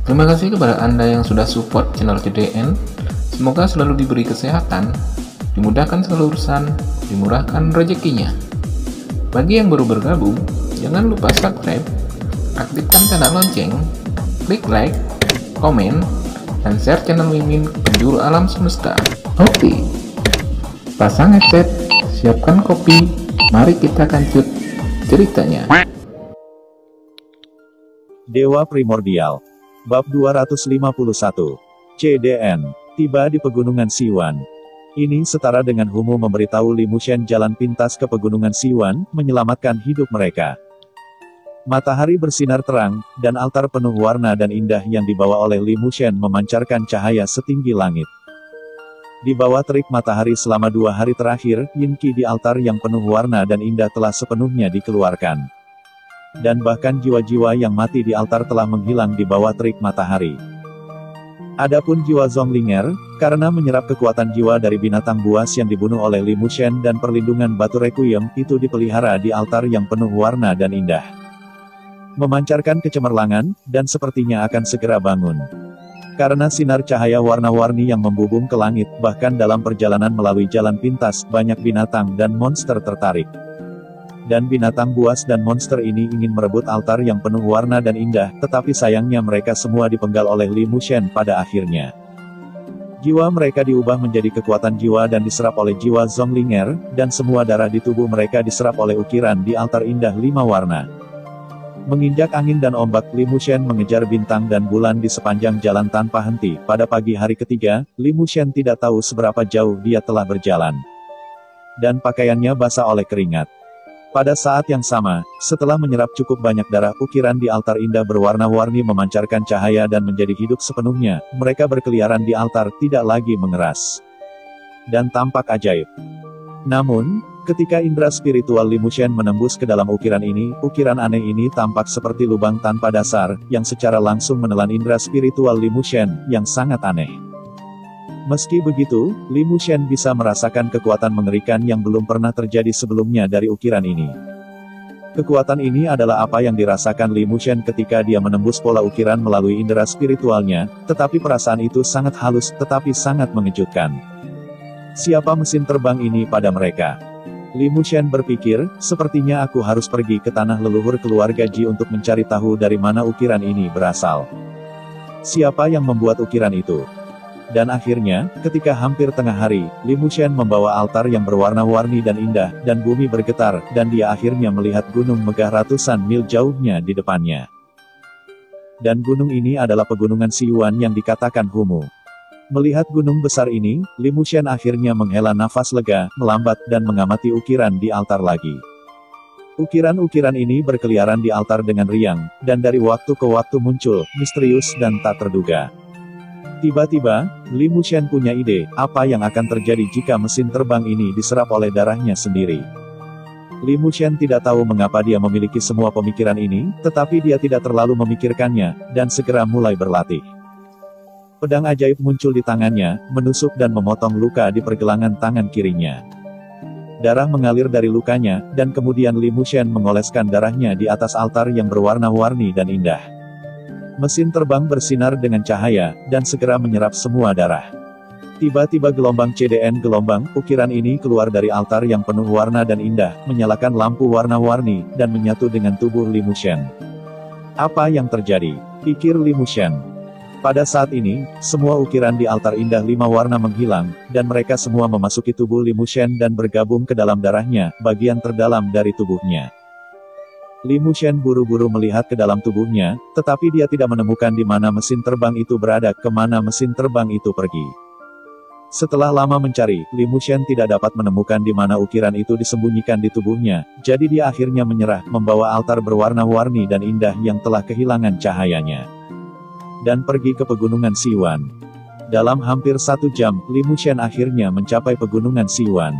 Terima kasih kepada Anda yang sudah support channel CDN. Semoga selalu diberi kesehatan, dimudahkan segala urusan, dimurahkan rezekinya. Bagi yang baru bergabung, jangan lupa subscribe, aktifkan tanda lonceng, klik like, komen, dan share channel Mimin Penjuru Alam Semesta. Oke, pasang headset, siapkan kopi, mari kita lanjut ceritanya. Dewa Primordial Bab 251 CDN tiba di Pegunungan Siwan. Ini setara dengan Humu memberitahu Li Mushen jalan pintas ke Pegunungan Siwan, menyelamatkan hidup mereka. Matahari bersinar terang, dan altar penuh warna dan indah yang dibawa oleh Li Mushen memancarkan cahaya setinggi langit. Di bawah terik matahari selama 2 hari terakhir, Yin Qi di altar yang penuh warna dan indah telah sepenuhnya dikeluarkan. Dan bahkan jiwa-jiwa yang mati di altar telah menghilang di bawah terik matahari. Adapun jiwa Zonglinger, karena menyerap kekuatan jiwa dari binatang buas yang dibunuh oleh Li Mushen dan perlindungan batu requiem, itu dipelihara di altar yang penuh warna dan indah. Memancarkan kecemerlangan, dan sepertinya akan segera bangun. Karena sinar cahaya warna-warni yang membubung ke langit, bahkan dalam perjalanan melalui jalan pintas, banyak binatang dan monster tertarik. Dan binatang buas dan monster ini ingin merebut altar yang penuh warna dan indah, tetapi sayangnya mereka semua dipenggal oleh Li Mushen pada akhirnya. Jiwa mereka diubah menjadi kekuatan jiwa dan diserap oleh jiwa Zonglinger, dan semua darah di tubuh mereka diserap oleh ukiran di altar indah 5 warna. Menginjak angin dan ombak, Li Mushen mengejar bintang dan bulan di sepanjang jalan tanpa henti. Pada pagi hari ketiga, Li Mushen tidak tahu seberapa jauh dia telah berjalan. Dan pakaiannya basah oleh keringat. Pada saat yang sama, setelah menyerap cukup banyak darah, ukiran di altar indah berwarna-warni memancarkan cahaya dan menjadi hidup sepenuhnya. Mereka berkeliaran di altar, tidak lagi mengeras. Dan tampak ajaib. Namun, ketika indera spiritual Li Mushen menembus ke dalam ukiran ini, ukiran aneh ini tampak seperti lubang tanpa dasar, yang secara langsung menelan indera spiritual Li Mushen, yang sangat aneh. Meski begitu, Li Mushen bisa merasakan kekuatan mengerikan yang belum pernah terjadi sebelumnya dari ukiran ini. Kekuatan ini adalah apa yang dirasakan Li Mushen ketika dia menembus pola ukiran melalui indera spiritualnya, tetapi perasaan itu sangat halus, tetapi sangat mengejutkan. Siapa mesin terbang ini pada mereka? Li Mushen berpikir, sepertinya aku harus pergi ke tanah leluhur keluarga Ji untuk mencari tahu dari mana ukiran ini berasal. Siapa yang membuat ukiran itu? Dan akhirnya, ketika hampir tengah hari, Li Mushen membawa altar yang berwarna-warni dan indah, dan bumi bergetar, dan dia akhirnya melihat gunung megah ratusan mil jauhnya di depannya. Dan gunung ini adalah Pegunungan Siwan yang dikatakan Humu. Melihat gunung besar ini, Li Mushen akhirnya menghela nafas lega, melambat, dan mengamati ukiran di altar lagi. Ukiran-ukiran ini berkeliaran di altar dengan riang, dan dari waktu ke waktu muncul, misterius dan tak terduga. Tiba-tiba, Li Mushen punya ide, apa yang akan terjadi jika mesin terbang ini diserap oleh darahnya sendiri. Li Mushen tidak tahu mengapa dia memiliki semua pemikiran ini, tetapi dia tidak terlalu memikirkannya, dan segera mulai berlatih. Pedang ajaib muncul di tangannya, menusuk dan memotong luka di pergelangan tangan kirinya. Darah mengalir dari lukanya, dan kemudian Li Mushen mengoleskan darahnya di atas altar yang berwarna-warni dan indah. Mesin terbang bersinar dengan cahaya, dan segera menyerap semua darah. Tiba-tiba gelombang CDN gelombang, ukiran ini keluar dari altar yang penuh warna dan indah, menyalakan lampu warna-warni, dan menyatu dengan tubuh Li Mushen. Apa yang terjadi? Pikir Li Mushen. Pada saat ini, semua ukiran di altar indah 5 warna menghilang, dan mereka semua memasuki tubuh Li Mushen dan bergabung ke dalam darahnya, bagian terdalam dari tubuhnya. Li Mushen buru-buru melihat ke dalam tubuhnya, tetapi dia tidak menemukan di mana mesin terbang itu berada, kemana mesin terbang itu pergi. Setelah lama mencari, Li Mushen tidak dapat menemukan di mana ukiran itu disembunyikan di tubuhnya, jadi dia akhirnya menyerah, membawa altar berwarna-warni dan indah yang telah kehilangan cahayanya. Dan pergi ke Pegunungan Siwan. Dalam hampir 1 jam, Li Mushen akhirnya mencapai Pegunungan Siwan.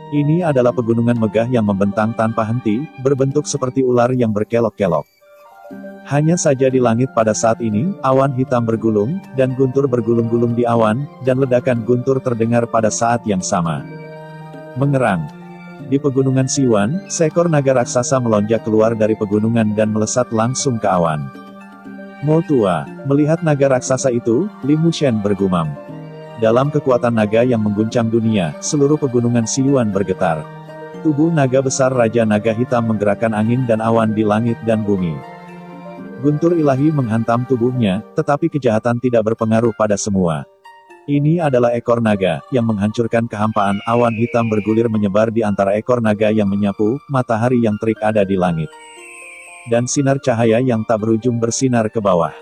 Ini adalah pegunungan megah yang membentang tanpa henti, berbentuk seperti ular yang berkelok-kelok. Hanya saja di langit pada saat ini, awan hitam bergulung, dan guntur bergulung-gulung di awan, dan ledakan guntur terdengar pada saat yang sama. Mengerang. Di Pegunungan Siwan, seekor naga raksasa melonjak keluar dari pegunungan dan melesat langsung ke awan. Mo tua, melihat naga raksasa itu, Li Mushen bergumam. Dalam kekuatan naga yang mengguncang dunia, seluruh pegunungan Siyuan bergetar. Tubuh naga besar Raja Naga Hitam menggerakkan angin dan awan di langit dan bumi. Guntur ilahi menghantam tubuhnya, tetapi kejahatan tidak berpengaruh pada semua. Ini adalah ekor naga, yang menghancurkan kehampaan. Awan hitam bergulir menyebar di antara ekor naga yang menyapu, matahari yang terik ada di langit. Dan sinar cahaya yang tak berujung bersinar ke bawah.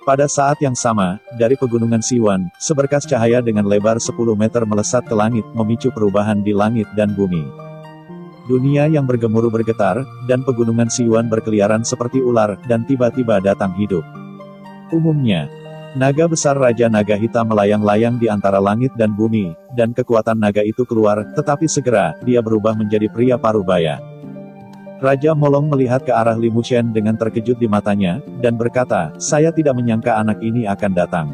Pada saat yang sama, dari pegunungan Siwan, seberkas cahaya dengan lebar 10 meter melesat ke langit, memicu perubahan di langit dan bumi. Dunia yang bergemuruh bergetar, dan pegunungan Siwan berkeliaran seperti ular, dan tiba-tiba datang hidup. Umumnya, naga besar Raja Naga Hitam melayang-layang di antara langit dan bumi, dan kekuatan naga itu keluar, tetapi segera, dia berubah menjadi pria parubaya. Raja Molong melihat ke arah Li Mushen dengan terkejut di matanya, dan berkata, saya tidak menyangka anak ini akan datang.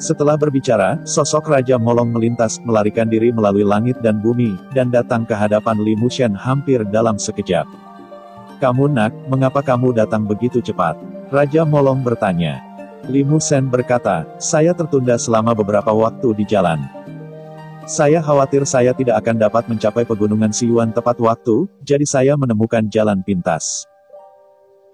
Setelah berbicara, sosok Raja Molong melintas, melarikan diri melalui langit dan bumi, dan datang ke hadapan Li Mushen hampir dalam sekejap. Kamu nak, mengapa kamu datang begitu cepat? Raja Molong bertanya. Li Mushen berkata, saya tertunda selama beberapa waktu di jalan. Saya khawatir saya tidak akan dapat mencapai pegunungan Siyuan tepat waktu, jadi saya menemukan jalan pintas.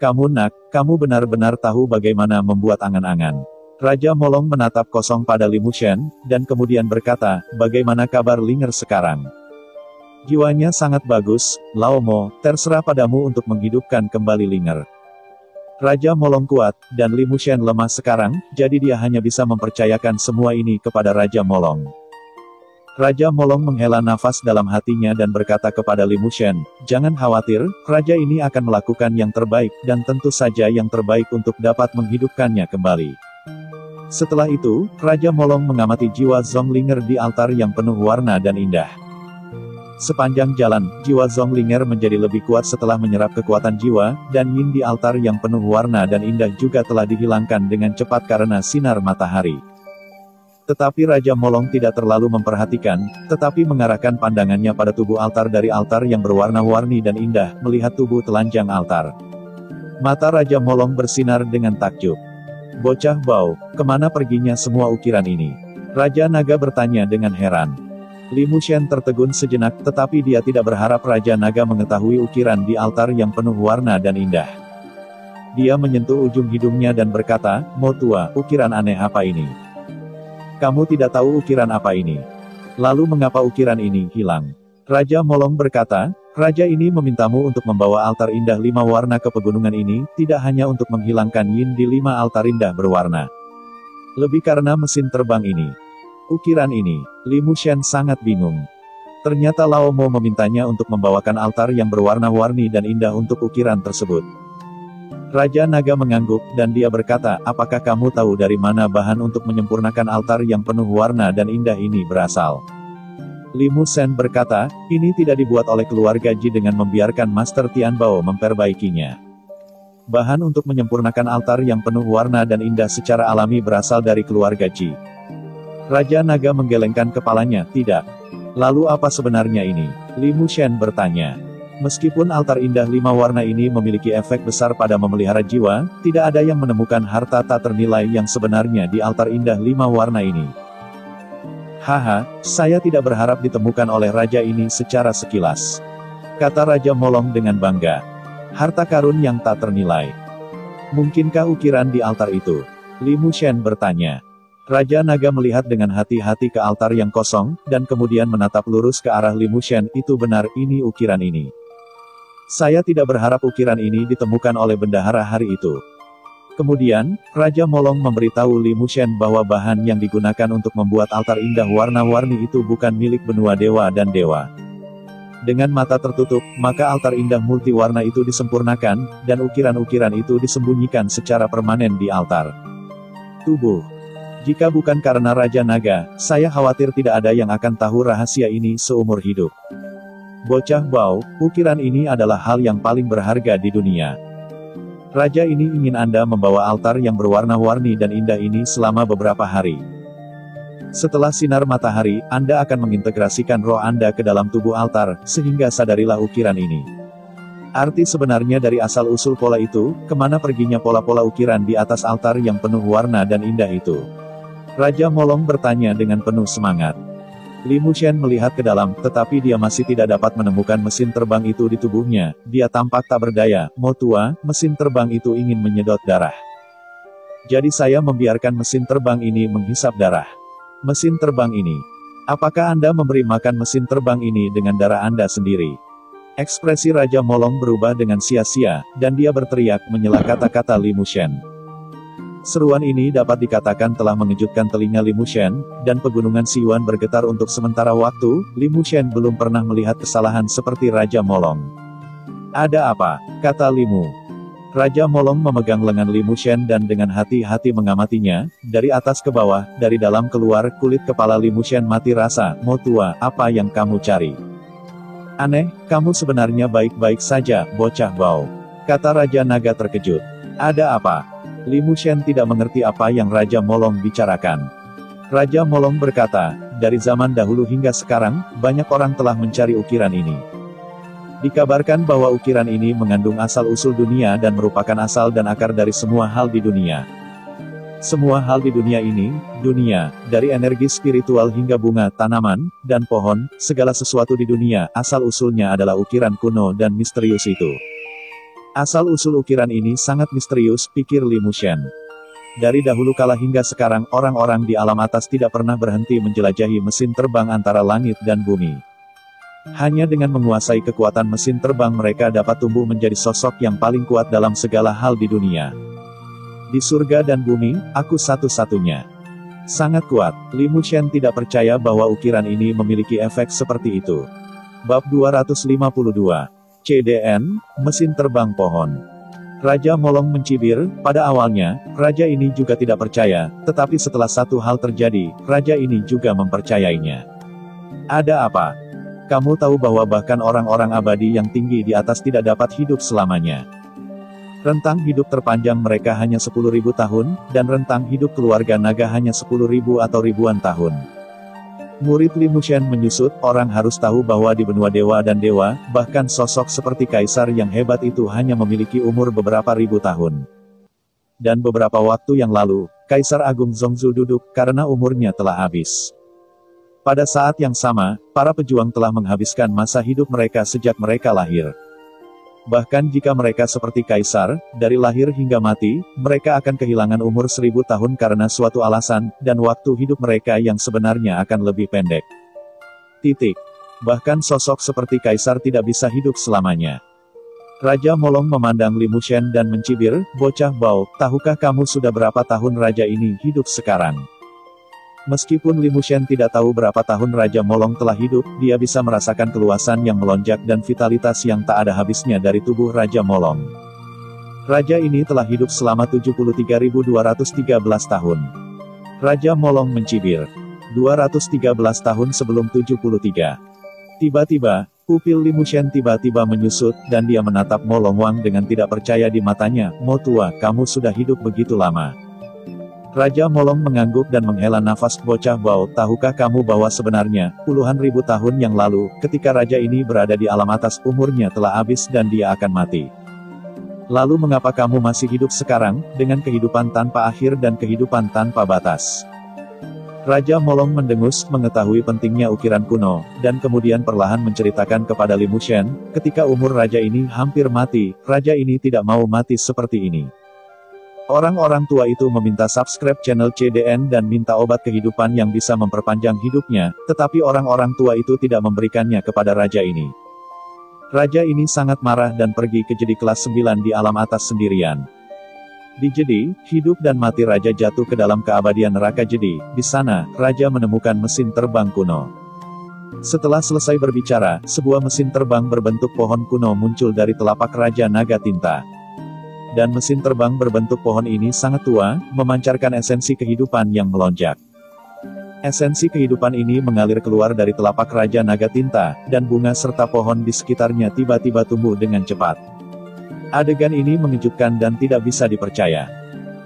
Kamu nak, kamu benar-benar tahu bagaimana membuat angan-angan. Raja Molong menatap kosong pada Li Mushen, dan kemudian berkata, bagaimana kabar Linger sekarang? Jiwanya sangat bagus, Lao Mo, terserah padamu untuk menghidupkan kembali Linger. Raja Molong kuat, dan Li Mushen lemah sekarang, jadi dia hanya bisa mempercayakan semua ini kepada Raja Molong. Raja Molong menghela nafas dalam hatinya dan berkata kepada Li Mushen, jangan khawatir, raja ini akan melakukan yang terbaik, dan tentu saja yang terbaik untuk dapat menghidupkannya kembali. Setelah itu, Raja Molong mengamati jiwa Zonglinger di altar yang penuh warna dan indah. Sepanjang jalan, jiwa Zonglinger menjadi lebih kuat setelah menyerap kekuatan jiwa, dan yin di altar yang penuh warna dan indah juga telah dihilangkan dengan cepat karena sinar matahari. Tetapi Raja Molong tidak terlalu memperhatikan, tetapi mengarahkan pandangannya pada tubuh altar dari altar yang berwarna-warni dan indah, melihat tubuh telanjang altar. Mata Raja Molong bersinar dengan takjub. Bocah bau, kemana perginya semua ukiran ini? Raja Naga bertanya dengan heran. Li Mushen tertegun sejenak, tetapi dia tidak berharap Raja Naga mengetahui ukiran di altar yang penuh warna dan indah. Dia menyentuh ujung hidungnya dan berkata, Mo tua, ukiran aneh apa ini? Kamu tidak tahu ukiran apa ini? Lalu mengapa ukiran ini hilang? Raja Molong berkata, Raja ini memintamu untuk membawa altar indah 5 warna ke pegunungan ini, tidak hanya untuk menghilangkan yin di 5 altar indah berwarna. Lebih karena mesin terbang ini. Ukiran ini, Li Mushen sangat bingung. Ternyata Lao Mo memintanya untuk membawakan altar yang berwarna-warni dan indah untuk ukiran tersebut. Raja Naga mengangguk, dan dia berkata, apakah kamu tahu dari mana bahan untuk menyempurnakan altar yang penuh warna dan indah ini berasal? Li Mushen berkata, ini tidak dibuat oleh keluarga Ji dengan membiarkan Master Tianbao memperbaikinya. Bahan untuk menyempurnakan altar yang penuh warna dan indah secara alami berasal dari keluarga Ji. Raja Naga menggelengkan kepalanya, tidak. Lalu apa sebenarnya ini? Li Mushen bertanya. Meskipun altar indah 5 warna ini memiliki efek besar pada memelihara jiwa, tidak ada yang menemukan harta tak ternilai yang sebenarnya di altar indah 5 warna ini. Haha, saya tidak berharap ditemukan oleh raja ini secara sekilas. Kata Raja Molong dengan bangga. Harta karun yang tak ternilai. Mungkinkah ukiran di altar itu? Li Mushen bertanya. Raja Naga melihat dengan hati-hati ke altar yang kosong, dan kemudian menatap lurus ke arah Li Mushen, itu benar, ini ukiran ini. Saya tidak berharap ukiran ini ditemukan oleh bendahara hari itu. Kemudian, Raja Molong memberitahu Li Mushen bahwa bahan yang digunakan untuk membuat altar indah warna-warni itu bukan milik benua dewa dan dewa. Dengan mata tertutup, maka altar indah multiwarna itu disempurnakan, dan ukiran-ukiran itu disembunyikan secara permanen di altar tubuh. Jika bukan karena Raja Naga, saya khawatir tidak ada yang akan tahu rahasia ini seumur hidup. Bocah bau, ukiran ini adalah hal yang paling berharga di dunia. Raja ini ingin Anda membawa altar yang berwarna-warni dan indah ini selama beberapa hari. Setelah sinar matahari, Anda akan mengintegrasikan roh Anda ke dalam tubuh altar, sehingga sadarilah ukiran ini Arti sebenarnya dari asal-usul pola itu, kemana perginya pola-pola ukiran di atas altar yang penuh warna dan indah itu? Raja Molong bertanya dengan penuh semangat. Li Mushen melihat ke dalam, tetapi dia masih tidak dapat menemukan mesin terbang itu di tubuhnya. Dia tampak tak berdaya. Mo tua, mesin terbang itu ingin menyedot darah. Jadi saya membiarkan mesin terbang ini menghisap darah. Mesin terbang ini. Apakah Anda memberi makan mesin terbang ini dengan darah Anda sendiri? Ekspresi Raja Molong berubah dengan sia-sia, dan dia berteriak menyela kata-kata Li Mushen. Seruan ini dapat dikatakan telah mengejutkan telinga Li Mushen, dan pegunungan Siwan bergetar untuk sementara waktu. Li Mushen belum pernah melihat kesalahan seperti Raja Molong. Ada apa? Kata Limu. Raja Molong memegang lengan Li Mushen dan dengan hati-hati mengamatinya, dari atas ke bawah, dari dalam keluar. Kulit kepala Li Mushen mati rasa. Mo tua, apa yang kamu cari? Aneh, kamu sebenarnya baik-baik saja, bocah bau. Kata Raja Naga terkejut. Ada apa? Li Mushen tidak mengerti apa yang Raja Molong bicarakan. Raja Molong berkata, dari zaman dahulu hingga sekarang, banyak orang telah mencari ukiran ini. Dikabarkan bahwa ukiran ini mengandung asal-usul dunia dan merupakan asal dan akar dari semua hal di dunia. Semua hal di dunia ini, dari energi spiritual hingga bunga, tanaman, dan pohon, segala sesuatu di dunia, asal-usulnya adalah ukiran kuno dan misterius itu. Asal-usul ukiran ini sangat misterius, pikir Li Mushen. Dari dahulu kala hingga sekarang, orang-orang di alam atas tidak pernah berhenti menjelajahi mesin terbang antara langit dan bumi. Hanya dengan menguasai kekuatan mesin terbang mereka dapat tumbuh menjadi sosok yang paling kuat dalam segala hal di dunia. Di surga dan bumi, aku satu-satunya. Sangat kuat. Li Mushen tidak percaya bahwa ukiran ini memiliki efek seperti itu. Bab 252. CDN, Mesin Terbang Pohon. Raja Molong mencibir. Pada awalnya, raja ini juga tidak percaya, tetapi setelah satu hal terjadi, raja ini juga mempercayainya. Ada apa? Kamu tahu bahwa bahkan orang-orang abadi yang tinggi di atas tidak dapat hidup selamanya. Rentang hidup terpanjang mereka hanya 10.000 tahun, dan rentang hidup keluarga naga hanya 10.000 atau ribuan tahun. Murid Li Mushen menyusut, orang harus tahu bahwa di benua dewa dan dewa, bahkan sosok seperti kaisar yang hebat itu hanya memiliki umur beberapa ribu tahun. Dan beberapa waktu yang lalu, Kaisar Agung Zongzu duduk, karena umurnya telah habis. Pada saat yang sama, para pejuang telah menghabiskan masa hidup mereka sejak mereka lahir. Bahkan jika mereka seperti kaisar, dari lahir hingga mati, mereka akan kehilangan umur 1000 tahun karena suatu alasan, dan waktu hidup mereka yang sebenarnya akan lebih pendek. Bahkan sosok seperti kaisar tidak bisa hidup selamanya. Raja Molong memandang Li Mushen dan mencibir, bocah bau, tahukah kamu sudah berapa tahun raja ini hidup sekarang? Meskipun Li Mushen tidak tahu berapa tahun Raja Molong telah hidup, dia bisa merasakan keluasan yang melonjak dan vitalitas yang tak ada habisnya dari tubuh Raja Molong. Raja ini telah hidup selama 73.213 tahun. Raja Molong mencibir. 213 tahun sebelum 73. Tiba-tiba, pupil Li Mushen tiba-tiba menyusut, dan dia menatap Molong Wang dengan tidak percaya di matanya. Mo tua, kamu sudah hidup begitu lama. Raja Molong mengangguk dan menghela nafas, bocah bau, tahukah kamu bahwa sebenarnya, puluhan ribu tahun yang lalu, ketika raja ini berada di alam atas, umurnya telah habis dan dia akan mati. Lalu mengapa kamu masih hidup sekarang, dengan kehidupan tanpa akhir dan kehidupan tanpa batas? Raja Molong mendengus, mengetahui pentingnya ukiran kuno, dan kemudian perlahan menceritakan kepada Li Mushen, ketika umur raja ini hampir mati, raja ini tidak mau mati seperti ini. Orang-orang tua itu meminta subscribe channel CDN dan minta obat kehidupan yang bisa memperpanjang hidupnya, tetapi orang-orang tua itu tidak memberikannya kepada raja ini. Raja ini sangat marah dan pergi ke jedi kelas 9 di alam atas sendirian. Di jedi, hidup dan mati raja jatuh ke dalam keabadian neraka jedi. Di sana, raja menemukan mesin terbang kuno. Setelah selesai berbicara, sebuah mesin terbang berbentuk pohon kuno muncul dari telapak Raja Naga Tinta. Dan mesin terbang berbentuk pohon ini sangat tua, memancarkan esensi kehidupan yang melonjak. Esensi kehidupan ini mengalir keluar dari telapak Raja Naga Tinta, dan bunga serta pohon di sekitarnya tiba-tiba tumbuh dengan cepat. Adegan ini mengejutkan dan tidak bisa dipercaya.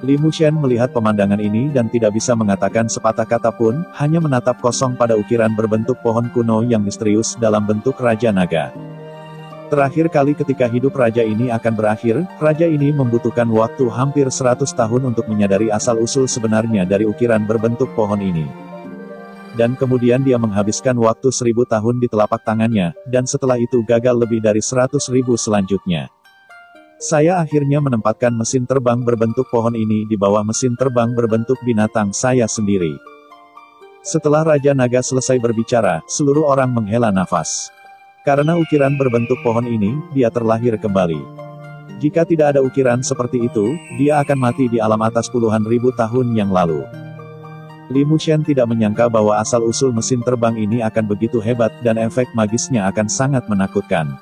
Li Mushen melihat pemandangan ini dan tidak bisa mengatakan sepatah kata pun, hanya menatap kosong pada ukiran berbentuk pohon kuno yang misterius dalam bentuk Raja Naga. Terakhir kali ketika hidup raja ini akan berakhir, raja ini membutuhkan waktu hampir 100 tahun untuk menyadari asal-usul sebenarnya dari ukiran berbentuk pohon ini. Dan kemudian dia menghabiskan waktu 1000 tahun di telapak tangannya, dan setelah itu gagal lebih dari 100.000 selanjutnya. Saya akhirnya menempatkan mesin terbang berbentuk pohon ini di bawah mesin terbang berbentuk binatang saya sendiri. Setelah Raja Naga selesai berbicara, seluruh orang menghela nafas. Karena ukiran berbentuk pohon ini, dia terlahir kembali. Jika tidak ada ukiran seperti itu, dia akan mati di alam atas puluhan ribu tahun yang lalu. Li Mushen tidak menyangka bahwa asal-usul mesin terbang ini akan begitu hebat dan efek magisnya akan sangat menakutkan.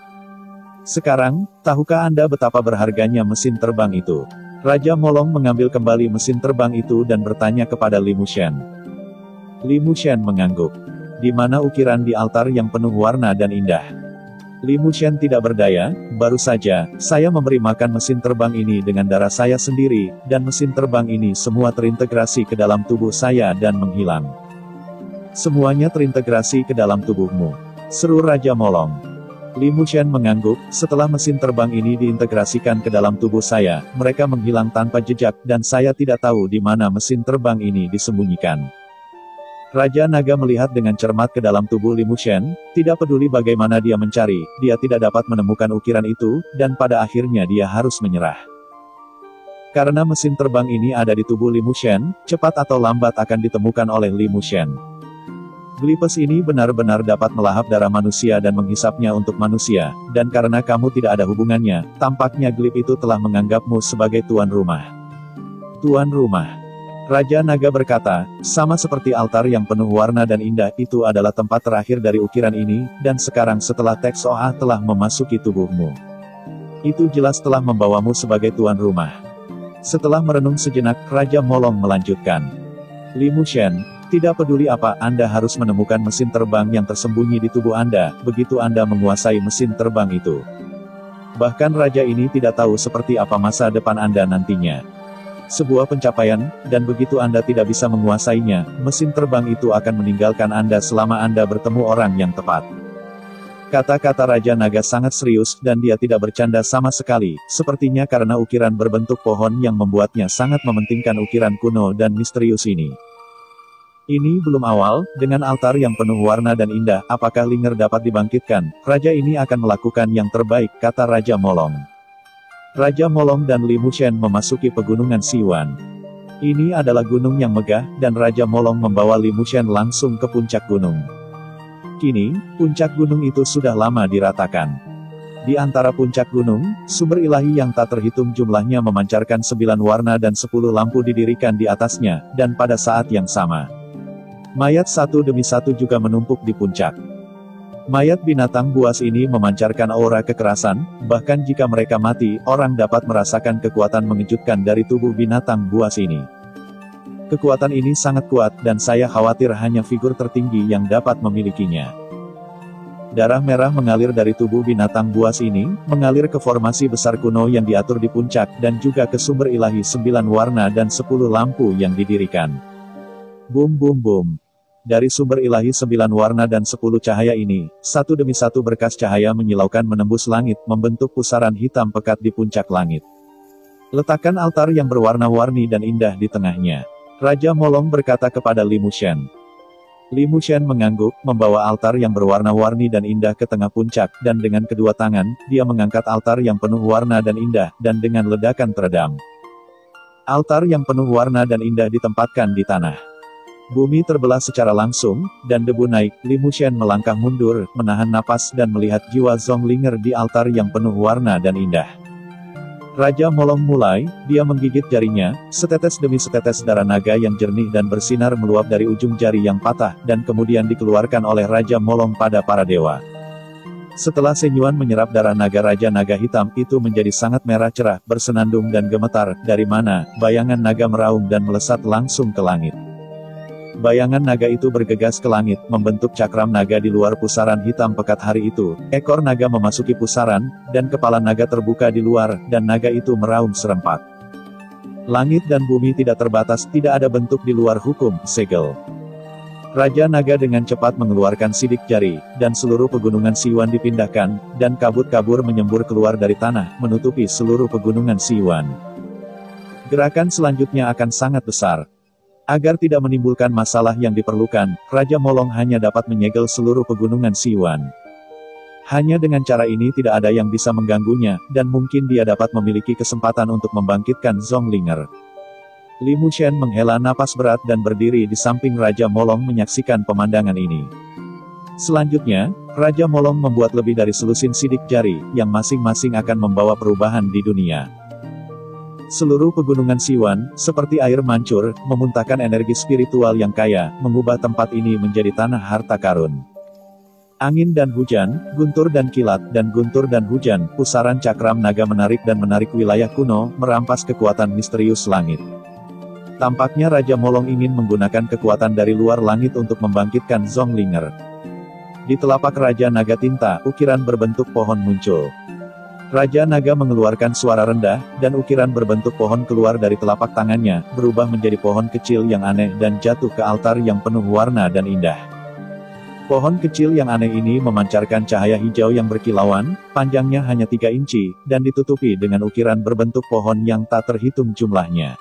Sekarang, tahukah Anda betapa berharganya mesin terbang itu? Raja Molong mengambil kembali mesin terbang itu dan bertanya kepada Li Mushen. Li Mushen mengangguk. Di mana ukiran di altar yang penuh warna dan indah? Li Mushen tidak berdaya, baru saja, saya memberi makan mesin terbang ini dengan darah saya sendiri, dan mesin terbang ini semua terintegrasi ke dalam tubuh saya dan menghilang. Semuanya terintegrasi ke dalam tubuhmu, seru Raja Molong. Li Mushen mengangguk, setelah mesin terbang ini diintegrasikan ke dalam tubuh saya, mereka menghilang tanpa jejak, dan saya tidak tahu di mana mesin terbang ini disembunyikan. Raja Naga melihat dengan cermat ke dalam tubuh Li Mushen, tidak peduli bagaimana dia mencari, dia tidak dapat menemukan ukiran itu, dan pada akhirnya dia harus menyerah. Karena mesin terbang ini ada di tubuh Li Mushen, cepat atau lambat akan ditemukan oleh Li Mushen. Glipes ini benar-benar dapat melahap darah manusia dan menghisapnya untuk manusia, dan karena kamu tidak ada hubungannya, tampaknya glip itu telah menganggapmu sebagai tuan rumah. Tuan rumah. Raja Naga berkata, sama seperti altar yang penuh warna dan indah, itu adalah tempat terakhir dari ukiran ini, dan sekarang setelah teks Oah telah memasuki tubuhmu. Itu jelas telah membawamu sebagai tuan rumah. Setelah merenung sejenak, Raja Molong melanjutkan. Li Mushen, tidak peduli apa, Anda harus menemukan mesin terbang yang tersembunyi di tubuh Anda, begitu Anda menguasai mesin terbang itu. Bahkan Raja ini tidak tahu seperti apa masa depan Anda nantinya. Sebuah pencapaian, dan begitu Anda tidak bisa menguasainya, mesin terbang itu akan meninggalkan Anda selama Anda bertemu orang yang tepat. Kata-kata Raja Naga sangat serius, dan dia tidak bercanda sama sekali, sepertinya karena ukiran berbentuk pohon yang membuatnya sangat mementingkan ukiran kuno dan misterius ini. Ini belum awal, dengan altar yang penuh warna dan indah, apakah Linger dapat dibangkitkan? Raja ini akan melakukan yang terbaik, kata Raja Molong. Raja Molong dan Li Mushen memasuki pegunungan Siwan. Ini adalah gunung yang megah, dan Raja Molong membawa Li Mushen langsung ke puncak gunung. Kini, puncak gunung itu sudah lama diratakan. Di antara puncak gunung, sumber ilahi yang tak terhitung jumlahnya memancarkan 9 warna dan 10 lampu didirikan di atasnya, dan pada saat yang sama, mayat satu demi satu juga menumpuk di puncak. Mayat binatang buas ini memancarkan aura kekerasan, bahkan jika mereka mati, orang dapat merasakan kekuatan mengejutkan dari tubuh binatang buas ini. Kekuatan ini sangat kuat, dan saya khawatir hanya figur tertinggi yang dapat memilikinya. Darah merah mengalir dari tubuh binatang buas ini, mengalir ke formasi besar kuno yang diatur di puncak, dan juga ke sumber ilahi 9 warna dan 10 lampu yang didirikan. Bum bum bum. Dari sumber ilahi 9 warna dan 10 cahaya ini, satu demi satu berkas cahaya menyilaukan menembus langit, membentuk pusaran hitam pekat di puncak langit. Letakkan altar yang berwarna-warni dan indah di tengahnya. Raja Molong berkata kepada Li Mushen. Li Mushen mengangguk, membawa altar yang berwarna-warni dan indah ke tengah puncak, dan dengan kedua tangan, dia mengangkat altar yang penuh warna dan indah, dan dengan ledakan teredam. Altar yang penuh warna dan indah ditempatkan di tanah. Bumi terbelah secara langsung, dan debu naik. Li Mushen melangkah mundur, menahan napas dan melihat jiwa Zonglinger di altar yang penuh warna dan indah. Raja Molong mulai, dia menggigit jarinya, setetes demi setetes darah naga yang jernih dan bersinar meluap dari ujung jari yang patah, dan kemudian dikeluarkan oleh Raja Molong pada para dewa. Setelah senyuan menyerap darah naga naga hitam itu menjadi sangat merah cerah, bersenandung dan gemetar, dari mana, bayangan naga meraung dan melesat langsung ke langit. Bayangan naga itu bergegas ke langit, membentuk cakram naga di luar pusaran hitam pekat hari itu. Ekor naga memasuki pusaran, dan kepala naga terbuka di luar, dan naga itu meraung serempak. Langit dan bumi tidak terbatas, tidak ada bentuk di luar hukum, segel. Raja Naga dengan cepat mengeluarkan sidik jari, dan seluruh pegunungan Siwan dipindahkan, dan kabut-kabut menyembur keluar dari tanah, menutupi seluruh pegunungan Siwan. Gerakan selanjutnya akan sangat besar. Agar tidak menimbulkan masalah yang diperlukan, Raja Molong hanya dapat menyegel seluruh pegunungan Siwan. Hanya dengan cara ini tidak ada yang bisa mengganggunya, dan mungkin dia dapat memiliki kesempatan untuk membangkitkan Zonglinger. Limu Shen menghela napas berat dan berdiri di samping Raja Molong menyaksikan pemandangan ini. Selanjutnya, Raja Molong membuat lebih dari selusin sidik jari, yang masing-masing akan membawa perubahan di dunia. Seluruh pegunungan Siwan, seperti air mancur, memuntahkan energi spiritual yang kaya, mengubah tempat ini menjadi tanah harta karun. Angin dan hujan, guntur dan kilat, dan guntur dan hujan, pusaran cakram naga menarik wilayah kuno, merampas kekuatan misterius langit. Tampaknya Raja Molong ingin menggunakan kekuatan dari luar langit untuk membangkitkan Zonglinger. Di telapak Raja Naga Tinta, ukiran berbentuk pohon muncul. Raja Naga mengeluarkan suara rendah, dan ukiran berbentuk pohon keluar dari telapak tangannya, berubah menjadi pohon kecil yang aneh dan jatuh ke altar yang penuh warna dan indah. Pohon kecil yang aneh ini memancarkan cahaya hijau yang berkilauan, panjangnya hanya 3 inci, dan ditutupi dengan ukiran berbentuk pohon yang tak terhitung jumlahnya.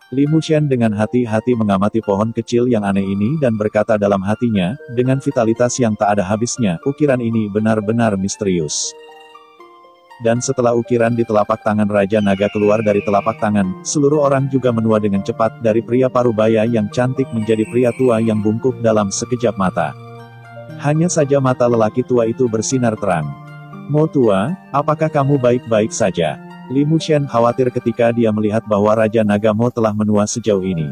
Limu Shen dengan hati-hati mengamati pohon kecil yang aneh ini dan berkata dalam hatinya, dengan vitalitas yang tak ada habisnya, ukiran ini benar-benar misterius. Dan setelah ukiran di telapak tangan Raja Naga keluar dari telapak tangan, seluruh orang juga menua dengan cepat dari pria parubaya yang cantik menjadi pria tua yang bungkuk dalam sekejap mata. Hanya saja mata lelaki tua itu bersinar terang. "Mo tua, apakah kamu baik-baik saja?" Limu Shen khawatir ketika dia melihat bahwa Raja Naga Mo telah menua sejauh ini.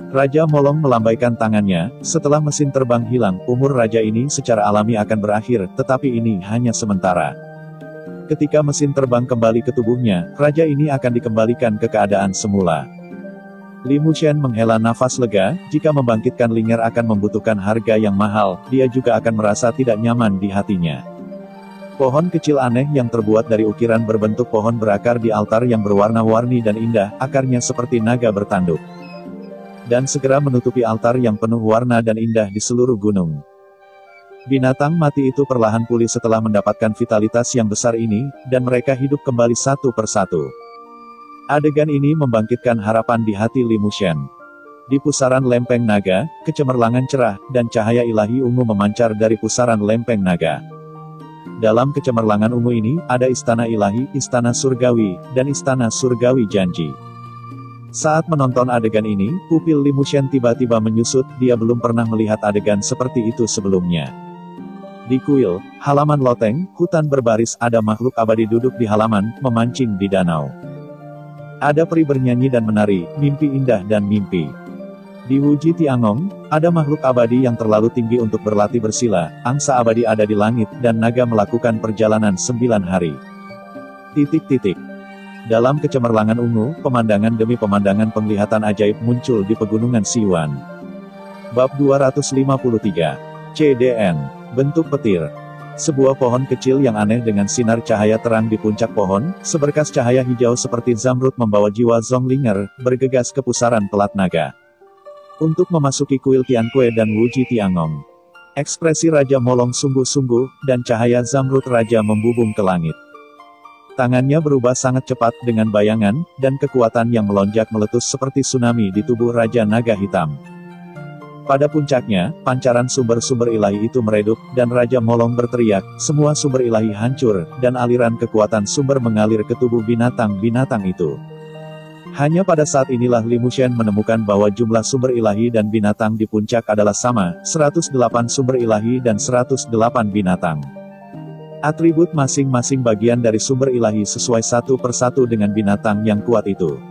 Raja Molong melambaikan tangannya, setelah mesin terbang hilang, umur raja ini secara alami akan berakhir, tetapi ini hanya sementara. Ketika mesin terbang kembali ke tubuhnya, raja ini akan dikembalikan ke keadaan semula. Limu Shen menghela nafas lega, jika membangkitkan Linger akan membutuhkan harga yang mahal, dia juga akan merasa tidak nyaman di hatinya. Pohon kecil aneh yang terbuat dari ukiran berbentuk pohon berakar di altar yang berwarna-warni dan indah, akarnya seperti naga bertanduk. Dan segera menutupi altar yang penuh warna dan indah di seluruh gunung. Binatang mati itu perlahan pulih setelah mendapatkan vitalitas yang besar ini, dan mereka hidup kembali satu persatu. Adegan ini membangkitkan harapan di hati Limu Shen. Di pusaran lempeng naga, kecemerlangan cerah, dan cahaya ilahi ungu memancar dari pusaran lempeng naga. Dalam kecemerlangan ungu ini, ada istana ilahi, istana surgawi, dan istana surgawi janji. Saat menonton adegan ini, pupil Limu Shen tiba-tiba menyusut, dia belum pernah melihat adegan seperti itu sebelumnya. Di kuil, halaman loteng, hutan berbaris, ada makhluk abadi duduk di halaman, memancing di danau. Ada peri bernyanyi dan menari, mimpi indah dan mimpi. Di Wuji Tiangong, ada makhluk abadi yang terlalu tinggi untuk berlatih bersila, angsa abadi ada di langit, dan naga melakukan perjalanan 9 hari. Dalam kecemerlangan ungu, pemandangan demi pemandangan penglihatan ajaib muncul di pegunungan Siwan. Bab 253. CDN. Bentuk petir. Sebuah pohon kecil yang aneh dengan sinar cahaya terang di puncak pohon, seberkas cahaya hijau seperti zamrud membawa jiwa Zonglinger, bergegas ke pusaran pelat naga. Untuk memasuki kuil Tiankue dan Wuji Tiangong. Ekspresi Raja Molong sungguh-sungguh, dan cahaya zamrud Raja membubung ke langit. Tangannya berubah sangat cepat dengan bayangan, dan kekuatan yang melonjak meletus seperti tsunami di tubuh Raja Naga Hitam. Pada puncaknya, pancaran sumber-sumber ilahi itu meredup, dan Raja Molong berteriak, semua sumber ilahi hancur, dan aliran kekuatan sumber mengalir ke tubuh binatang-binatang itu. Hanya pada saat inilah Limu Shen menemukan bahwa jumlah sumber ilahi dan binatang di puncak adalah sama, 108 sumber ilahi dan 108 binatang. Atribut masing-masing bagian dari sumber ilahi sesuai satu persatu dengan binatang yang kuat itu.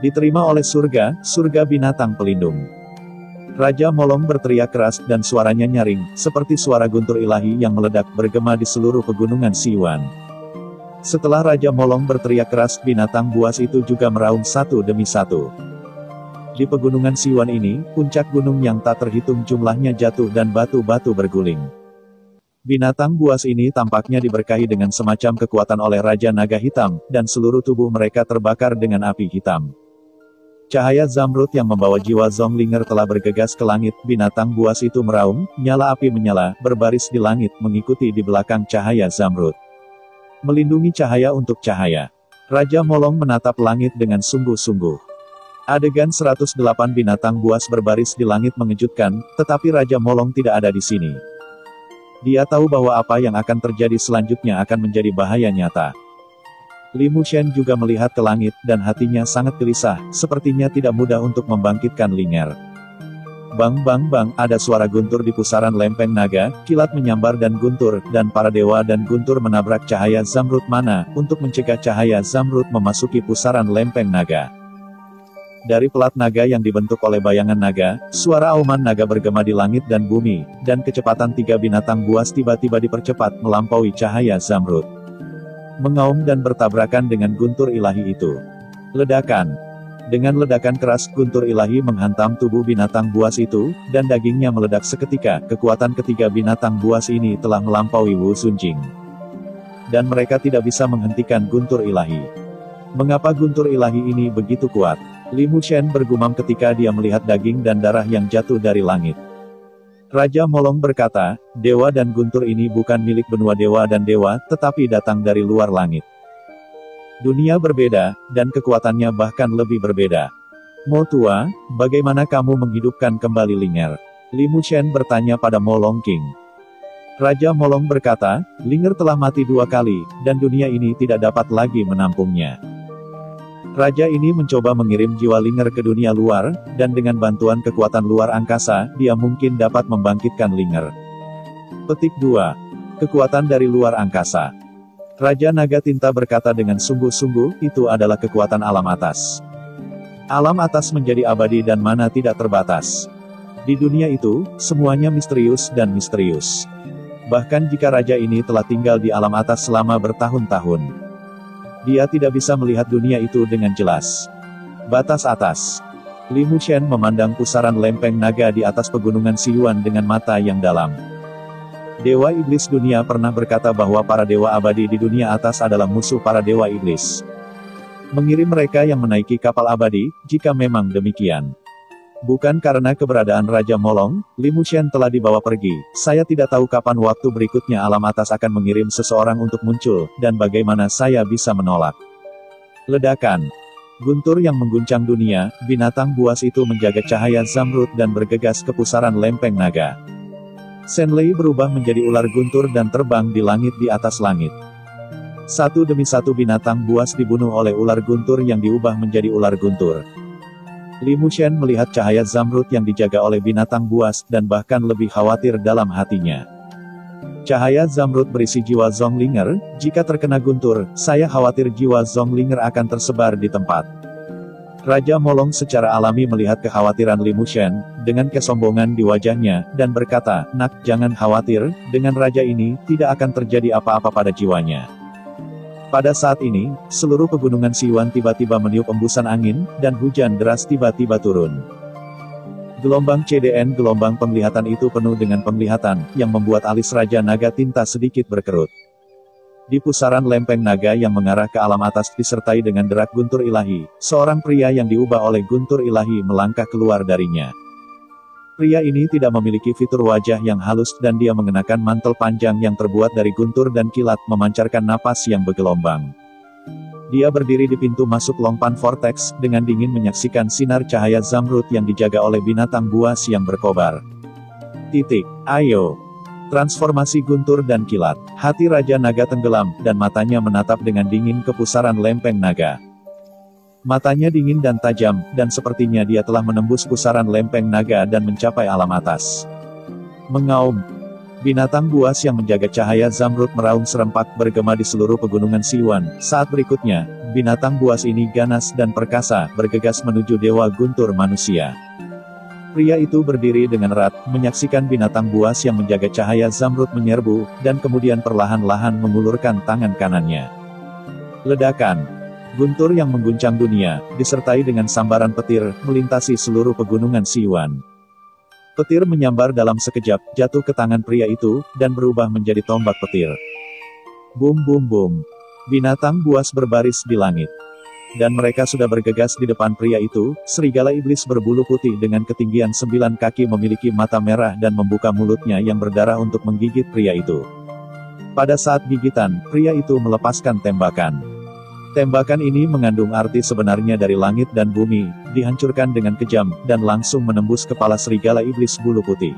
Diterima oleh surga, surga binatang pelindung. Raja Molong berteriak keras dan suaranya nyaring, seperti suara guntur ilahi yang meledak bergema di seluruh pegunungan Siwan. Setelah Raja Molong berteriak keras, binatang buas itu juga meraung satu demi satu. Di pegunungan Siwan ini, puncak gunung yang tak terhitung jumlahnya jatuh dan batu-batu berguling. Binatang buas ini tampaknya diberkahi dengan semacam kekuatan oleh Raja Naga Hitam, dan seluruh tubuh mereka terbakar dengan api hitam. Cahaya zamrud yang membawa jiwa Zonglinger telah bergegas ke langit. Binatang buas itu meraung, nyala api menyala, berbaris di langit, mengikuti di belakang cahaya zamrud. Melindungi cahaya untuk cahaya. Raja Molong menatap langit dengan sungguh-sungguh. Adegan 108 binatang buas berbaris di langit mengejutkan, tetapi Raja Molong tidak ada di sini. Dia tahu bahwa apa yang akan terjadi selanjutnya akan menjadi bahaya nyata. Li Mushen juga melihat ke langit, dan hatinya sangat gelisah, sepertinya tidak mudah untuk membangkitkan Linger. Bang bang bang, ada suara guntur di pusaran lempeng naga, kilat menyambar dan guntur, dan para dewa dan guntur menabrak cahaya zamrud mana, untuk mencegah cahaya zamrud memasuki pusaran lempeng naga. Dari pelat naga yang dibentuk oleh bayangan naga, suara auman naga bergema di langit dan bumi, dan kecepatan 3 binatang buas tiba-tiba dipercepat melampaui cahaya zamrud. Mengaum dan bertabrakan dengan guntur ilahi itu. Ledakan. Dengan ledakan keras, guntur ilahi menghantam tubuh binatang buas itu, dan dagingnya meledak seketika. Kekuatan ketiga binatang buas ini telah melampaui Wu Sunjing. Dan mereka tidak bisa menghentikan guntur ilahi. Mengapa guntur ilahi ini begitu kuat? Li Mushen bergumam ketika dia melihat daging dan darah yang jatuh dari langit. Raja Molong berkata, dewa dan guntur ini bukan milik benua dewa dan dewa, tetapi datang dari luar langit. Dunia berbeda, dan kekuatannya bahkan lebih berbeda. Mo Tua, bagaimana kamu menghidupkan kembali Linger? Li Mushen bertanya pada Molong King. Raja Molong berkata, Linger telah mati 2 kali, dan dunia ini tidak dapat lagi menampungnya. Raja ini mencoba mengirim jiwa Linger ke dunia luar, dan dengan bantuan kekuatan luar angkasa, dia mungkin dapat membangkitkan Linger. Petik 2. Kekuatan dari luar angkasa. Raja Naga Tinta berkata dengan sungguh-sungguh, itu adalah kekuatan alam atas. Alam atas menjadi abadi dan mana tidak terbatas. Di dunia itu, semuanya misterius dan misterius. Bahkan jika raja ini telah tinggal di alam atas selama bertahun-tahun, dia tidak bisa melihat dunia itu dengan jelas. Batas atas. Li Mushen memandang pusaran lempeng naga di atas pegunungan Siyuan dengan mata yang dalam. Dewa Iblis dunia pernah berkata bahwa para dewa abadi di dunia atas adalah musuh para dewa iblis. Mengirim mereka yang menaiki kapal abadi, jika memang demikian. Bukan karena keberadaan Raja Molong, Li Mushen telah dibawa pergi. Saya tidak tahu kapan waktu berikutnya alam atas akan mengirim seseorang untuk muncul, dan bagaimana saya bisa menolak. Ledakan. Guntur yang mengguncang dunia, binatang buas itu menjaga cahaya zamrud dan bergegas ke pusaran lempeng naga. Senlei berubah menjadi ular guntur dan terbang di langit di atas langit. Satu demi satu binatang buas dibunuh oleh ular guntur yang diubah menjadi ular guntur. Li Mushen melihat cahaya zamrud yang dijaga oleh binatang buas, dan bahkan lebih khawatir dalam hatinya. Cahaya zamrud berisi jiwa Zonglinger, jika terkena guntur, saya khawatir jiwa Zonglinger akan tersebar di tempat. Raja Molong secara alami melihat kekhawatiran Li Mushen, dengan kesombongan di wajahnya, dan berkata, nak, jangan khawatir, dengan raja ini, tidak akan terjadi apa-apa pada jiwanya. Pada saat ini, seluruh pegunungan Siyuan tiba-tiba meniup embusan angin, dan hujan deras tiba-tiba turun. Gelombang CDN gelombang penglihatan itu penuh dengan penglihatan, yang membuat alis Raja Naga Tinta sedikit berkerut. Di pusaran lempeng naga yang mengarah ke alam atas disertai dengan derak guntur ilahi, seorang pria yang diubah oleh guntur ilahi melangkah keluar darinya. Pria ini tidak memiliki fitur wajah yang halus dan dia mengenakan mantel panjang yang terbuat dari guntur dan kilat memancarkan napas yang bergelombang. Dia berdiri di pintu masuk Longpan Vortex, dengan dingin menyaksikan sinar cahaya zamrud yang dijaga oleh binatang buas yang berkobar. Ayo. Transformasi guntur dan kilat. Hati Raja Naga tenggelam, dan matanya menatap dengan dingin ke pusaran lempeng naga. Matanya dingin dan tajam, dan sepertinya dia telah menembus pusaran lempeng naga dan mencapai alam atas. Mengaum. Binatang buas yang menjaga cahaya zamrud meraung serempak bergema di seluruh pegunungan Siyuan. Saat berikutnya, binatang buas ini ganas dan perkasa, bergegas menuju Dewa Guntur manusia. Pria itu berdiri dengan erat, menyaksikan binatang buas yang menjaga cahaya zamrud menyerbu, dan kemudian perlahan-lahan mengulurkan tangan kanannya. Ledakan. Guntur yang mengguncang dunia, disertai dengan sambaran petir, melintasi seluruh pegunungan Siyuan. Petir menyambar dalam sekejap, jatuh ke tangan pria itu, dan berubah menjadi tombak petir. Bum bum bum. Binatang buas berbaris di langit. dan mereka sudah bergegas di depan pria itu, serigala iblis berbulu putih dengan ketinggian 9 kaki memiliki mata merah dan membuka mulutnya yang berdarah untuk menggigit pria itu. Pada saat gigitan, pria itu melepaskan tembakan. Tembakan ini mengandung arti sebenarnya dari langit dan bumi, dihancurkan dengan kejam, dan langsung menembus kepala serigala iblis bulu putih.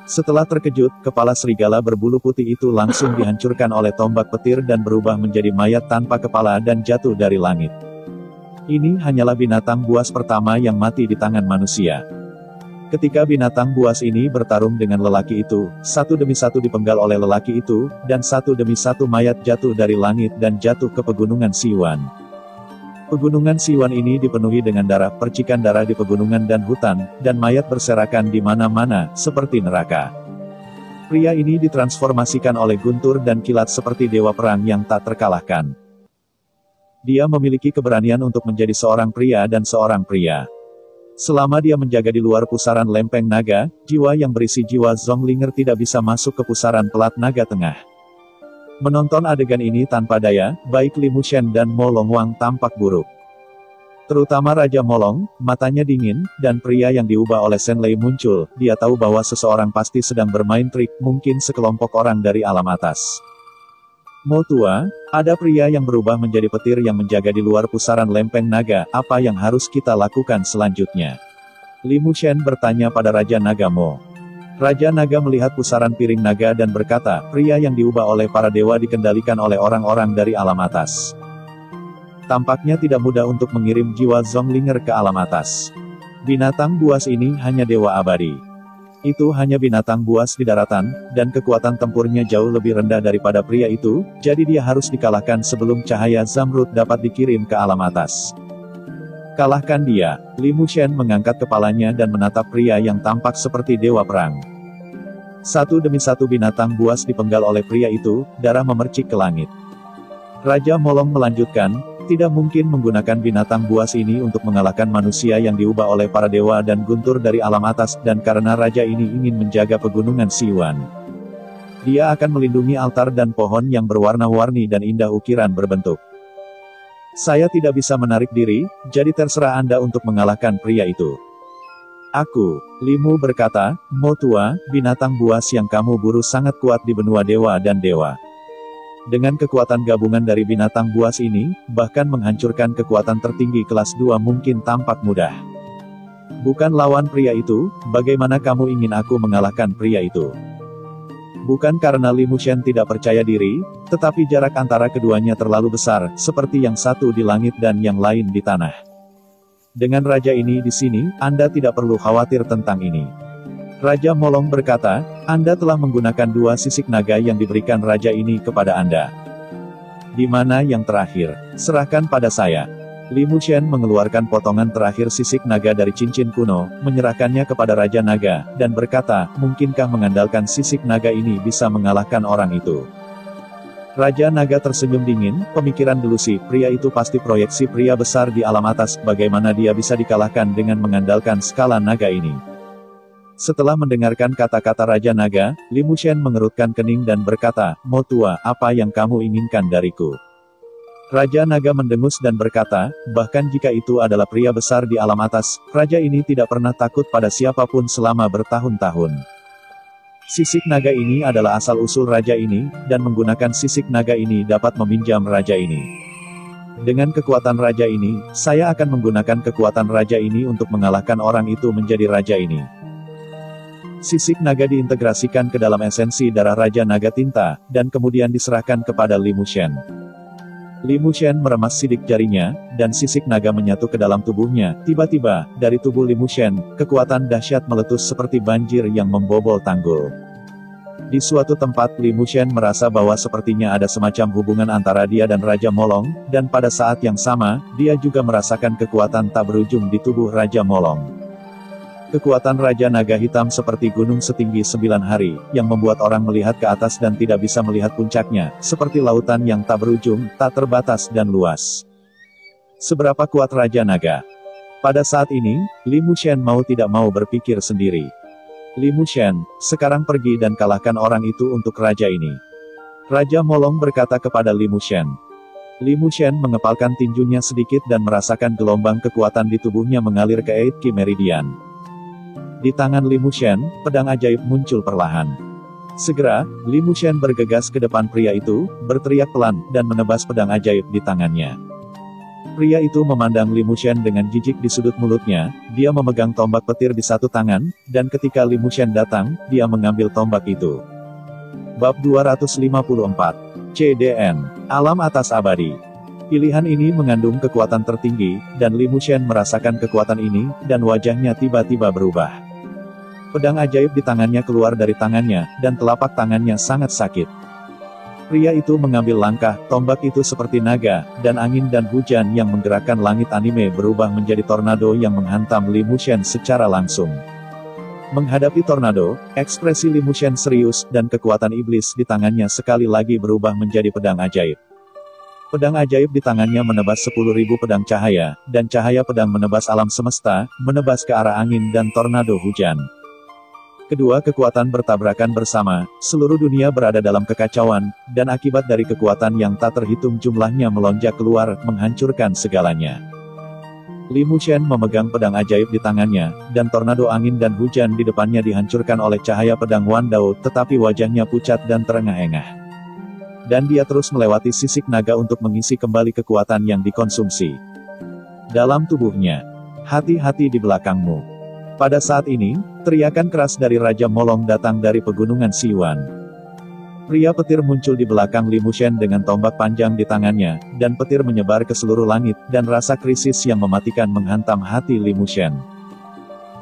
Setelah terkejut, kepala serigala berbulu putih itu langsung dihancurkan oleh tombak petir dan berubah menjadi mayat tanpa kepala dan jatuh dari langit. Ini hanyalah binatang buas pertama yang mati di tangan manusia. Ketika binatang buas ini bertarung dengan lelaki itu, satu demi satu dipenggal oleh lelaki itu, dan satu demi satu mayat jatuh dari langit dan jatuh ke pegunungan Siwan. Pegunungan Siwan ini dipenuhi dengan darah, percikan darah di pegunungan dan hutan, dan mayat berserakan di mana-mana, seperti neraka. Pria ini ditransformasikan oleh guntur dan kilat seperti dewa perang yang tak terkalahkan. Dia memiliki keberanian untuk menjadi seorang pria dan seorang pria. Selama dia menjaga di luar pusaran lempeng naga, jiwa yang berisi jiwa Zonglinger tidak bisa masuk ke pusaran pelat naga tengah. Menonton adegan ini tanpa daya, baik Li Mushen dan Mo Longwang tampak buruk. Terutama Raja Molong, matanya dingin, dan pria yang diubah oleh Shen Lei muncul, dia tahu bahwa seseorang pasti sedang bermain trik, mungkin sekelompok orang dari alam atas. Mo tua, ada pria yang berubah menjadi petir yang menjaga di luar pusaran lempeng naga, apa yang harus kita lakukan selanjutnya? Li Mushen bertanya pada Raja Naga Mo. Raja Naga melihat pusaran piring naga dan berkata, pria yang diubah oleh para dewa dikendalikan oleh orang-orang dari alam atas. Tampaknya tidak mudah untuk mengirim jiwa Zonglinger ke alam atas. Binatang buas ini hanya dewa abadi. Itu hanya binatang buas di daratan, dan kekuatan tempurnya jauh lebih rendah daripada pria itu, jadi dia harus dikalahkan sebelum cahaya Zamrud dapat dikirim ke alam atas. Kalahkan dia. Li Mushen mengangkat kepalanya dan menatap pria yang tampak seperti dewa perang. Satu demi satu binatang buas dipenggal oleh pria itu, darah memercik ke langit. Raja Molong melanjutkan, tidak mungkin menggunakan binatang buas ini untuk mengalahkan manusia yang diubah oleh para dewa dan guntur dari alam atas, dan karena raja ini ingin menjaga pegunungan Siwan. Dia akan melindungi altar dan pohon yang berwarna-warni dan indah ukiran berbentuk. Saya tidak bisa menarik diri, jadi terserah Anda untuk mengalahkan pria itu. Aku, Limu berkata, Mo tua, binatang buas yang kamu buru sangat kuat di benua dewa dan dewa. Dengan kekuatan gabungan dari binatang buas ini, bahkan menghancurkan kekuatan tertinggi kelas 2 mungkin tampak mudah. Bukan lawan pria itu, bagaimana kamu ingin aku mengalahkan pria itu? Bukan karena Li Mushen tidak percaya diri, tetapi jarak antara keduanya terlalu besar, seperti yang satu di langit dan yang lain di tanah. Dengan raja ini di sini, Anda tidak perlu khawatir tentang ini. Raja Molong berkata, Anda telah menggunakan 2 sisik naga yang diberikan raja ini kepada Anda. Di mana yang terakhir? Serahkan pada saya. Li Mushen mengeluarkan potongan terakhir sisik naga dari cincin kuno, menyerahkannya kepada Raja Naga, dan berkata, mungkinkah mengandalkan sisik naga ini bisa mengalahkan orang itu? Raja Naga tersenyum dingin, pemikiran delusi, pria itu pasti proyeksi pria besar di alam atas, bagaimana dia bisa dikalahkan dengan mengandalkan skala naga ini? Setelah mendengarkan kata-kata Raja Naga, Li Mushen mengerutkan kening dan berkata, Mo tua, apa yang kamu inginkan dariku? Raja Naga mendengus dan berkata, bahkan jika itu adalah pria besar di alam atas, raja ini tidak pernah takut pada siapapun selama bertahun-tahun. Sisik naga ini adalah asal-usul raja ini, dan menggunakan sisik naga ini dapat meminjam raja ini. Dengan kekuatan raja ini, saya akan menggunakan kekuatan raja ini untuk mengalahkan orang itu menjadi raja ini. Sisik naga diintegrasikan ke dalam esensi darah Raja Naga Tinta, dan kemudian diserahkan kepada Li Mushen. Li Mushen meremas sidik jarinya, dan sisik naga menyatu ke dalam tubuhnya. Tiba-tiba, dari tubuh Li Mushen, kekuatan dahsyat meletus seperti banjir yang membobol tanggul. Di suatu tempat, Li Mushen merasa bahwa sepertinya ada semacam hubungan antara dia dan Raja Molong, dan pada saat yang sama, dia juga merasakan kekuatan tak berujung di tubuh Raja Molong. Kekuatan Raja Naga Hitam seperti gunung setinggi 9 hari, yang membuat orang melihat ke atas dan tidak bisa melihat puncaknya, seperti lautan yang tak berujung, tak terbatas dan luas. Seberapa kuat Raja Naga? Pada saat ini, Li Mushen mau tidak mau berpikir sendiri. Li Mushen, sekarang pergi dan kalahkan orang itu untuk raja ini. Raja Molong berkata kepada Li Mushen. Li Mushen mengepalkan tinjunya sedikit dan merasakan gelombang kekuatan di tubuhnya mengalir ke 8 Ki Meridian. Di tangan Li Mushen, pedang ajaib muncul perlahan. Segera, Li Mushen bergegas ke depan pria itu, berteriak pelan, dan menebas pedang ajaib di tangannya. Pria itu memandang Li Mushen dengan jijik di sudut mulutnya, dia memegang tombak petir di satu tangan, dan ketika Li Mushen datang, dia mengambil tombak itu. Bab 254. CDN. Alam atas abadi. Pilihan ini mengandung kekuatan tertinggi, dan Li Mushen merasakan kekuatan ini, dan wajahnya tiba-tiba berubah. Pedang ajaib di tangannya keluar dari tangannya, dan telapak tangannya sangat sakit. Pria itu mengambil langkah, tombak itu seperti naga, dan angin dan hujan yang menggerakkan langit anime berubah menjadi tornado yang menghantam Li Mushen secara langsung. Menghadapi tornado, ekspresi Li Mushen serius, dan kekuatan iblis di tangannya sekali lagi berubah menjadi pedang ajaib. Pedang ajaib di tangannya menebas 10.000 pedang cahaya, dan cahaya pedang menebas alam semesta, menebas ke arah angin dan tornado hujan. Kedua kekuatan bertabrakan bersama, seluruh dunia berada dalam kekacauan, dan akibat dari kekuatan yang tak terhitung jumlahnya melonjak keluar, menghancurkan segalanya. Li Mushen memegang pedang ajaib di tangannya, dan tornado angin dan hujan di depannya dihancurkan oleh cahaya pedang Wan Dao, tetapi wajahnya pucat dan terengah-engah. Dan dia terus melewati sisik naga untuk mengisi kembali kekuatan yang dikonsumsi dalam tubuhnya. Hati-hati di belakangmu. Pada saat ini, teriakan keras dari Raja Molong datang dari pegunungan Siwan. Pria petir muncul di belakang Li Mushen dengan tombak panjang di tangannya, dan petir menyebar ke seluruh langit, dan rasa krisis yang mematikan menghantam hati Li Mushen.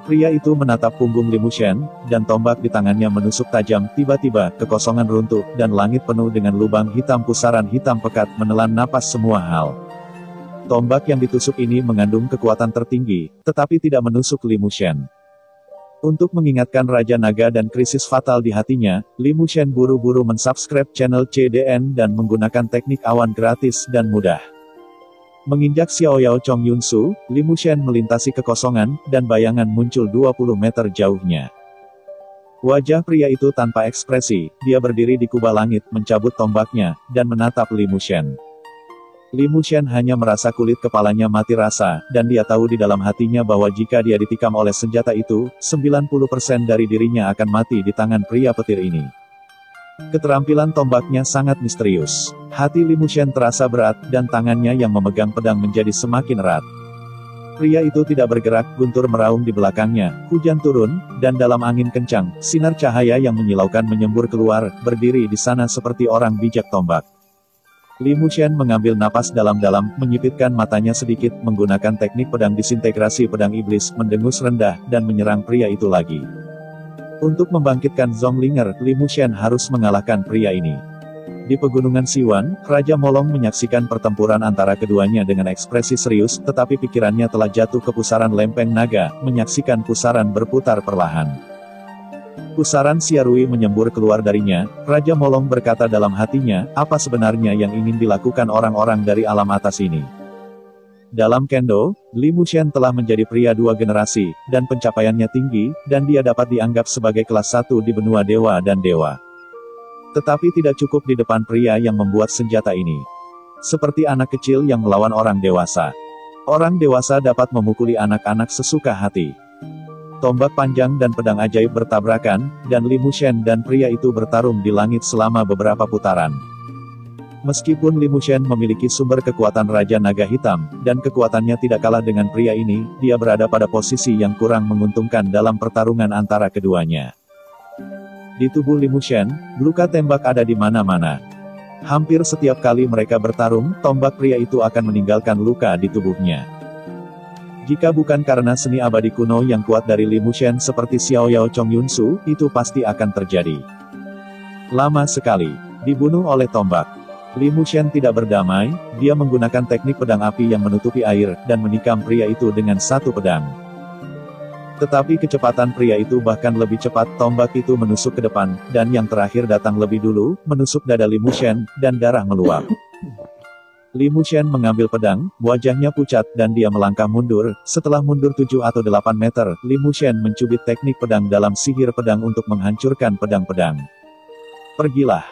Pria itu menatap punggung Li Mushen, dan tombak di tangannya menusuk tajam. Tiba-tiba, kekosongan runtuh, dan langit penuh dengan lubang hitam pusaran hitam pekat menelan napas semua hal. Tombak yang ditusuk ini mengandung kekuatan tertinggi, tetapi tidak menusuk Li Mushen. Untuk mengingatkan Raja Naga dan krisis fatal di hatinya, Li Mushen buru-buru mensubscribe channel CDN dan menggunakan teknik awan gratis dan mudah. Menginjak Xiaoyao Chong Yunsu, Li Mushen melintasi kekosongan, dan bayangan muncul 20 meter jauhnya. Wajah pria itu tanpa ekspresi, dia berdiri di kubah langit, mencabut tombaknya, dan menatap Li Mushen. Li Mushen hanya merasa kulit kepalanya mati rasa, dan dia tahu di dalam hatinya bahwa jika dia ditikam oleh senjata itu, 90% dari dirinya akan mati di tangan pria petir ini. Keterampilan tombaknya sangat misterius. Hati Li Mushen terasa berat, dan tangannya yang memegang pedang menjadi semakin erat. Pria itu tidak bergerak, guntur meraung di belakangnya, hujan turun, dan dalam angin kencang, sinar cahaya yang menyilaukan menyembur keluar, berdiri di sana seperti orang bijak tombak. Li Mushen mengambil napas dalam-dalam, menyipitkan matanya sedikit, menggunakan teknik pedang disintegrasi pedang iblis, mendengus rendah, dan menyerang pria itu lagi. Untuk membangkitkan Zonglinger, Li Mushen harus mengalahkan pria ini. Di pegunungan Siwan, Raja Molong menyaksikan pertempuran antara keduanya dengan ekspresi serius, tetapi pikirannya telah jatuh ke pusaran lempeng naga, menyaksikan pusaran berputar perlahan. Pusaran Xiarui menyembur keluar darinya. Raja Molong berkata dalam hatinya, apa sebenarnya yang ingin dilakukan orang-orang dari alam atas ini? Dalam Kendo, Li Mushen telah menjadi pria 2 generasi, dan pencapaiannya tinggi, dan dia dapat dianggap sebagai kelas 1 di benua dewa dan dewa. Tetapi tidak cukup di depan pria yang membuat senjata ini. Seperti anak kecil yang melawan orang dewasa. Orang dewasa dapat memukuli anak-anak sesuka hati. Tombak panjang dan pedang ajaib bertabrakan, dan Li Mushen dan pria itu bertarung di langit selama beberapa putaran. Meskipun Li Mushen memiliki sumber kekuatan Raja Naga Hitam, dan kekuatannya tidak kalah dengan pria ini, dia berada pada posisi yang kurang menguntungkan dalam pertarungan antara keduanya. Di tubuh Li Mushen, luka tembak ada di mana-mana. Hampir setiap kali mereka bertarung, tombak pria itu akan meninggalkan luka di tubuhnya. Jika bukan karena seni abadi kuno yang kuat dari Li Mushen seperti Xiaoyao Chong Yunsu, itu pasti akan terjadi. Lama sekali, dibunuh oleh tombak. Li Mushen tidak berdamai, dia menggunakan teknik pedang api yang menutupi air, dan menikam pria itu dengan satu pedang. Tetapi kecepatan pria itu bahkan lebih cepat, tombak itu menusuk ke depan, dan yang terakhir datang lebih dulu, menusuk dada Li Mushen, dan darah meluap. Li Mushen mengambil pedang, wajahnya pucat, dan dia melangkah mundur. Setelah mundur 7 atau 8 meter, Li Mushen mencubit teknik pedang dalam sihir pedang untuk menghancurkan pedang-pedang. Pergilah.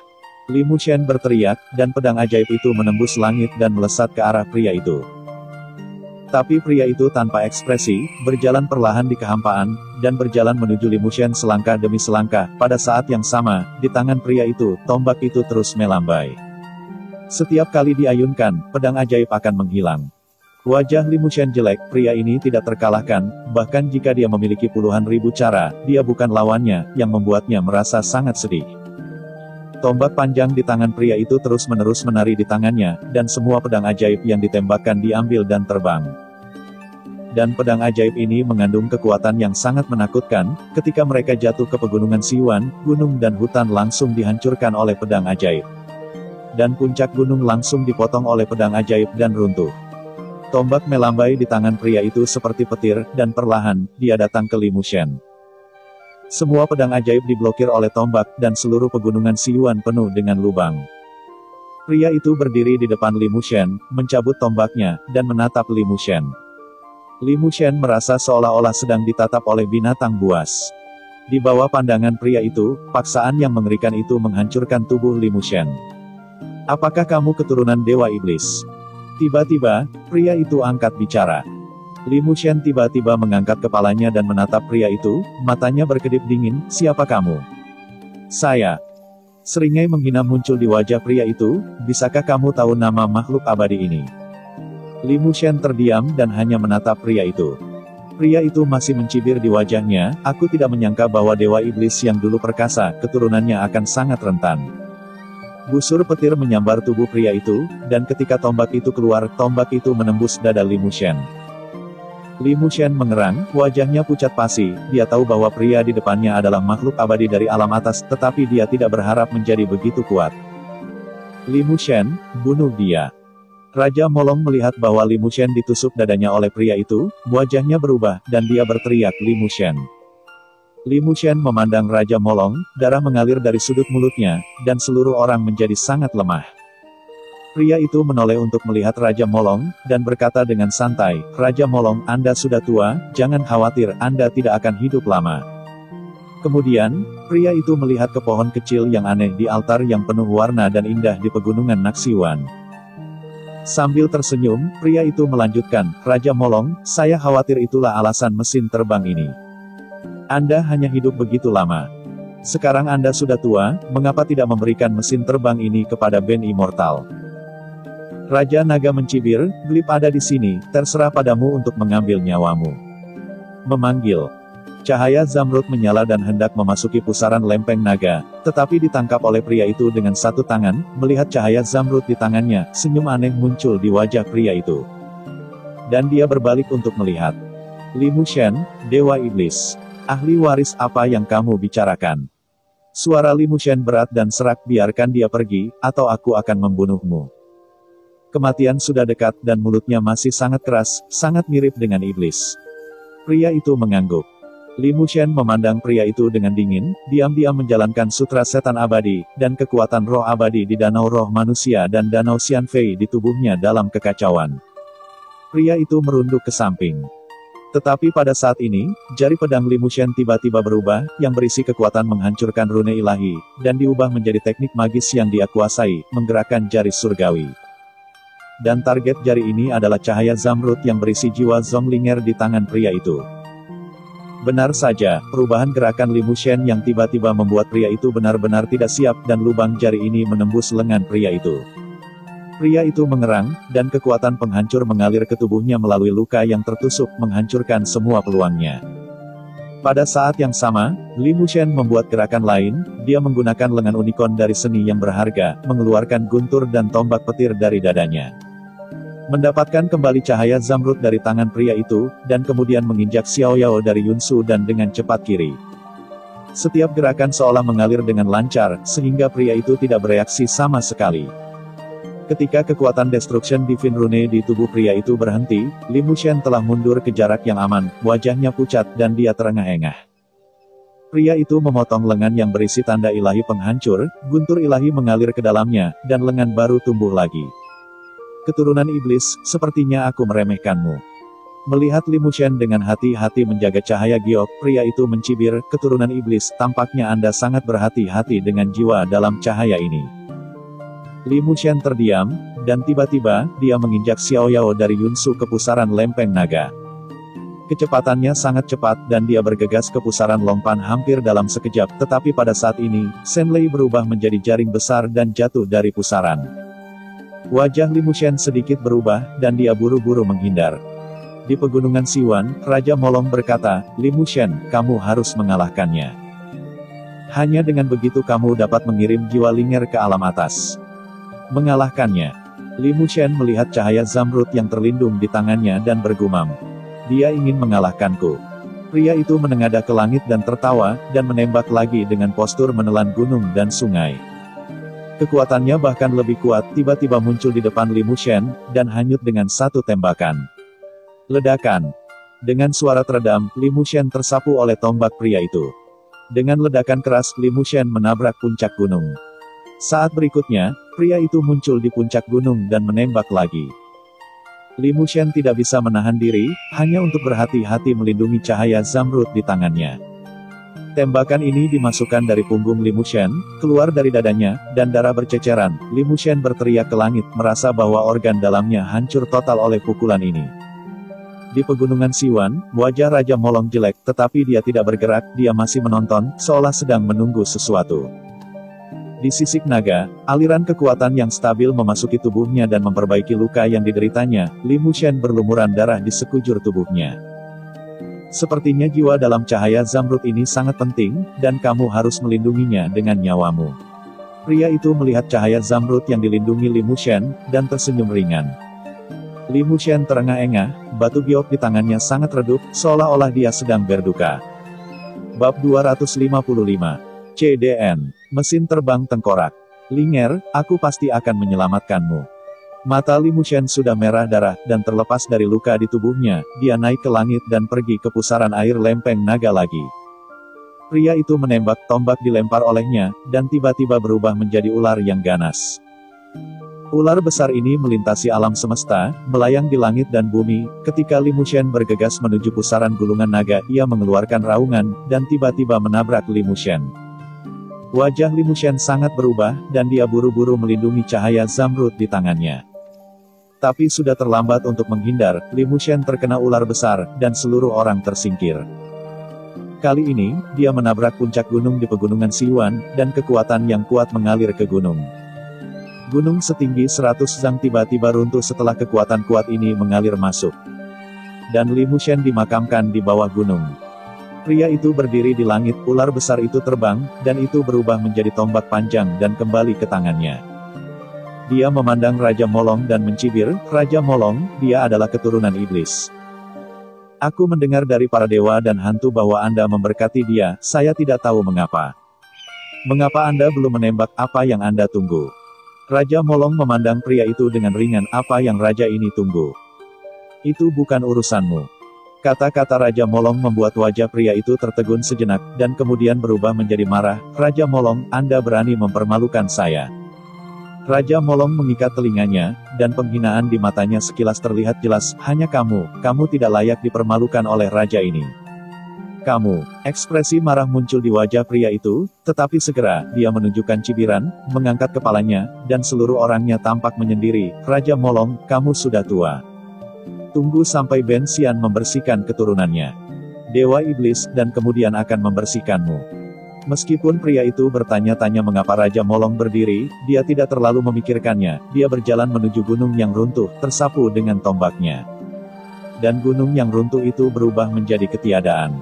Li Mushen berteriak, dan pedang ajaib itu menembus langit dan melesat ke arah pria itu. Tapi pria itu tanpa ekspresi, berjalan perlahan di kehampaan, dan berjalan menuju Li Mushen selangkah demi selangkah. Pada saat yang sama, di tangan pria itu, tombak itu terus melambai. Setiap kali diayunkan, pedang ajaib akan menghilang. Wajah Li Mushen jelek, pria ini tidak terkalahkan, bahkan jika dia memiliki puluhan ribu cara, dia bukan lawannya, yang membuatnya merasa sangat sedih. Tombak panjang di tangan pria itu terus-menerus menari di tangannya, dan semua pedang ajaib yang ditembakkan diambil dan terbang. Dan pedang ajaib ini mengandung kekuatan yang sangat menakutkan. Ketika mereka jatuh ke pegunungan Siwan, gunung dan hutan langsung dihancurkan oleh pedang ajaib. Dan puncak gunung langsung dipotong oleh pedang ajaib dan runtuh. Tombak melambai di tangan pria itu seperti petir, dan perlahan, dia datang ke Li Mushen. Semua pedang ajaib diblokir oleh tombak, dan seluruh pegunungan Siwan penuh dengan lubang. Pria itu berdiri di depan Li Mushen, mencabut tombaknya, dan menatap Li Mushen. Li Mushen merasa seolah-olah sedang ditatap oleh binatang buas. Di bawah pandangan pria itu, paksaan yang mengerikan itu menghancurkan tubuh Li Mushen. Apakah kamu keturunan Dewa Iblis? Tiba-tiba, pria itu angkat bicara. Li Mushen tiba-tiba mengangkat kepalanya dan menatap pria itu, matanya berkedip dingin. Siapa kamu? Saya. Seringai menghina muncul di wajah pria itu. Bisakah kamu tahu nama makhluk abadi ini? Li Mushen terdiam dan hanya menatap pria itu. Pria itu masih mencibir di wajahnya. Aku tidak menyangka bahwa Dewa Iblis yang dulu perkasa, keturunannya akan sangat rentan. Busur petir menyambar tubuh pria itu, dan ketika tombak itu keluar, tombak itu menembus dada Li Mushen. Li Mushen mengerang, wajahnya pucat pasi. Dia tahu bahwa pria di depannya adalah makhluk abadi dari alam atas, tetapi dia tidak berharap menjadi begitu kuat. Li Mushen, bunuh dia. Raja Molong melihat bahwa Li Mushen ditusuk dadanya oleh pria itu, wajahnya berubah, dan dia berteriak Li Mushen. Li Mushen memandang Raja Molong, darah mengalir dari sudut mulutnya, dan seluruh orang menjadi sangat lemah. Pria itu menoleh untuk melihat Raja Molong, dan berkata dengan santai, Raja Molong, Anda sudah tua, jangan khawatir, Anda tidak akan hidup lama. Kemudian, pria itu melihat ke pohon kecil yang aneh di altar yang penuh warna dan indah di pegunungan Naksiwan. Sambil tersenyum, pria itu melanjutkan, Raja Molong, saya khawatir itulah alasan mesin terbang ini. Anda hanya hidup begitu lama. Sekarang Anda sudah tua, mengapa tidak memberikan mesin terbang ini kepada band immortal? Raja Naga mencibir, Glip ada di sini, terserah padamu untuk mengambil nyawamu. Memanggil. Cahaya Zamrud menyala dan hendak memasuki pusaran lempeng naga, tetapi ditangkap oleh pria itu dengan satu tangan. Melihat cahaya Zamrud di tangannya, senyum aneh muncul di wajah pria itu. Dan dia berbalik untuk melihat. Li Mushen, Dewa Iblis. Ahli waris apa yang kamu bicarakan? Suara Li Mushen berat dan serak, biarkan dia pergi, atau aku akan membunuhmu. Kematian sudah dekat dan mulutnya masih sangat keras, sangat mirip dengan iblis. Pria itu mengangguk. Li Mushen memandang pria itu dengan dingin, diam-diam menjalankan sutra setan abadi, dan kekuatan roh abadi di danau roh manusia dan danau Xianfei di tubuhnya dalam kekacauan. Pria itu merunduk ke samping. Tetapi pada saat ini, jari pedang Li Mushen tiba-tiba berubah, yang berisi kekuatan menghancurkan rune ilahi, dan diubah menjadi teknik magis yang dia kuasai, menggerakkan jari surgawi. Dan target jari ini adalah cahaya Zamrud yang berisi jiwa Zonglinger di tangan pria itu. Benar saja, perubahan gerakan Li Mushen yang tiba-tiba membuat pria itu benar-benar tidak siap, dan lubang jari ini menembus lengan pria itu. Pria itu mengerang, dan kekuatan penghancur mengalir ke tubuhnya melalui luka yang tertusuk, menghancurkan semua peluangnya. Pada saat yang sama, Li Mushen membuat gerakan lain. Dia menggunakan lengan unicorn dari seni yang berharga, mengeluarkan guntur dan tombak petir dari dadanya. Mendapatkan kembali cahaya Zamrud dari tangan pria itu, dan kemudian menginjak Xiao Yao dari Yunsu dan dengan cepat kiri. Setiap gerakan seolah mengalir dengan lancar, sehingga pria itu tidak bereaksi sama sekali. Ketika kekuatan Destruction Divine Rune di tubuh pria itu berhenti, Li Mushen telah mundur ke jarak yang aman, wajahnya pucat dan dia terengah-engah. Pria itu memotong lengan yang berisi tanda ilahi penghancur, guntur ilahi mengalir ke dalamnya, dan lengan baru tumbuh lagi. Keturunan iblis, sepertinya aku meremehkanmu. Melihat Li Mushen dengan hati-hati menjaga cahaya giok, pria itu mencibir, keturunan iblis, tampaknya Anda sangat berhati-hati dengan jiwa dalam cahaya ini. Li Mushen terdiam, dan tiba-tiba, dia menginjak Xiao Yao dari Yunsu ke pusaran lempeng naga. Kecepatannya sangat cepat dan dia bergegas ke pusaran lompan hampir dalam sekejap, tetapi pada saat ini, Shen Lei berubah menjadi jaring besar dan jatuh dari pusaran. Wajah Li Mushen sedikit berubah, dan dia buru-buru menghindar. Di pegunungan Siwan, Raja Molong berkata, Li Mushen, kamu harus mengalahkannya. Hanya dengan begitu kamu dapat mengirim jiwa Linger ke alam atas. Mengalahkannya. Li Mushen melihat cahaya zamrud yang terlindung di tangannya dan bergumam. Dia ingin mengalahkanku. Pria itu menengadah ke langit dan tertawa, dan menembak lagi dengan postur menelan gunung dan sungai. Kekuatannya bahkan lebih kuat, tiba-tiba muncul di depan Li Mushen, dan hanyut dengan satu tembakan. Ledakan. Dengan suara teredam, Li Mushen tersapu oleh tombak pria itu. Dengan ledakan keras, Li Mushen menabrak puncak gunung. Saat berikutnya, pria itu muncul di puncak gunung dan menembak lagi. Li Mushen tidak bisa menahan diri, hanya untuk berhati-hati melindungi cahaya zamrud di tangannya. Tembakan ini dimasukkan dari punggung Li Mushen, keluar dari dadanya, dan darah berceceran. Li Mushen berteriak ke langit, merasa bahwa organ dalamnya hancur total oleh pukulan ini. Di pegunungan Siwan, wajah Raja Molong jelek, tetapi dia tidak bergerak, dia masih menonton, seolah sedang menunggu sesuatu. Di sisik naga, aliran kekuatan yang stabil memasuki tubuhnya dan memperbaiki luka yang dideritanya. Li Mushen berlumuran darah di sekujur tubuhnya. Sepertinya jiwa dalam cahaya zamrud ini sangat penting, dan kamu harus melindunginya dengan nyawamu. Pria itu melihat cahaya zamrud yang dilindungi Li Mushen, dan tersenyum ringan. Li Mushen terengah-engah, batu giok di tangannya sangat redup, seolah-olah dia sedang berduka. Bab 255. CDN. Mesin terbang tengkorak. Linger, aku pasti akan menyelamatkanmu. Mata Li Mushen sudah merah darah, dan terlepas dari luka di tubuhnya, dia naik ke langit dan pergi ke pusaran air lempeng naga lagi. Pria itu menembak, tombak dilempar olehnya, dan tiba-tiba berubah menjadi ular yang ganas. Ular besar ini melintasi alam semesta, melayang di langit dan bumi. Ketika Li Mushen bergegas menuju pusaran gulungan naga, ia mengeluarkan raungan, dan tiba-tiba menabrak Li Mushen. Wajah Li Mushen sangat berubah, dan dia buru-buru melindungi cahaya zamrud di tangannya. Tapi sudah terlambat untuk menghindar, Li Mushen terkena ular besar, dan seluruh orang tersingkir. Kali ini, dia menabrak puncak gunung di pegunungan Siwan, dan kekuatan yang kuat mengalir ke gunung. Gunung setinggi 100 zang tiba-tiba runtuh setelah kekuatan kuat ini mengalir masuk. Dan Li Mushen dimakamkan di bawah gunung. Pria itu berdiri di langit, ular besar itu terbang, dan itu berubah menjadi tombak panjang dan kembali ke tangannya. Dia memandang Raja Molong dan mencibir, Raja Molong, dia adalah keturunan iblis. Aku mendengar dari para dewa dan hantu bahwa Anda memberkati dia, saya tidak tahu mengapa. Mengapa Anda belum menembak, apa yang Anda tunggu? Raja Molong memandang pria itu dengan ringan, apa yang Raja ini tunggu? Itu bukan urusanmu. Kata-kata Raja Molong membuat wajah pria itu tertegun sejenak, dan kemudian berubah menjadi marah. Raja Molong, Anda berani mempermalukan saya. Raja Molong mengikat telinganya, dan penghinaan di matanya sekilas terlihat jelas. Hanya kamu tidak layak dipermalukan oleh raja ini. Kamu, ekspresi marah muncul di wajah pria itu, tetapi segera, dia menunjukkan cibiran, mengangkat kepalanya, dan seluruh orangnya tampak menyendiri. Raja Molong, kamu sudah tua. Tunggu sampai Ben Xian membersihkan keturunannya. Dewa Iblis, dan kemudian akan membersihkanmu. Meskipun pria itu bertanya-tanya mengapa Raja Molong berdiri, dia tidak terlalu memikirkannya, dia berjalan menuju gunung yang runtuh, tersapu dengan tombaknya. Dan gunung yang runtuh itu berubah menjadi ketiadaan.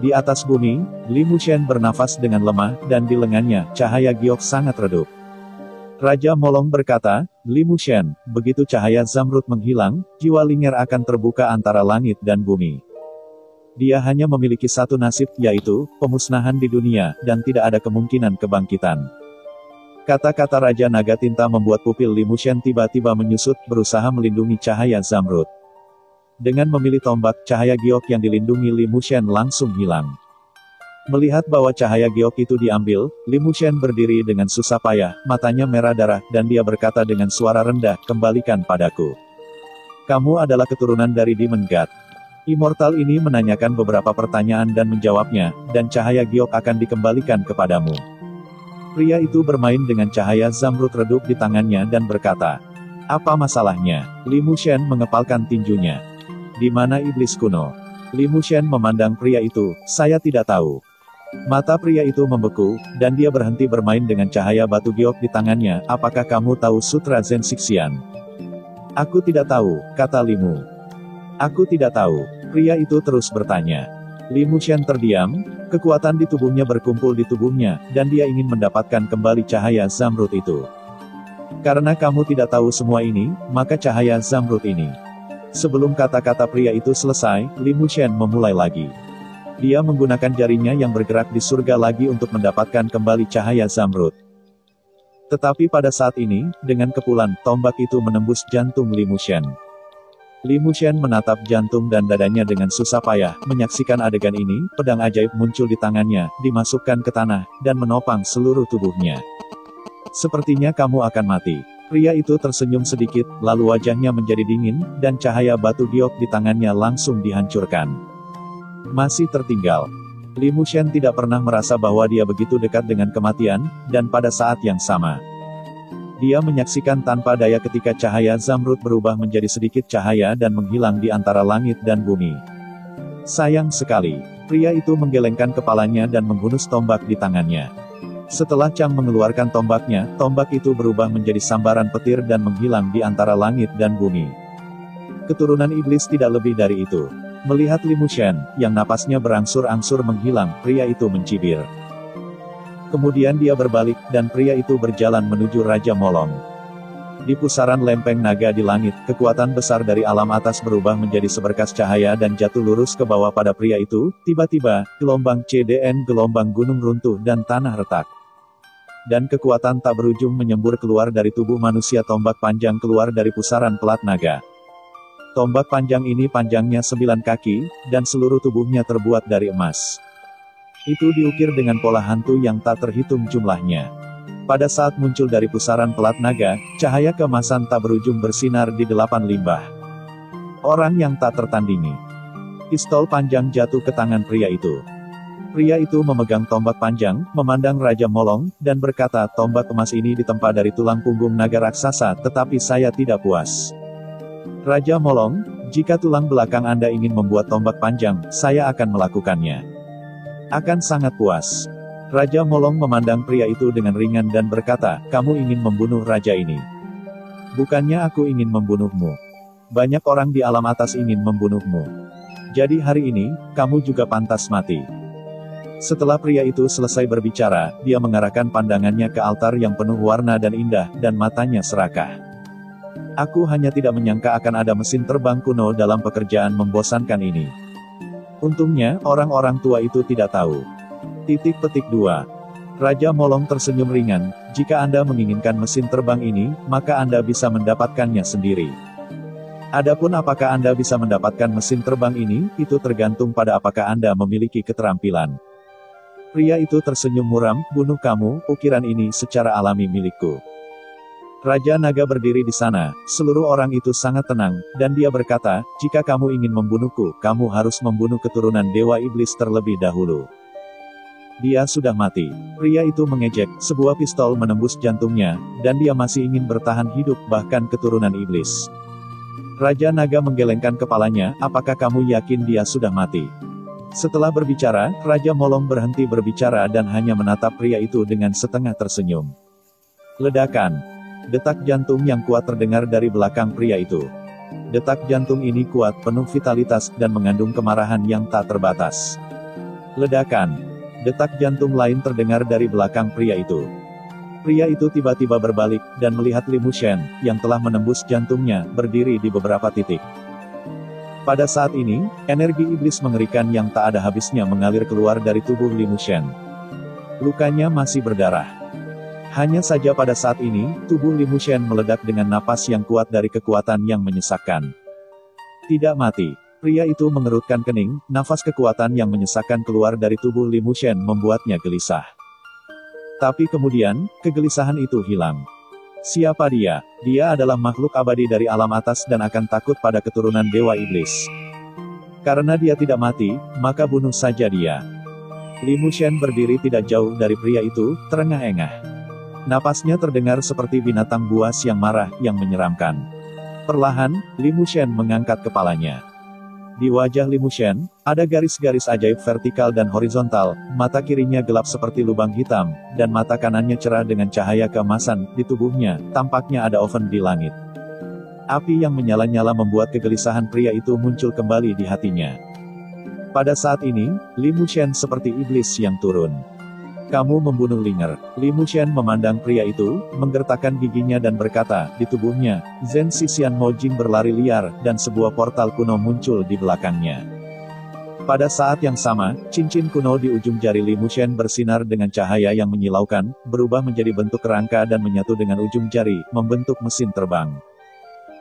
Di atas bumi, Li Mushen bernafas dengan lemah, dan di lengannya, cahaya giok sangat redup. Raja Molong berkata, Li Mushen, begitu cahaya zamrud menghilang, jiwa Linger akan terbuka antara langit dan bumi. Dia hanya memiliki satu nasib, yaitu, pemusnahan di dunia, dan tidak ada kemungkinan kebangkitan. Kata-kata Raja Naga Tinta membuat pupil Li Mushen tiba-tiba menyusut, berusaha melindungi cahaya zamrud. Dengan memilih tombak, cahaya giok yang dilindungi Li Mushen langsung hilang. Melihat bahwa cahaya giok itu diambil, Li Mushen berdiri dengan susah payah, matanya merah darah, dan dia berkata dengan suara rendah, kembalikan padaku. Kamu adalah keturunan dari Demon God. Immortal ini menanyakan beberapa pertanyaan dan menjawabnya, dan cahaya giok akan dikembalikan kepadamu. Pria itu bermain dengan cahaya zamrud redup di tangannya dan berkata, "Apa masalahnya?" Li Mushen mengepalkan tinjunya. "Di mana iblis kuno?" Li Mushen memandang pria itu, "Saya tidak tahu." Mata pria itu membeku, dan dia berhenti bermain dengan cahaya batu giok di tangannya. "Apakah kamu tahu Sutra Zen Sixian?" "Aku tidak tahu," kata Limu. "Aku tidak tahu." Pria itu terus bertanya. Li Mushen terdiam, kekuatan di tubuhnya berkumpul di tubuhnya, dan dia ingin mendapatkan kembali cahaya zamrud itu. "Karena kamu tidak tahu semua ini, maka cahaya zamrud ini." Sebelum kata-kata pria itu selesai, Li Mushen memulai lagi. Dia menggunakan jarinya yang bergerak di surga lagi untuk mendapatkan kembali cahaya zamrud. Tetapi pada saat ini, dengan kepulan, tombak itu menembus jantung Li Mushen. Li Mushen menatap jantung dan dadanya dengan susah payah. Menyaksikan adegan ini, pedang ajaib muncul di tangannya, dimasukkan ke tanah, dan menopang seluruh tubuhnya. "Sepertinya kamu akan mati." Pria itu tersenyum sedikit, lalu wajahnya menjadi dingin, dan cahaya batu giok di tangannya langsung dihancurkan. Masih tertinggal. Li Mushen tidak pernah merasa bahwa dia begitu dekat dengan kematian, dan pada saat yang sama, dia menyaksikan tanpa daya ketika cahaya zamrud berubah menjadi sedikit cahaya dan menghilang di antara langit dan bumi. Sayang sekali. Pria itu menggelengkan kepalanya dan menghunus tombak di tangannya. Setelah Chang mengeluarkan tombaknya, tombak itu berubah menjadi sambaran petir dan menghilang di antara langit dan bumi. Keturunan iblis tidak lebih dari itu. Melihat Li Mushen, yang napasnya berangsur-angsur menghilang, pria itu mencibir. Kemudian dia berbalik, dan pria itu berjalan menuju Raja Molong. Di pusaran lempeng naga di langit, kekuatan besar dari alam atas berubah menjadi seberkas cahaya dan jatuh lurus ke bawah pada pria itu. Tiba-tiba, gelombang CDN gelombang gunung runtuh dan tanah retak. Dan kekuatan tak berujung menyembur keluar dari tubuh manusia. Tombak panjang keluar dari pusaran pelat naga. Tombak panjang ini panjangnya 9 kaki, dan seluruh tubuhnya terbuat dari emas. Itu diukir dengan pola hantu yang tak terhitung jumlahnya. Pada saat muncul dari pusaran pelat naga, cahaya keemasan tak berujung bersinar di 8 limbah. Orang yang tak tertandingi. Pistol panjang jatuh ke tangan pria itu. Pria itu memegang tombak panjang, memandang Raja Molong, dan berkata, "Tombak emas ini ditempa dari tulang punggung naga raksasa, tetapi saya tidak puas." Raja Molong, "Jika tulang belakang Anda ingin membuat tombak panjang, saya akan melakukannya. Akan sangat puas." Raja Molong memandang pria itu dengan ringan dan berkata, "Kamu ingin membunuh raja ini. Bukannya aku ingin membunuhmu. Banyak orang di alam atas ingin membunuhmu. Jadi hari ini, kamu juga pantas mati." Setelah pria itu selesai berbicara, dia mengarahkan pandangannya ke altar yang penuh warna dan indah, dan matanya serakah. "Aku hanya tidak menyangka akan ada mesin terbang kuno dalam pekerjaan membosankan ini. Untungnya, orang-orang tua itu tidak tahu." 2. Raja Molong tersenyum ringan, "Jika Anda menginginkan mesin terbang ini, maka Anda bisa mendapatkannya sendiri. Adapun apakah Anda bisa mendapatkan mesin terbang ini, itu tergantung pada apakah Anda memiliki keterampilan." Pria itu tersenyum muram, "Bunuh kamu, ukiran ini secara alami milikku." Raja Naga berdiri di sana, seluruh orang itu sangat tenang, dan dia berkata, "Jika kamu ingin membunuhku, kamu harus membunuh keturunan Dewa Iblis terlebih dahulu. Dia sudah mati." Pria itu mengejek, sebuah pistol menembus jantungnya, dan dia masih ingin bertahan hidup, bahkan keturunan iblis. Raja Naga menggelengkan kepalanya, "Apakah kamu yakin dia sudah mati?" Setelah berbicara, Raja Molong berhenti berbicara dan hanya menatap pria itu dengan setengah tersenyum. Ledakan. Detak jantung yang kuat terdengar dari belakang pria itu. Detak jantung ini kuat, penuh vitalitas, dan mengandung kemarahan yang tak terbatas. Ledakan. Detak jantung lain terdengar dari belakang pria itu. Pria itu tiba-tiba berbalik, dan melihat Li Mushen, yang telah menembus jantungnya, berdiri di beberapa titik. Pada saat ini, energi iblis mengerikan yang tak ada habisnya mengalir keluar dari tubuh Li Mushen. Lukanya masih berdarah. Hanya saja pada saat ini, tubuh Li Mushen meledak dengan napas yang kuat dari kekuatan yang menyesakkan. Tidak mati. Pria itu mengerutkan kening, nafas kekuatan yang menyesakkan keluar dari tubuh Li Mushen membuatnya gelisah. Tapi kemudian, kegelisahan itu hilang. Siapa dia? Dia adalah makhluk abadi dari alam atas dan akan takut pada keturunan Dewa Iblis. Karena dia tidak mati, maka bunuh saja dia. Li Mushen berdiri tidak jauh dari pria itu, terengah-engah. Napasnya terdengar seperti binatang buas yang marah, yang menyeramkan. Perlahan, Li Mushen mengangkat kepalanya. Di wajah Li Mushen, ada garis-garis ajaib vertikal dan horizontal, mata kirinya gelap seperti lubang hitam, dan mata kanannya cerah dengan cahaya keemasan. Di tubuhnya, tampaknya ada oven di langit. Api yang menyala-nyala membuat kegelisahan pria itu muncul kembali di hatinya. Pada saat ini, Li Mushen seperti iblis yang turun. Kamu membunuh Linger. Li Mushen memandang pria itu, menggertakkan giginya dan berkata, di tubuhnya, Zhen Xixian Mojing berlari liar, dan sebuah portal kuno muncul di belakangnya. Pada saat yang sama, cincin kuno di ujung jari Li Mushen bersinar dengan cahaya yang menyilaukan, berubah menjadi bentuk kerangka dan menyatu dengan ujung jari, membentuk mesin terbang.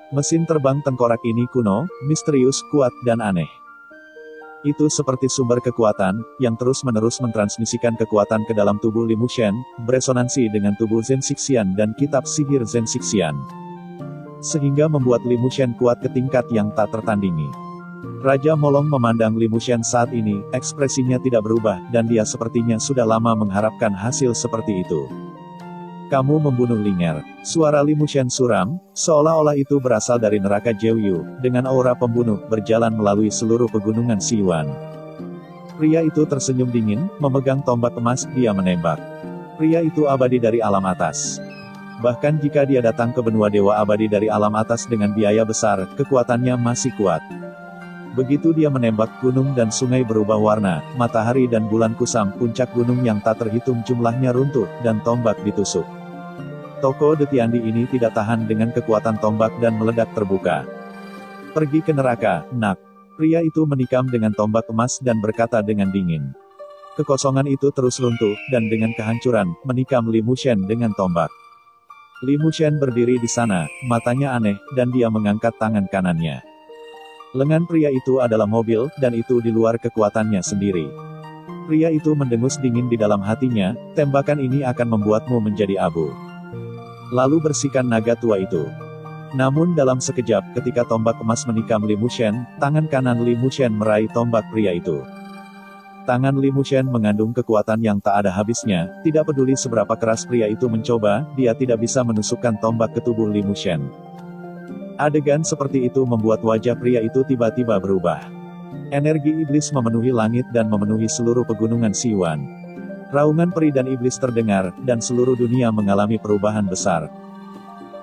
Mesin terbang tengkorak ini kuno, misterius, kuat, dan aneh. Itu seperti sumber kekuatan, yang terus-menerus mentransmisikan kekuatan ke dalam tubuh Li Mushen, beresonansi dengan tubuh Zhen Xixian dan kitab sihir Zhen Xixian. Sehingga membuat Li Mushen kuat ke tingkat yang tak tertandingi. Raja Molong memandang Li Mushen saat ini, ekspresinya tidak berubah, dan dia sepertinya sudah lama mengharapkan hasil seperti itu. Kamu membunuh Linger. Suara Li Mushen suram, seolah-olah itu berasal dari neraka Jiuyu, dengan aura pembunuh, berjalan melalui seluruh pegunungan Siwan. Pria itu tersenyum dingin, memegang tombak emas, dia menembak. Pria itu abadi dari alam atas. Bahkan jika dia datang ke benua dewa abadi dari alam atas dengan biaya besar, kekuatannya masih kuat. Begitu dia menembak, gunung dan sungai berubah warna, matahari dan bulan kusam, puncak gunung yang tak terhitung jumlahnya runtuh, dan tombak ditusuk. Toko De Tiandi ini tidak tahan dengan kekuatan tombak dan meledak terbuka. Pergi ke neraka, nak. Pria itu menikam dengan tombak emas dan berkata dengan dingin. Kekosongan itu terus runtuh, dan dengan kehancuran, menikam Li Mushen dengan tombak. Li Mushen berdiri di sana, matanya aneh, dan dia mengangkat tangan kanannya. Lengan pria itu adalah mobil, dan itu di luar kekuatannya sendiri. Pria itu mendengus dingin di dalam hatinya, tembakan ini akan membuatmu menjadi abu. Lalu bersihkan naga tua itu. Namun dalam sekejap, ketika tombak emas menikam Li Mushen, tangan kanan Li Mushen meraih tombak pria itu. Tangan Li Mushen mengandung kekuatan yang tak ada habisnya, tidak peduli seberapa keras pria itu mencoba, dia tidak bisa menusukkan tombak ke tubuh Li Mushen. Adegan seperti itu membuat wajah pria itu tiba-tiba berubah. Energi iblis memenuhi langit dan memenuhi seluruh pegunungan Siwan. Raungan peri dan iblis terdengar, dan seluruh dunia mengalami perubahan besar.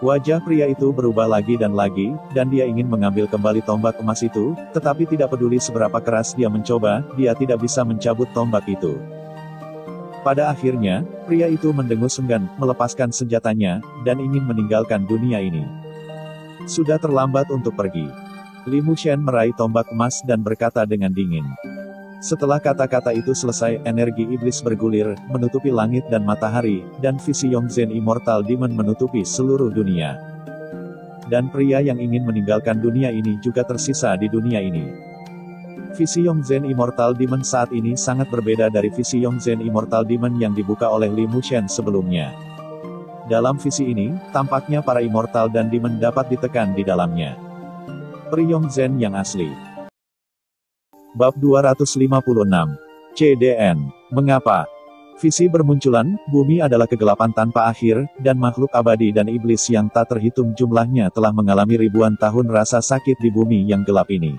Wajah pria itu berubah lagi, dan dia ingin mengambil kembali tombak emas itu, tetapi tidak peduli seberapa keras dia mencoba, dia tidak bisa mencabut tombak itu. Pada akhirnya, pria itu mendengus enggan, melepaskan senjatanya, dan ingin meninggalkan dunia ini. Sudah terlambat untuk pergi. Li Mushen meraih tombak emas dan berkata dengan dingin. Setelah kata-kata itu selesai, energi iblis bergulir, menutupi langit dan matahari, dan visi Yongzhen Immortal Demon menutupi seluruh dunia. Dan pria yang ingin meninggalkan dunia ini juga tersisa di dunia ini. Visi Yongzhen Immortal Demon saat ini sangat berbeda dari visi Yongzhen Immortal Demon yang dibuka oleh Li Mushen sebelumnya. Dalam visi ini, tampaknya para immortal dan demon dapat ditekan di dalamnya. Peri Yongzhen yang asli. Bab 256. CDN. Mengapa? Visi bermunculan, bumi adalah kegelapan tanpa akhir, dan makhluk abadi dan iblis yang tak terhitung jumlahnya telah mengalami ribuan tahun rasa sakit di bumi yang gelap ini.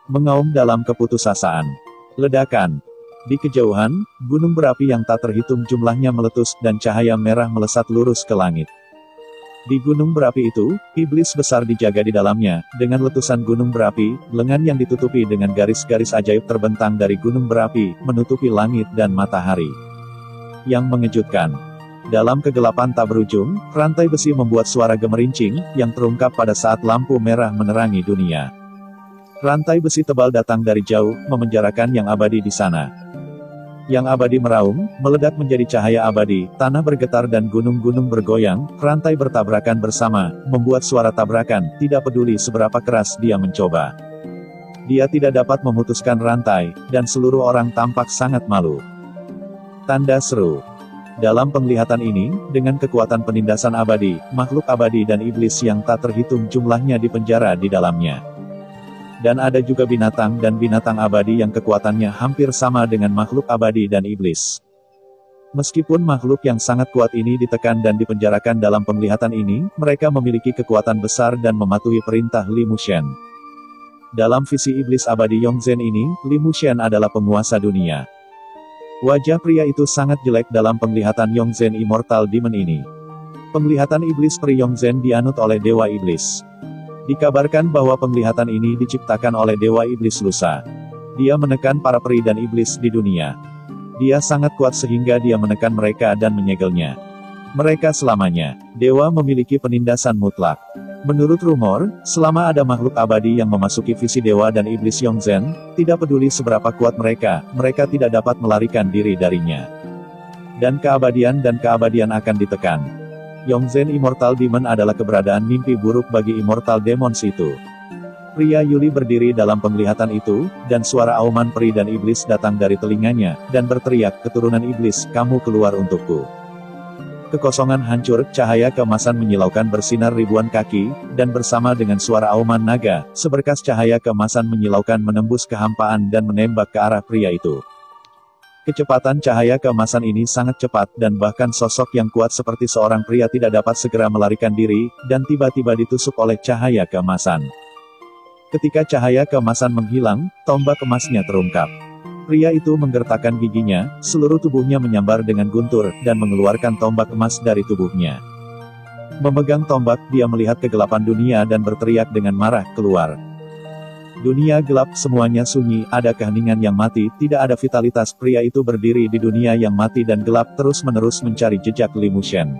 Mengaum dalam keputusasaan. Ledakan. Di kejauhan, gunung berapi yang tak terhitung jumlahnya meletus, dan cahaya merah melesat lurus ke langit. Di gunung berapi itu, iblis besar dijaga di dalamnya, dengan letusan gunung berapi, lengan yang ditutupi dengan garis-garis ajaib terbentang dari gunung berapi, menutupi langit dan matahari. Yang mengejutkan. Dalam kegelapan tak berujung, rantai besi membuat suara gemerincing, yang terungkap pada saat lampu merah menerangi dunia. Rantai besi tebal datang dari jauh, memenjarakan yang abadi di sana. Yang abadi meraung, meledak menjadi cahaya abadi, tanah bergetar dan gunung-gunung bergoyang, rantai bertabrakan bersama, membuat suara tabrakan, tidak peduli seberapa keras dia mencoba. Dia tidak dapat memutuskan rantai, dan seluruh orang tampak sangat malu. Tanda seru. Dalam penglihatan ini, dengan kekuatan penindasan abadi, makhluk abadi dan iblis yang tak terhitung jumlahnya dipenjara di dalamnya. Dan ada juga binatang dan binatang abadi yang kekuatannya hampir sama dengan makhluk abadi dan iblis. Meskipun makhluk yang sangat kuat ini ditekan dan dipenjarakan dalam penglihatan ini, mereka memiliki kekuatan besar dan mematuhi perintah Li Mushen. Dalam visi iblis abadi Yongzhen ini, Li Mushen adalah penguasa dunia. Wajah pria itu sangat jelek dalam penglihatan Yongzhen Immortal Demon ini. Penglihatan iblis peri Yongzhen dianut oleh Dewa Iblis. Dikabarkan bahwa penglihatan ini diciptakan oleh Dewa Iblis Lusa. Dia menekan para peri dan iblis di dunia. Dia sangat kuat sehingga dia menekan mereka dan menyegelnya. Mereka selamanya. Dewa memiliki penindasan mutlak. Menurut rumor, selama ada makhluk abadi yang memasuki visi Dewa dan Iblis Yongzhen, tidak peduli seberapa kuat mereka tidak dapat melarikan diri darinya. Dan keabadian akan ditekan. Yongzhen Immortal Demon adalah keberadaan mimpi buruk bagi Immortal Demons itu. Pria Yuli berdiri dalam penglihatan itu, dan suara auman peri dan iblis datang dari telinganya, dan berteriak, keturunan iblis, kamu keluar untukku. Kekosongan hancur, cahaya keemasan menyilaukan bersinar ribuan kaki, dan bersama dengan suara auman naga, seberkas cahaya keemasan menyilaukan menembus kehampaan dan menembak ke arah pria itu. Kecepatan cahaya keemasan ini sangat cepat dan bahkan sosok yang kuat seperti seorang pria tidak dapat segera melarikan diri, dan tiba-tiba ditusuk oleh cahaya keemasan. Ketika cahaya keemasan menghilang, tombak emasnya terungkap. Pria itu menggertakkan giginya, seluruh tubuhnya menyambar dengan guntur, dan mengeluarkan tombak emas dari tubuhnya. Memegang tombak, dia melihat kegelapan dunia dan berteriak dengan marah, keluar. Dunia gelap, semuanya sunyi, ada keheningan yang mati, tidak ada vitalitas. Pria itu berdiri di dunia yang mati dan gelap, terus-menerus mencari jejak Li Mushen.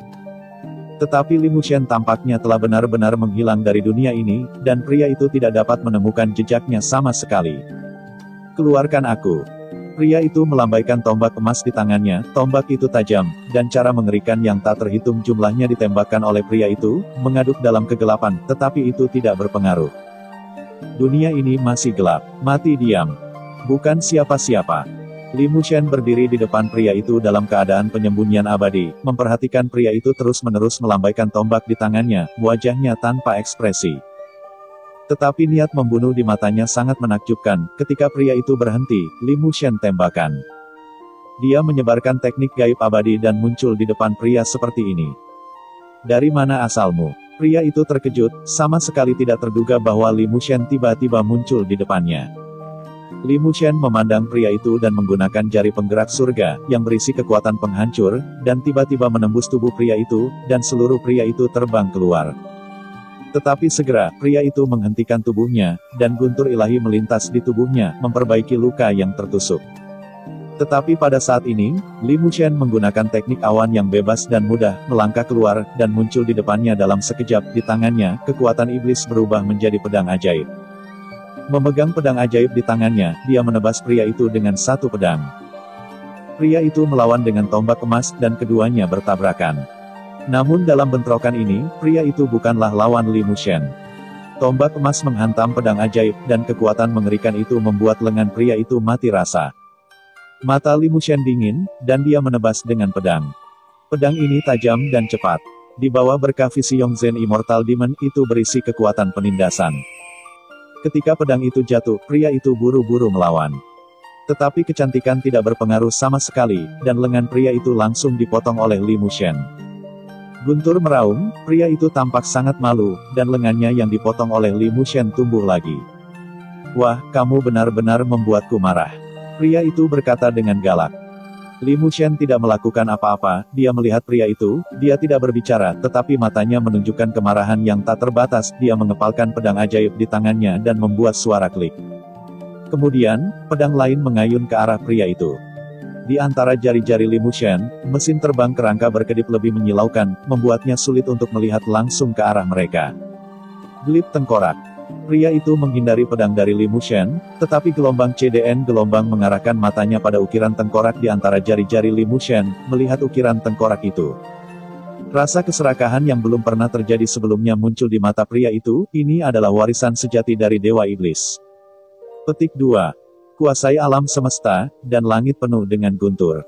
Tetapi Li Mushen tampaknya telah benar-benar menghilang dari dunia ini, dan pria itu tidak dapat menemukan jejaknya sama sekali. Keluarkan aku. Pria itu melambaikan tombak emas di tangannya, tombak itu tajam, dan cara mengerikan yang tak terhitung jumlahnya ditembakkan oleh pria itu, mengaduk dalam kegelapan, tetapi itu tidak berpengaruh. Dunia ini masih gelap, mati diam. Bukan siapa-siapa. Li Mushen berdiri di depan pria itu dalam keadaan penyembunyian abadi, memperhatikan pria itu terus-menerus melambaikan tombak di tangannya, wajahnya tanpa ekspresi. Tetapi niat membunuh di matanya sangat menakjubkan. Ketika pria itu berhenti, Li Mushen tembakan. Dia menyebarkan teknik gaib abadi dan muncul di depan pria seperti ini. Dari mana asalmu? Pria itu terkejut, sama sekali tidak terduga bahwa Li Mushen tiba-tiba muncul di depannya. Li Mushen memandang pria itu dan menggunakan jari penggerak surga, yang berisi kekuatan penghancur, dan tiba-tiba menembus tubuh pria itu, dan seluruh pria itu terbang keluar. Tetapi segera, pria itu menghentikan tubuhnya, dan guntur ilahi melintas di tubuhnya, memperbaiki luka yang tertusuk. Tetapi pada saat ini, Li Mushen menggunakan teknik awan yang bebas dan mudah, melangkah keluar, dan muncul di depannya dalam sekejap. Di tangannya, kekuatan iblis berubah menjadi pedang ajaib. Memegang pedang ajaib di tangannya, dia menebas pria itu dengan satu pedang. Pria itu melawan dengan tombak emas, dan keduanya bertabrakan. Namun dalam bentrokan ini, pria itu bukanlah lawan Li Mushen. Tombak emas menghantam pedang ajaib, dan kekuatan mengerikan itu membuat lengan pria itu mati rasa. Mata Li Mushen dingin, dan dia menebas dengan pedang. Pedang ini tajam dan cepat. Di bawah berkah visi Yongzhen Immortal Demon itu berisi kekuatan penindasan. Ketika pedang itu jatuh, pria itu buru-buru melawan. Tetapi kecantikan tidak berpengaruh sama sekali, dan lengan pria itu langsung dipotong oleh Li Mushen. Guntur meraung, pria itu tampak sangat malu, dan lengannya yang dipotong oleh Li Mushen tumbuh lagi. Wah, kamu benar-benar membuatku marah. Pria itu berkata dengan galak. Li Mushen tidak melakukan apa-apa, dia melihat pria itu, dia tidak berbicara, tetapi matanya menunjukkan kemarahan yang tak terbatas. Dia mengepalkan pedang ajaib di tangannya dan membuat suara klik. Kemudian, pedang lain mengayun ke arah pria itu. Di antara jari-jari Li Mushen, mesin terbang kerangka berkedip lebih menyilaukan, membuatnya sulit untuk melihat langsung ke arah mereka. Gelip tengkorak. Pria itu menghindari pedang dari Li Mushen, tetapi gelombang CDN gelombang mengarahkan matanya pada ukiran tengkorak di antara jari-jari Li Mushen, melihat ukiran tengkorak itu. Rasa keserakahan yang belum pernah terjadi sebelumnya muncul di mata pria itu. Ini adalah warisan sejati dari Dewa Iblis. Petik 2. Kuasai alam semesta, dan langit penuh dengan guntur.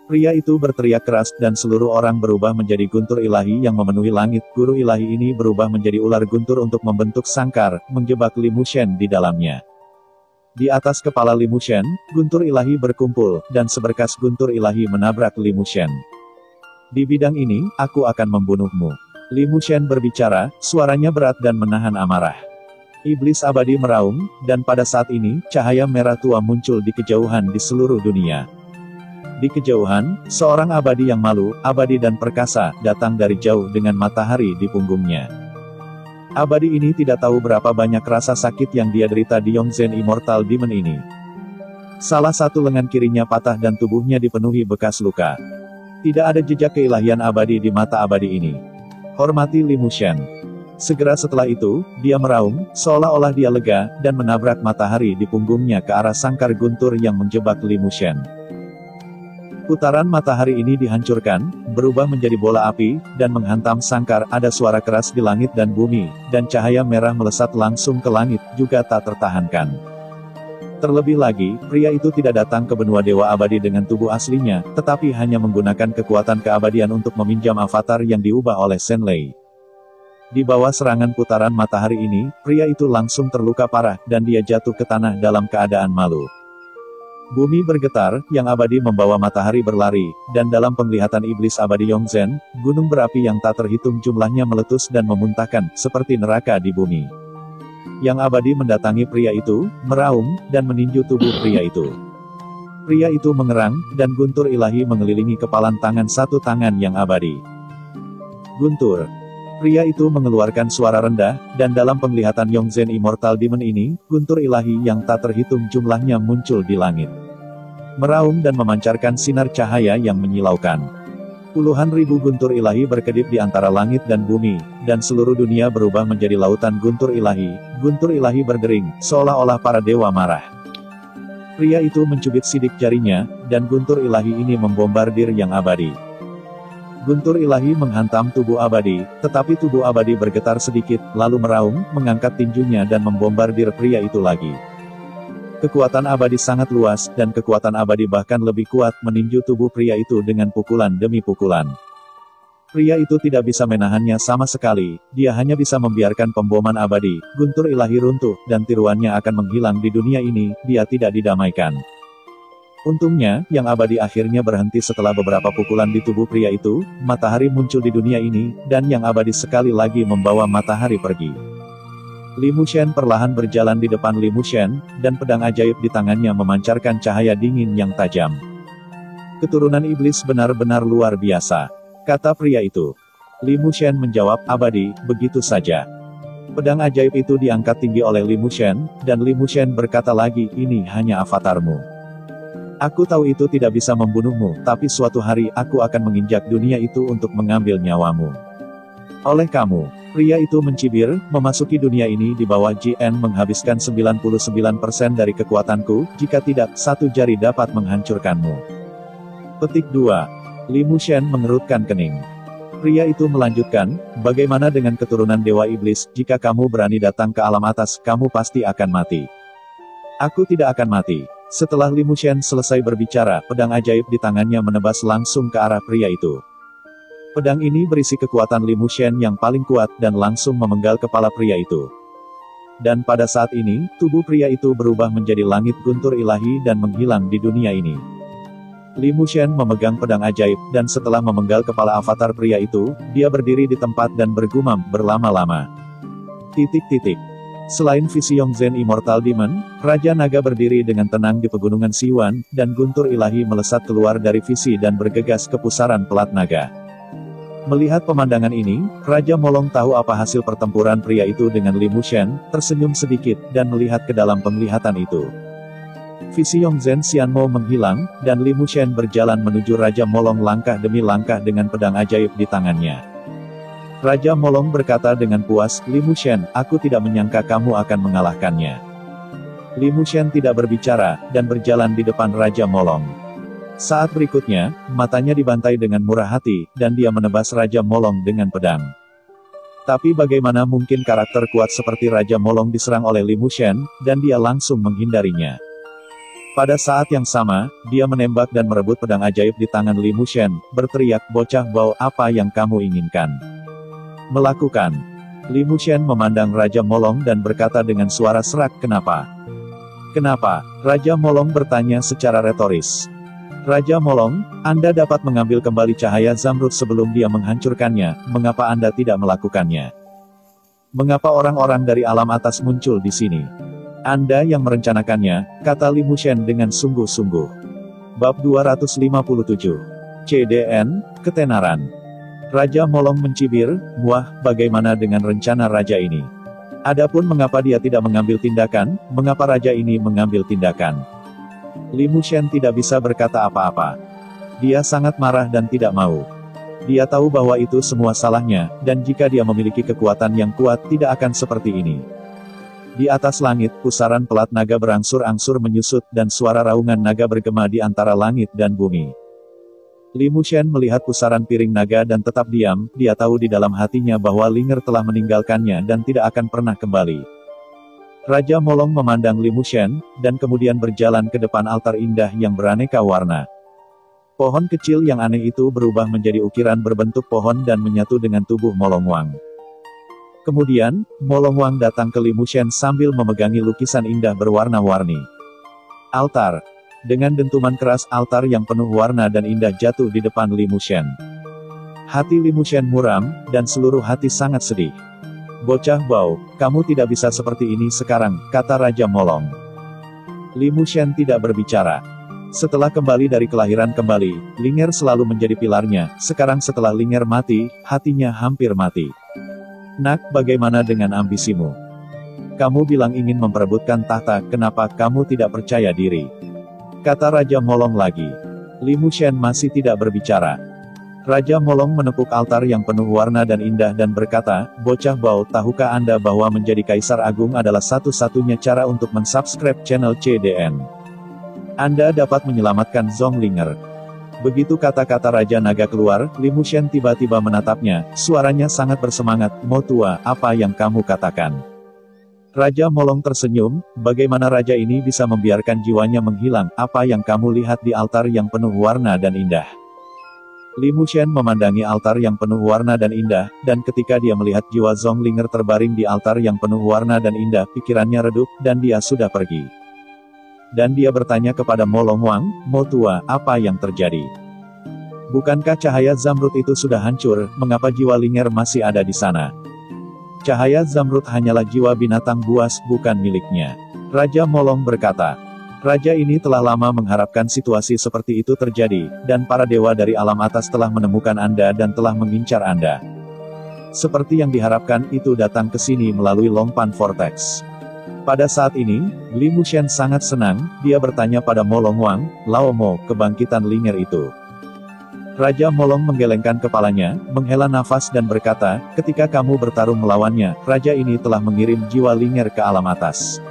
Pria itu berteriak keras dan seluruh orang berubah menjadi guntur ilahi yang memenuhi langit. Guru ilahi ini berubah menjadi ular guntur untuk membentuk sangkar, menjebak Li Mushen di dalamnya. Di atas kepala Li Mushen, guntur ilahi berkumpul, dan seberkas guntur ilahi menabrak Li Mushen. Di bidang ini, aku akan membunuhmu. Li Mushen berbicara, suaranya berat dan menahan amarah. Iblis abadi meraung, dan pada saat ini, cahaya merah tua muncul di kejauhan di seluruh dunia. Di kejauhan, seorang abadi yang malu, abadi dan perkasa, datang dari jauh dengan matahari di punggungnya. Abadi ini tidak tahu berapa banyak rasa sakit yang dia derita di Yongzhen Immortal Demon ini. Salah satu lengan kirinya patah dan tubuhnya dipenuhi bekas luka. Tidak ada jejak keilahian abadi di mata abadi ini. Hormati Li Mushen. Segera setelah itu, dia meraung, seolah-olah dia lega, dan menabrak matahari di punggungnya ke arah sangkar guntur yang menjebak Li Mushen. Putaran matahari ini dihancurkan, berubah menjadi bola api, dan menghantam sangkar. Ada suara keras di langit dan bumi, dan cahaya merah melesat langsung ke langit, juga tak tertahankan. Terlebih lagi, pria itu tidak datang ke benua dewa abadi dengan tubuh aslinya, tetapi hanya menggunakan kekuatan keabadian untuk meminjam avatar yang diubah oleh Shenlei. Di bawah serangan putaran matahari ini, pria itu langsung terluka parah, dan dia jatuh ke tanah dalam keadaan malu. Bumi bergetar, yang abadi membawa matahari berlari, dan dalam penglihatan iblis abadi Yongzhen, gunung berapi yang tak terhitung jumlahnya meletus dan memuntahkan, seperti neraka di bumi. Yang abadi mendatangi pria itu, meraung, dan meninju tubuh pria itu. Pria itu mengerang, dan guntur ilahi mengelilingi kepalan tangan satu tangan yang abadi. Guntur. Pria itu mengeluarkan suara rendah, dan dalam penglihatan Yongzhen Immortal Demon ini, guntur ilahi yang tak terhitung jumlahnya muncul di langit. Meraung dan memancarkan sinar cahaya yang menyilaukan. Puluhan ribu guntur ilahi berkedip di antara langit dan bumi, dan seluruh dunia berubah menjadi lautan guntur ilahi. Guntur ilahi berdering, seolah-olah para dewa marah. Pria itu mencubit sidik jarinya, dan guntur ilahi ini membombardir yang abadi. Guntur ilahi menghantam tubuh abadi, tetapi tubuh abadi bergetar sedikit, lalu meraung, mengangkat tinjunya dan membombardir pria itu lagi. Kekuatan abadi sangat luas, dan kekuatan abadi bahkan lebih kuat meninju tubuh pria itu dengan pukulan demi pukulan. Pria itu tidak bisa menahannya sama sekali, dia hanya bisa membiarkan pemboman abadi. Guntur ilahi runtuh, dan tiruannya akan menghilang di dunia ini, dia tidak didamaikan. Untungnya, yang abadi akhirnya berhenti setelah beberapa pukulan di tubuh pria itu. Matahari muncul di dunia ini, dan yang abadi sekali lagi membawa matahari pergi. Li Mushen perlahan berjalan di depan Li Mushen, dan pedang ajaib di tangannya memancarkan cahaya dingin yang tajam. Keturunan iblis benar-benar luar biasa, kata pria itu. Li Mushen menjawab, abadi, begitu saja. Pedang ajaib itu diangkat tinggi oleh Li Mushen, dan Li Mushen berkata lagi, ini hanya avatarmu. Aku tahu itu tidak bisa membunuhmu, tapi suatu hari aku akan menginjak dunia itu untuk mengambil nyawamu. Oleh kamu, pria itu mencibir, memasuki dunia ini di bawah JN menghabiskan 99% dari kekuatanku, jika tidak, satu jari dapat menghancurkanmu. Petik 2. Li Mushen mengerutkan kening. Pria itu melanjutkan, bagaimana dengan keturunan dewa iblis, jika kamu berani datang ke alam atas, kamu pasti akan mati. Aku tidak akan mati. Setelah Li Mushen selesai berbicara, pedang ajaib di tangannya menebas langsung ke arah pria itu. Pedang ini berisi kekuatan Li Mushen yang paling kuat, dan langsung memenggal kepala pria itu. Dan pada saat ini, tubuh pria itu berubah menjadi langit guntur ilahi dan menghilang di dunia ini. Li Mushen memegang pedang ajaib, dan setelah memenggal kepala avatar pria itu, dia berdiri di tempat dan bergumam berlama-lama. Selain visi Yongzhen Immortal Demon, Raja Naga berdiri dengan tenang di pegunungan Siwan, dan guntur ilahi melesat keluar dari visi dan bergegas ke pusaran pelat naga. Melihat pemandangan ini, Raja Molong tahu apa hasil pertempuran pria itu dengan Li Mushen, tersenyum sedikit, dan melihat ke dalam penglihatan itu. Visi Yongzhen Xianmo menghilang, dan Li Mushen berjalan menuju Raja Molong langkah demi langkah dengan pedang ajaib di tangannya. Raja Molong berkata dengan puas, Li Mushen, aku tidak menyangka kamu akan mengalahkannya. Li Mushen tidak berbicara, dan berjalan di depan Raja Molong. Saat berikutnya, matanya dibantai dengan murah hati, dan dia menebas Raja Molong dengan pedang. Tapi bagaimana mungkin karakter kuat seperti Raja Molong diserang oleh Li Mushen, dan dia langsung menghindarinya. Pada saat yang sama, dia menembak dan merebut pedang ajaib di tangan Li Mushen, berteriak, "Bocah bau, apa yang kamu inginkan? Melakukan." Li Mushen memandang Raja Molong dan berkata dengan suara serak, "Kenapa? Kenapa?" Raja Molong bertanya secara retoris. "Raja Molong, Anda dapat mengambil kembali cahaya Zamrud sebelum dia menghancurkannya, mengapa Anda tidak melakukannya? Mengapa orang-orang dari alam atas muncul di sini? Anda yang merencanakannya," kata Li Mushen dengan sungguh-sungguh. Bab 257. CDN, Ketenaran. Raja Molong mencibir, "Wah, bagaimana dengan rencana raja ini? Adapun mengapa dia tidak mengambil tindakan, mengapa raja ini mengambil tindakan?" Li Mushen tidak bisa berkata apa-apa. Dia sangat marah dan tidak mau. Dia tahu bahwa itu semua salahnya, dan jika dia memiliki kekuatan yang kuat tidak akan seperti ini. Di atas langit, pusaran pelat naga berangsur-angsur menyusut, dan suara raungan naga bergema di antara langit dan bumi. Li Mushen melihat pusaran piring naga dan tetap diam, dia tahu di dalam hatinya bahwa Linger telah meninggalkannya dan tidak akan pernah kembali. Raja Molong memandang Li Mushen, dan kemudian berjalan ke depan altar indah yang beraneka warna. Pohon kecil yang aneh itu berubah menjadi ukiran berbentuk pohon dan menyatu dengan tubuh Molong Wang. Kemudian, Molong Wang datang ke Li Mushen sambil memegangi lukisan indah berwarna-warni. Altar. Dengan dentuman keras, altar yang penuh warna dan indah jatuh di depan Li Mushen. Hati Li Mushen muram, dan seluruh hati sangat sedih. "Bocah bau, kamu tidak bisa seperti ini sekarang," kata Raja Molong. Li Mushen tidak berbicara. Setelah kembali dari kelahiran kembali, Linger selalu menjadi pilarnya. Sekarang setelah Linger mati, hatinya hampir mati. "Nak, bagaimana dengan ambisimu? Kamu bilang ingin memperebutkan tahta, kenapa kamu tidak percaya diri?" kata Raja Molong lagi. Li Mushen masih tidak berbicara. Raja Molong menepuk altar yang penuh warna dan indah dan berkata, "Bocah bau, tahukah Anda bahwa menjadi Kaisar Agung adalah satu-satunya cara untuk mensubscribe channel CDN? Anda dapat menyelamatkan Zonglinger." Begitu kata-kata Raja Naga keluar, Li Mushen tiba-tiba menatapnya, suaranya sangat bersemangat, "Mo tua, apa yang kamu katakan?" Raja Molong tersenyum, "Bagaimana raja ini bisa membiarkan jiwanya menghilang, apa yang kamu lihat di altar yang penuh warna dan indah?" Li Mushen memandangi altar yang penuh warna dan indah, dan ketika dia melihat jiwa Zonglinger terbaring di altar yang penuh warna dan indah, pikirannya redup, dan dia sudah pergi. Dan dia bertanya kepada Molong Wang, "Mo tua, apa yang terjadi? Bukankah cahaya Zamrud itu sudah hancur, mengapa jiwa Linger masih ada di sana?" "Cahaya Zamrud hanyalah jiwa binatang buas, bukan miliknya," Raja Molong berkata. "Raja ini telah lama mengharapkan situasi seperti itu terjadi, dan para dewa dari alam atas telah menemukan Anda dan telah mengincar Anda. Seperti yang diharapkan, itu datang ke sini melalui Longpan Vortex." Pada saat ini, Li Mushen sangat senang, dia bertanya pada Molong Wang, "Lao Mo, kebangkitan Linger itu?" Raja Molong menggelengkan kepalanya, menghela nafas dan berkata, "Ketika kamu bertarung melawannya, raja ini telah mengirim jiwa Linger ke alam atas.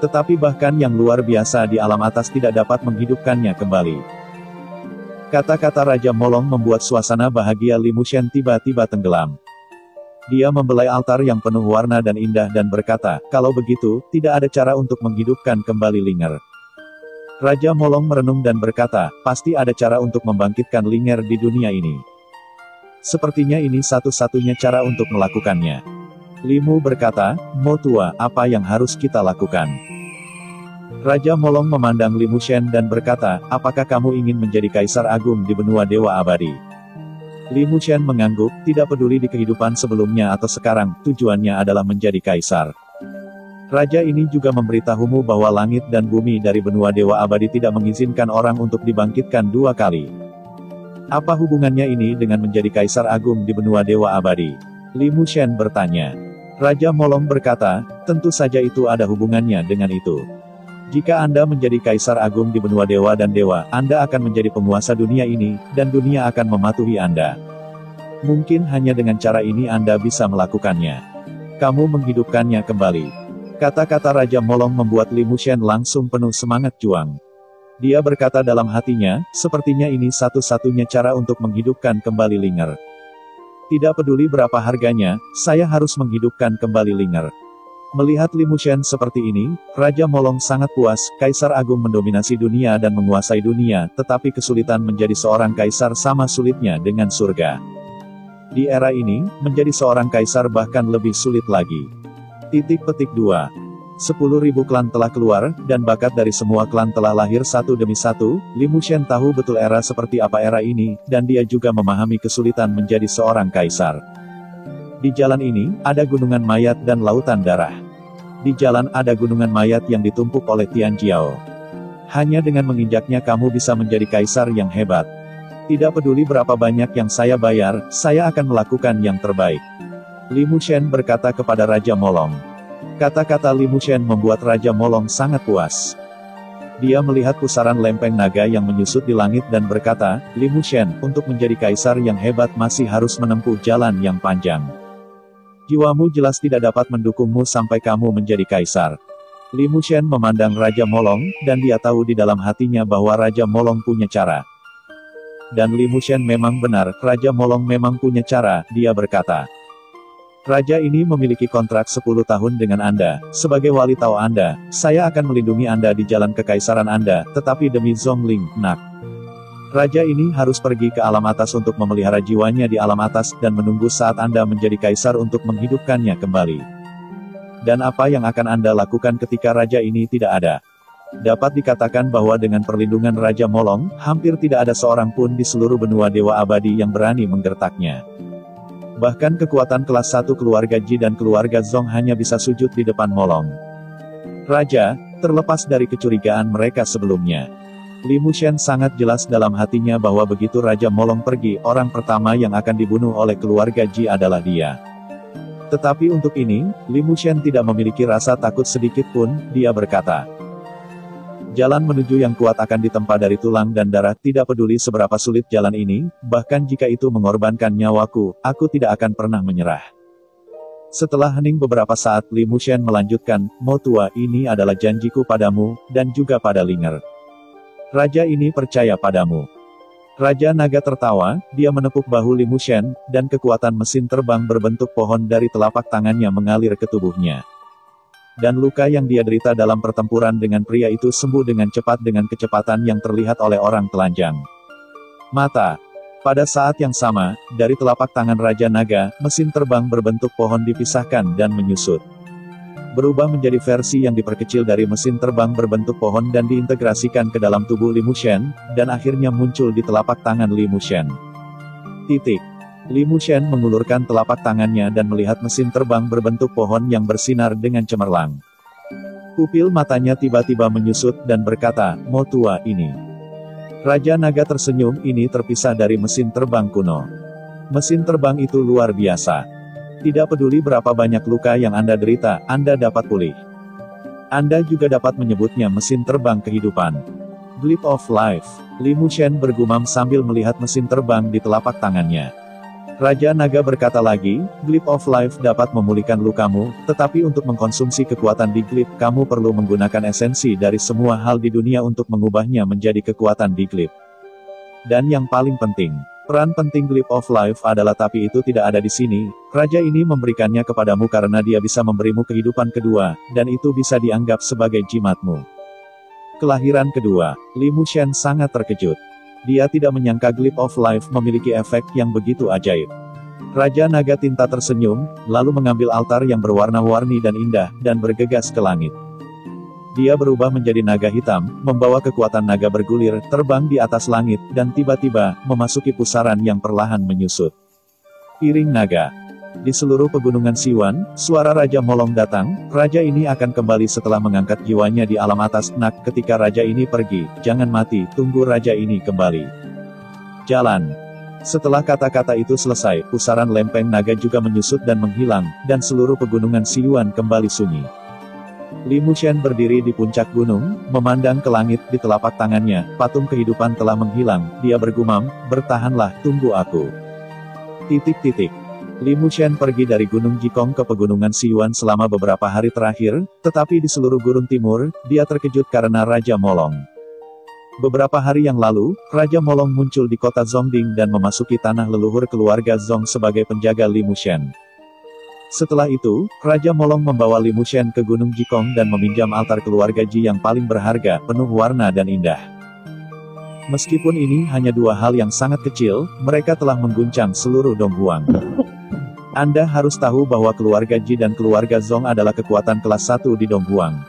Tetapi bahkan yang luar biasa di alam atas tidak dapat menghidupkannya kembali." Kata-kata Raja Molong membuat suasana bahagia Li Mushen tiba-tiba tenggelam. Dia membelai altar yang penuh warna dan indah dan berkata, "Kalau begitu, tidak ada cara untuk menghidupkan kembali Linger." Raja Molong merenung dan berkata, "Pasti ada cara untuk membangkitkan Linger di dunia ini. Sepertinya ini satu-satunya cara untuk melakukannya." Li Mu berkata, "Mo tua, apa yang harus kita lakukan?" Raja Molong memandang Li Mushen dan berkata, "Apakah kamu ingin menjadi Kaisar Agung di benua Dewa Abadi?" Li Mushen mengangguk, tidak peduli di kehidupan sebelumnya atau sekarang, tujuannya adalah menjadi kaisar. Raja ini juga memberitahumu bahwa langit dan bumi dari benua Dewa Abadi tidak mengizinkan orang untuk dibangkitkan dua kali. Apa hubungannya ini dengan menjadi Kaisar Agung di benua Dewa Abadi? Li Mushen bertanya. Raja Molong berkata, "Tentu saja itu ada hubungannya dengan itu. Jika Anda menjadi Kaisar Agung di benua dewa dan dewa, Anda akan menjadi penguasa dunia ini, dan dunia akan mematuhi Anda. Mungkin hanya dengan cara ini Anda bisa melakukannya. Kamu menghidupkannya kembali." Kata-kata Raja Molong membuat Li Mushen langsung penuh semangat juang. Dia berkata dalam hatinya, "Sepertinya ini satu-satunya cara untuk menghidupkan kembali Linger. Tidak peduli berapa harganya, saya harus menghidupkan kembali Linger." Melihat Li Mushen seperti ini, Raja Molong sangat puas. Kaisar Agung mendominasi dunia dan menguasai dunia, tetapi kesulitan menjadi seorang kaisar sama sulitnya dengan surga. Di era ini, menjadi seorang kaisar bahkan lebih sulit lagi. Titik petik 2. 10.000 klan telah keluar, dan bakat dari semua klan telah lahir satu demi satu. Li Mushen tahu betul era seperti apa era ini, dan dia juga memahami kesulitan menjadi seorang kaisar. Di jalan ini, ada gunungan mayat dan lautan darah. Di jalan ada gunungan mayat yang ditumpuk oleh Tian Jiao. Hanya dengan menginjaknya kamu bisa menjadi kaisar yang hebat. Tidak peduli berapa banyak yang saya bayar, saya akan melakukan yang terbaik. Li Mushen berkata kepada Raja Molong. Kata-kata Li Mushen membuat Raja Molong sangat puas. Dia melihat pusaran lempeng naga yang menyusut di langit dan berkata, Li Mushen, untuk menjadi kaisar yang hebat masih harus menempuh jalan yang panjang. Jiwamu jelas tidak dapat mendukungmu sampai kamu menjadi kaisar. Li Mushen memandang Raja Molong, dan dia tahu di dalam hatinya bahwa Raja Molong punya cara. Dan Li Mushen memang benar, Raja Molong memang punya cara, dia berkata. Raja ini memiliki kontrak 10 tahun dengan Anda. Sebagai wali Tao Anda, saya akan melindungi Anda di jalan kekaisaran Anda, tetapi demi Zhongling, nak. Raja ini harus pergi ke alam atas untuk memelihara jiwanya di alam atas, dan menunggu saat Anda menjadi kaisar untuk menghidupkannya kembali. Dan apa yang akan Anda lakukan ketika Raja ini tidak ada? Dapat dikatakan bahwa dengan perlindungan Raja Molong, hampir tidak ada seorang pun di seluruh benua Dewa Abadi yang berani menggertaknya. Bahkan kekuatan kelas 1 keluarga Ji dan keluarga Zhong hanya bisa sujud di depan Molong. Raja, terlepas dari kecurigaan mereka sebelumnya. Li Mushen sangat jelas dalam hatinya bahwa begitu Raja Molong pergi, orang pertama yang akan dibunuh oleh keluarga Ji adalah dia. Tetapi untuk ini, Li Mushen tidak memiliki rasa takut sedikit pun, dia berkata. Jalan menuju yang kuat akan ditempa dari tulang dan darah, tidak peduli seberapa sulit jalan ini, bahkan jika itu mengorbankan nyawaku, aku tidak akan pernah menyerah. Setelah hening beberapa saat, Li Mushen melanjutkan, Mo tua, ini adalah janjiku padamu, dan juga pada Linger. Raja ini percaya padamu. Raja Naga tertawa, dia menepuk bahu Li Mushen, dan kekuatan mesin terbang berbentuk pohon dari telapak tangannya mengalir ke tubuhnya. Dan luka yang dia derita dalam pertempuran dengan pria itu sembuh dengan cepat dengan kecepatan yang terlihat oleh orang telanjang mata. Pada saat yang sama, dari telapak tangan Raja Naga, mesin terbang berbentuk pohon dipisahkan dan menyusut. Berubah menjadi versi yang diperkecil dari mesin terbang berbentuk pohon dan diintegrasikan ke dalam tubuh Li Mushen, dan akhirnya muncul di telapak tangan Li Mushen. Li Mushen mengulurkan telapak tangannya dan melihat mesin terbang berbentuk pohon yang bersinar dengan cemerlang. Pupil matanya tiba-tiba menyusut dan berkata, Mo tua, ini. Raja Naga tersenyum, ini terpisah dari mesin terbang kuno. Mesin terbang itu luar biasa. Tidak peduli berapa banyak luka yang Anda derita, Anda dapat pulih. Anda juga dapat menyebutnya mesin terbang kehidupan. Glip of Life. Li Mushen bergumam sambil melihat mesin terbang di telapak tangannya. Raja Naga berkata lagi, Glip of Life dapat memulihkan lukamu, tetapi untuk mengkonsumsi kekuatan di Glip, kamu perlu menggunakan esensi dari semua hal di dunia untuk mengubahnya menjadi kekuatan di Glip. Dan yang paling penting, peran penting Glip of Life adalah tapi itu tidak ada di sini. Raja ini memberikannya kepadamu karena dia bisa memberimu kehidupan kedua, dan itu bisa dianggap sebagai jimatmu. Kelahiran kedua, Li Mushen sangat terkejut. Dia tidak menyangka Glip of Life memiliki efek yang begitu ajaib. Raja Naga Tinta tersenyum, lalu mengambil altar yang berwarna-warni dan indah, dan bergegas ke langit. Dia berubah menjadi naga hitam, membawa kekuatan naga bergulir, terbang di atas langit, dan tiba-tiba, memasuki pusaran yang perlahan menyusut. Piring Naga. Di seluruh pegunungan Siwan, suara Raja Molong datang, raja ini akan kembali setelah mengangkat jiwanya di alam atas. Nak, ketika raja ini pergi, jangan mati, tunggu raja ini kembali. Jalan. Setelah kata-kata itu selesai, pusaran lempeng naga juga menyusut dan menghilang, dan seluruh pegunungan Siwan kembali sunyi. Li Mushen berdiri di puncak gunung, memandang ke langit di telapak tangannya, patung kehidupan telah menghilang, dia bergumam, bertahanlah, tunggu aku. Li Mushen pergi dari Gunung Jikong ke pegunungan Siwan selama beberapa hari terakhir, tetapi di seluruh gurun timur, dia terkejut karena Raja Molong. Beberapa hari yang lalu, Raja Molong muncul di kota Zhongding dan memasuki tanah leluhur keluarga Zhong sebagai penjaga Li Mushen. Setelah itu, Raja Molong membawa Li Mushen ke Gunung Jikong dan meminjam altar keluarga Ji yang paling berharga, penuh warna dan indah. Meskipun ini hanya dua hal yang sangat kecil, mereka telah mengguncang seluruh Donghuang. Anda harus tahu bahwa keluarga Ji dan keluarga Zong adalah kekuatan kelas 1 di Donghuang.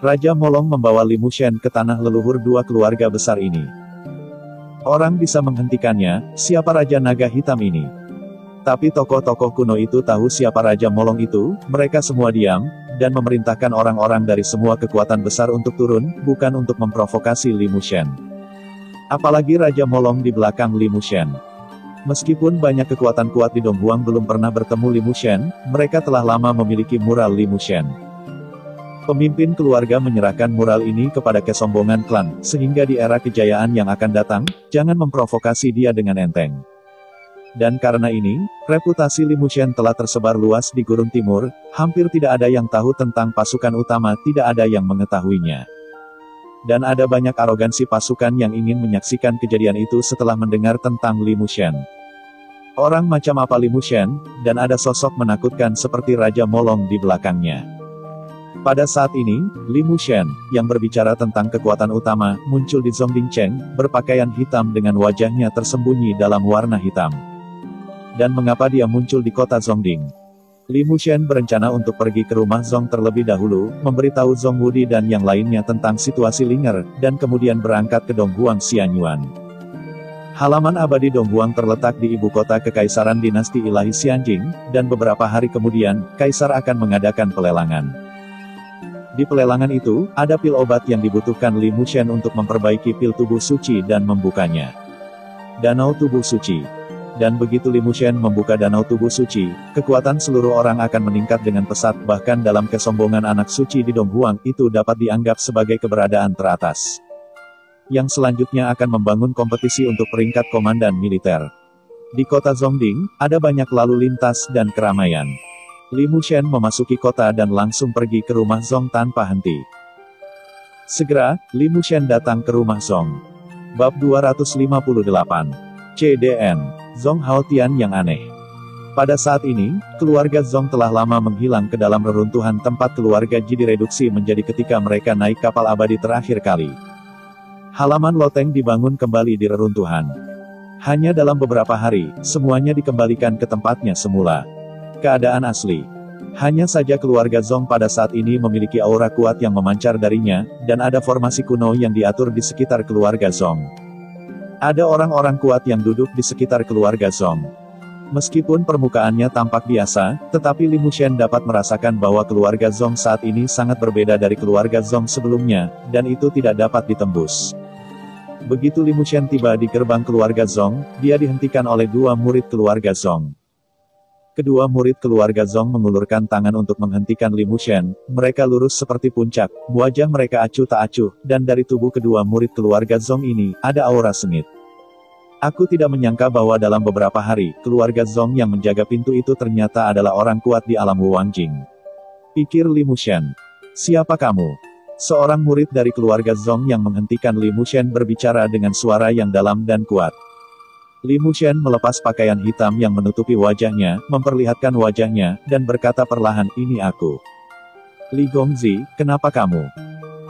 Raja Molong membawa Li Mushen ke tanah leluhur dua keluarga besar ini. Orang bisa menghentikannya, siapa Raja Naga Hitam ini? Tapi tokoh-tokoh kuno itu tahu siapa Raja Molong itu, mereka semua diam, dan memerintahkan orang-orang dari semua kekuatan besar untuk turun, bukan untuk memprovokasi Li Mushen. Apalagi Raja Molong di belakang Li Mushen. Meskipun banyak kekuatan kuat di Donghuang belum pernah bertemu Li Mushen, mereka telah lama memiliki mural Li Mushen. Pemimpin keluarga menyerahkan mural ini kepada kesombongan klan, sehingga di era kejayaan yang akan datang, jangan memprovokasi dia dengan enteng. Dan karena ini, reputasi Li Mushen telah tersebar luas di Gurun Timur, hampir tidak ada yang tahu tentang pasukan utama, tidak ada yang mengetahuinya. Dan ada banyak arogansi pasukan yang ingin menyaksikan kejadian itu setelah mendengar tentang Li Mushen. Orang macam apa Li Mushen, dan ada sosok menakutkan seperti Raja Molong di belakangnya. Pada saat ini, Li Mushen, yang berbicara tentang kekuatan utama, muncul di Zhongdingcheng, berpakaian hitam dengan wajahnya tersembunyi dalam warna hitam. Dan mengapa dia muncul di kota Zhongding? Li Mushen berencana untuk pergi ke rumah Zong terlebih dahulu, memberitahu Zong Wudi dan yang lainnya tentang situasi Linger, dan kemudian berangkat ke Donghuang Xianyuan. Halaman abadi Donghuang terletak di ibu kota Kekaisaran Dinasti Ilahi Xianjing, dan beberapa hari kemudian, Kaisar akan mengadakan pelelangan. Di pelelangan itu, ada pil obat yang dibutuhkan Li Mushen untuk memperbaiki pil tubuh suci dan membukanya. Danau Tubuh Suci. Dan begitu Li Mushen membuka danau tubuh suci, kekuatan seluruh orang akan meningkat dengan pesat, bahkan dalam kesombongan anak suci di Donghuang, itu dapat dianggap sebagai keberadaan teratas. Yang selanjutnya akan membangun kompetisi untuk peringkat komandan militer. Di kota Zhongding, ada banyak lalu lintas dan keramaian. Li Mushen memasuki kota dan langsung pergi ke rumah Zong tanpa henti. Segera, Li Mushen datang ke rumah Zong. Bab 258. CDN. Zong Haotian yang aneh. Pada saat ini, keluarga Zong telah lama menghilang ke dalam reruntuhan tempat keluarga Ji direduksi menjadi ketika mereka naik kapal abadi terakhir kali. Halaman loteng dibangun kembali di reruntuhan. Hanya dalam beberapa hari, semuanya dikembalikan ke tempatnya semula. Keadaan asli. Hanya saja keluarga Zong pada saat ini memiliki aura kuat yang memancar darinya, dan ada formasi kuno yang diatur di sekitar keluarga Zong. Ada orang-orang kuat yang duduk di sekitar keluarga Zong. Meskipun permukaannya tampak biasa, tetapi Li Mushen dapat merasakan bahwa keluarga Zong saat ini sangat berbeda dari keluarga Zong sebelumnya, dan itu tidak dapat ditembus. Begitu Li Mushen tiba di gerbang keluarga Zong, dia dihentikan oleh dua murid keluarga Zong. Kedua murid keluarga Zong mengulurkan tangan untuk menghentikan Li Mushen, mereka lurus seperti puncak, wajah mereka acuh tak acuh, dan dari tubuh kedua murid keluarga Zong ini, ada aura sengit. Aku tidak menyangka bahwa dalam beberapa hari, keluarga Zong yang menjaga pintu itu ternyata adalah orang kuat di alam Wuangjing. Pikir Li Mushen. Siapa kamu? Seorang murid dari keluarga Zong yang menghentikan Li Mushen berbicara dengan suara yang dalam dan kuat. Li Mushen melepas pakaian hitam yang menutupi wajahnya, memperlihatkan wajahnya, dan berkata perlahan, ini aku. Li Gongzi, kenapa kamu?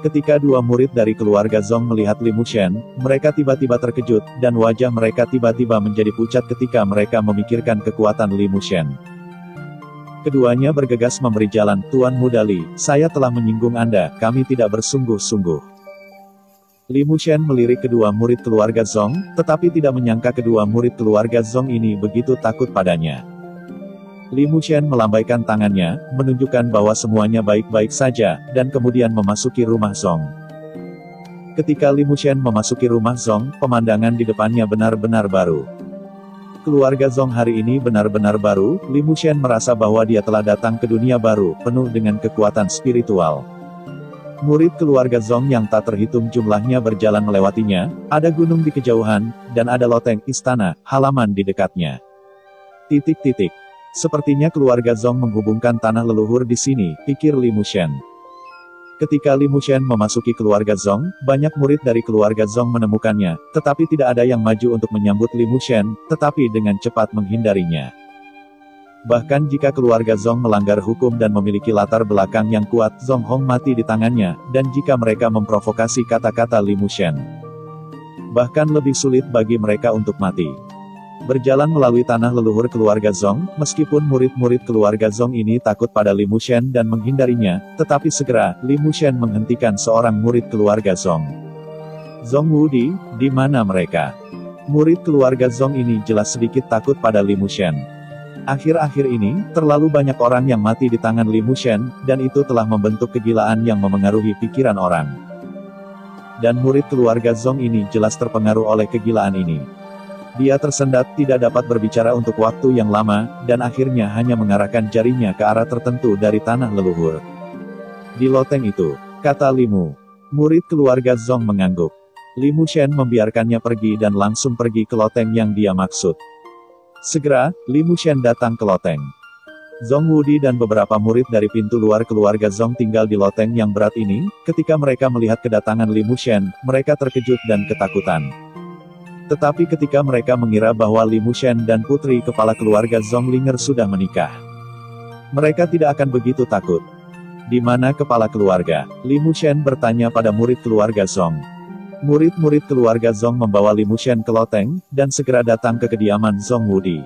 Ketika dua murid dari keluarga Zong melihat Li Mushen, mereka tiba-tiba terkejut, dan wajah mereka tiba-tiba menjadi pucat ketika mereka memikirkan kekuatan Li Mushen. Keduanya bergegas memberi jalan, Tuan Muda Li, saya telah menyinggung Anda, kami tidak bersungguh-sungguh. Li Mushen melirik kedua murid keluarga Zong, tetapi tidak menyangka kedua murid keluarga Zong ini begitu takut padanya. Li Mushen melambaikan tangannya, menunjukkan bahwa semuanya baik-baik saja, dan kemudian memasuki rumah Zong. Ketika Li Mushen memasuki rumah Zong, pemandangan di depannya benar-benar baru. Keluarga Zong hari ini benar-benar baru, Li Mushen merasa bahwa dia telah datang ke dunia baru, penuh dengan kekuatan spiritual. Murid keluarga Zong yang tak terhitung jumlahnya berjalan melewatinya, ada gunung di kejauhan, dan ada loteng, istana, halaman di dekatnya. Titik-titik. Sepertinya keluarga Zong menghubungkan tanah leluhur di sini, pikir Li Mushen. Ketika Li Mushen memasuki keluarga Zong, banyak murid dari keluarga Zong menemukannya, tetapi tidak ada yang maju untuk menyambut Li Mushen, tetapi dengan cepat menghindarinya. Bahkan jika keluarga Zhong melanggar hukum dan memiliki latar belakang yang kuat, Zhong Hong mati di tangannya, dan jika mereka memprovokasi kata-kata Li Mushen, bahkan lebih sulit bagi mereka untuk mati. Berjalan melalui tanah leluhur keluarga Zhong, meskipun murid-murid keluarga Zhong ini takut pada Li Mushen dan menghindarinya, tetapi segera, Li Mushen menghentikan seorang murid keluarga Zhong. Zhong Wudi, di mana mereka? Murid keluarga Zhong ini jelas sedikit takut pada Li Mushen. Akhir-akhir ini, terlalu banyak orang yang mati di tangan Li Mushen, dan itu telah membentuk kegilaan yang memengaruhi pikiran orang. Dan murid keluarga Zhong ini jelas terpengaruh oleh kegilaan ini. Dia tersendat, tidak dapat berbicara untuk waktu yang lama, dan akhirnya hanya mengarahkan jarinya ke arah tertentu dari tanah leluhur. Di loteng itu, kata Limu. Murid keluarga Zhong mengangguk. Li Mushen membiarkannya pergi dan langsung pergi ke loteng yang dia maksud. Segera, Li Mushen datang ke loteng. Zhong Wudi dan beberapa murid dari pintu luar keluarga Zhong tinggal di loteng yang berat ini. Ketika mereka melihat kedatangan Li Mushen, mereka terkejut dan ketakutan. Tetapi ketika mereka mengira bahwa Li Mushen dan putri kepala keluarga Zhong Linger sudah menikah, mereka tidak akan begitu takut. Di mana kepala keluarga? Li Mushen bertanya pada murid keluarga Zhong. Murid-murid keluarga Zhong membawa Li Mushen ke loteng, dan segera datang ke kediaman Zhong Wudi.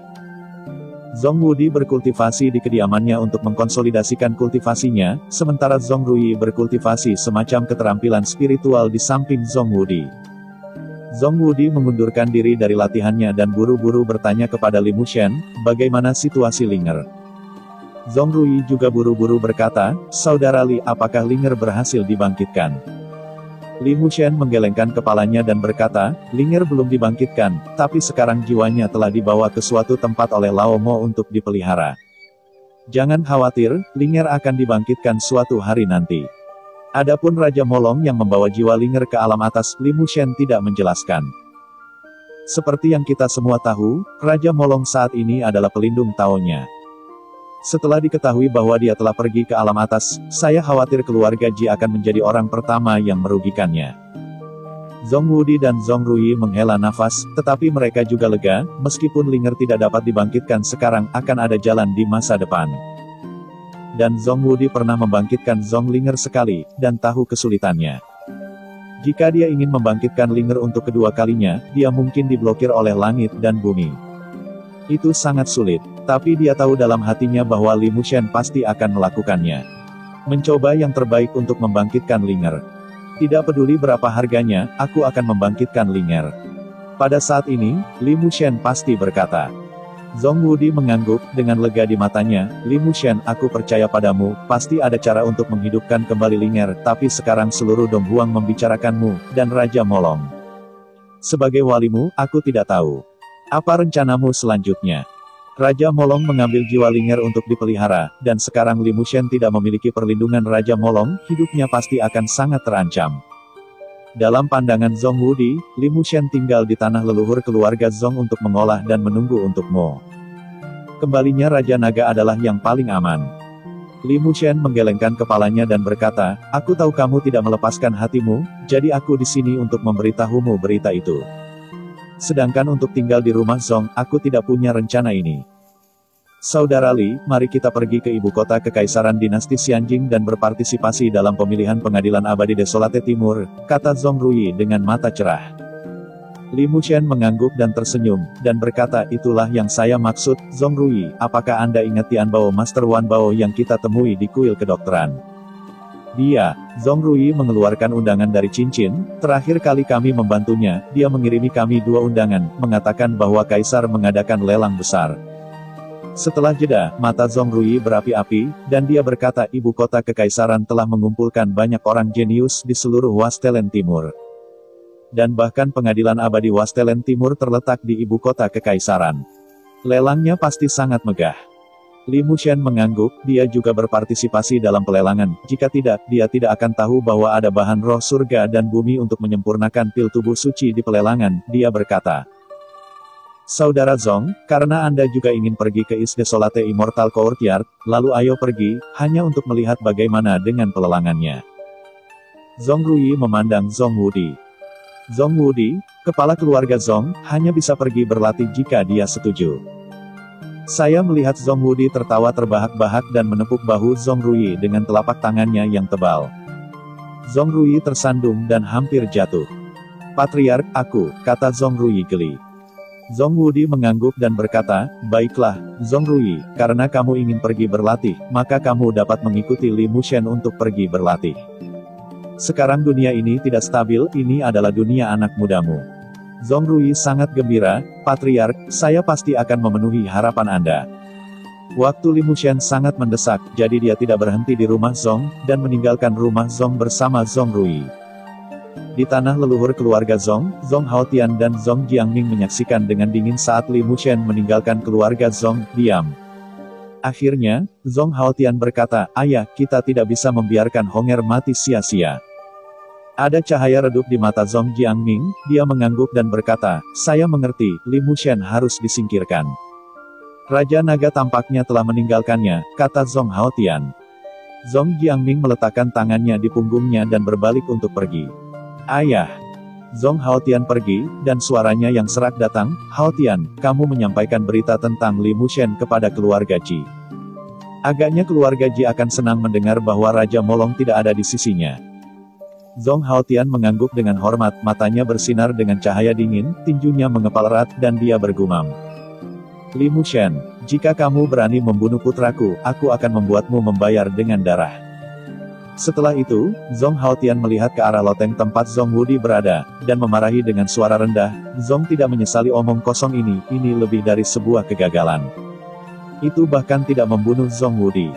Zhong Wudi berkultivasi di kediamannya untuk mengkonsolidasikan kultivasinya, sementara Zhong Rui berkultivasi semacam keterampilan spiritual di samping Zhong Wudi. Zhong Wudi mengundurkan diri dari latihannya dan buru-buru bertanya kepada Li Mushen, bagaimana situasi Linger. Zhong Rui juga buru-buru berkata, saudara Li, apakah Linger berhasil dibangkitkan? Li Mushen menggelengkan kepalanya dan berkata, Linger belum dibangkitkan, tapi sekarang jiwanya telah dibawa ke suatu tempat oleh Lao Mo untuk dipelihara. Jangan khawatir, Linger akan dibangkitkan suatu hari nanti. Adapun Raja Molong yang membawa jiwa Linger ke alam atas, Li Mushen tidak menjelaskan. Seperti yang kita semua tahu, Raja Molong saat ini adalah pelindung Taonya. Setelah diketahui bahwa dia telah pergi ke alam atas, saya khawatir keluarga Ji akan menjadi orang pertama yang merugikannya. Zhong Wudi dan Zhong Rui menghela nafas, tetapi mereka juga lega, meskipun Linger tidak dapat dibangkitkan sekarang, akan ada jalan di masa depan. Dan Zhong Wudi pernah membangkitkan Zhong Linger sekali, dan tahu kesulitannya. Jika dia ingin membangkitkan Linger untuk kedua kalinya, dia mungkin diblokir oleh langit dan bumi. Itu sangat sulit, tapi dia tahu dalam hatinya bahwa Li Mushen pasti akan melakukannya. Mencoba yang terbaik untuk membangkitkan Linger. Tidak peduli berapa harganya, aku akan membangkitkan Linger. Pada saat ini, Li Mushen pasti berkata. Zhong Wudi mengangguk, dengan lega di matanya, Li Mushen, aku percaya padamu, pasti ada cara untuk menghidupkan kembali Linger, tapi sekarang seluruh Dong Huang membicarakanmu, dan Raja Molong. Sebagai walimu, aku tidak tahu. Apa rencanamu selanjutnya? Raja Molong mengambil jiwa Linger untuk dipelihara, dan sekarang Li Mushen tidak memiliki perlindungan Raja Molong, hidupnya pasti akan sangat terancam. Dalam pandangan Zhong Wudi, Li Mushen tinggal di tanah leluhur keluarga Zhong untuk mengolah dan menunggu untuk Mo. Kembalinya Raja Naga adalah yang paling aman. Li Mushen menggelengkan kepalanya dan berkata, aku tahu kamu tidak melepaskan hatimu, jadi aku di sini untuk memberitahumu berita itu. Sedangkan untuk tinggal di rumah Zhong, aku tidak punya rencana ini. Saudara Li, mari kita pergi ke ibu kota Kekaisaran Dinasti Xianjing dan berpartisipasi dalam pemilihan pengadilan abadi Desolate Timur, kata Zhong Rui dengan mata cerah. Li Mushen mengangguk dan tersenyum, dan berkata, itulah yang saya maksud, Zhong Rui, apakah Anda ingat Tian Bao Master Wan Bao yang kita temui di kuil kedokteran? Dia, Zhong Rui mengeluarkan undangan dari cincin, terakhir kali kami membantunya, dia mengirimi kami 2 undangan, mengatakan bahwa Kaisar mengadakan lelang besar. Setelah jeda, mata Zhong Rui berapi-api, dan dia berkata ibu kota Kekaisaran telah mengumpulkan banyak orang jenius di seluruh Wastelen Timur. Dan bahkan pengadilan abadi Wastelen Timur terletak di ibu kota Kekaisaran. Lelangnya pasti sangat megah. Li Mushen mengangguk, dia juga berpartisipasi dalam pelelangan, jika tidak, dia tidak akan tahu bahwa ada bahan roh surga dan bumi untuk menyempurnakan pil tubuh suci di pelelangan, dia berkata. Saudara Zhong, karena Anda juga ingin pergi ke Is Desolate Immortal Courtyard, lalu ayo pergi, hanya untuk melihat bagaimana dengan pelelangannya. Zhong Rui memandang Zhong Wudi. Zhong Wudi, kepala keluarga Zhong, hanya bisa pergi berlatih jika dia setuju. Saya melihat Zhong Wudi tertawa terbahak-bahak dan menepuk bahu Zhong Ruyi dengan telapak tangannya yang tebal. Zhong Ruyi tersandung dan hampir jatuh. Patriark, aku, kata Zhong Ruyi geli. Zhong Wudi mengangguk dan berkata, baiklah, Zhong Ruyi, karena kamu ingin pergi berlatih, maka kamu dapat mengikuti Li Mushen untuk pergi berlatih. Sekarang dunia ini tidak stabil, ini adalah dunia anak mudamu. Zhong Ruyi sangat gembira, Patriark, saya pasti akan memenuhi harapan Anda. Waktu Li Mushen sangat mendesak, jadi dia tidak berhenti di rumah Zhong, dan meninggalkan rumah Zhong bersama Zhong Ruyi. Di tanah leluhur keluarga Zhong, Zhong Haotian dan Zhong Jiangming menyaksikan dengan dingin saat Li Mushen meninggalkan keluarga Zhong, diam. Akhirnya, Zhong Haotian berkata, ayah, kita tidak bisa membiarkan Honger mati sia-sia. Ada cahaya redup di mata Zhong Jiangming, dia mengangguk dan berkata, saya mengerti, Li Mushen harus disingkirkan. Raja Naga tampaknya telah meninggalkannya, kata Zhong Haotian. Zhong Jiangming meletakkan tangannya di punggungnya dan berbalik untuk pergi. Ayah. Zhong Haotian pergi, dan suaranya yang serak datang, Haotian, kamu menyampaikan berita tentang Li Mushen kepada keluarga Ji. Agaknya keluarga Ji akan senang mendengar bahwa Raja Molong tidak ada di sisinya. Zhong Haotian mengangguk dengan hormat, matanya bersinar dengan cahaya dingin, tinjunya mengepal erat, dan dia bergumam. Li Mushen, jika kamu berani membunuh putraku, aku akan membuatmu membayar dengan darah. Setelah itu, Zhong Haotian melihat ke arah loteng tempat Zhong Wudi berada, dan memarahi dengan suara rendah, Zhong tidak menyesali omong kosong ini lebih dari sebuah kegagalan. Itu bahkan tidak membunuh Zhong Wudi.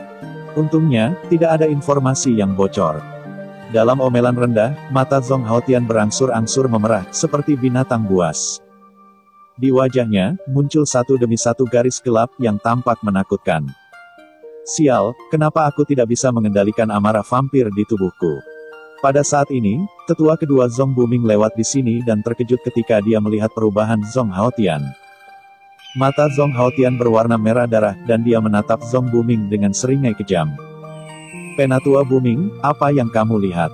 Untungnya, tidak ada informasi yang bocor. Dalam omelan rendah, mata Zhong Haotian berangsur-angsur memerah, seperti binatang buas. Di wajahnya, muncul satu demi satu garis gelap yang tampak menakutkan. Sial, kenapa aku tidak bisa mengendalikan amarah vampir di tubuhku? Pada saat ini, tetua kedua Zhong Buming lewat di sini dan terkejut ketika dia melihat perubahan Zhong Haotian. Mata Zhong Haotian berwarna merah darah, dan dia menatap Zhong Buming dengan seringai kejam. Penatua Buming, apa yang kamu lihat?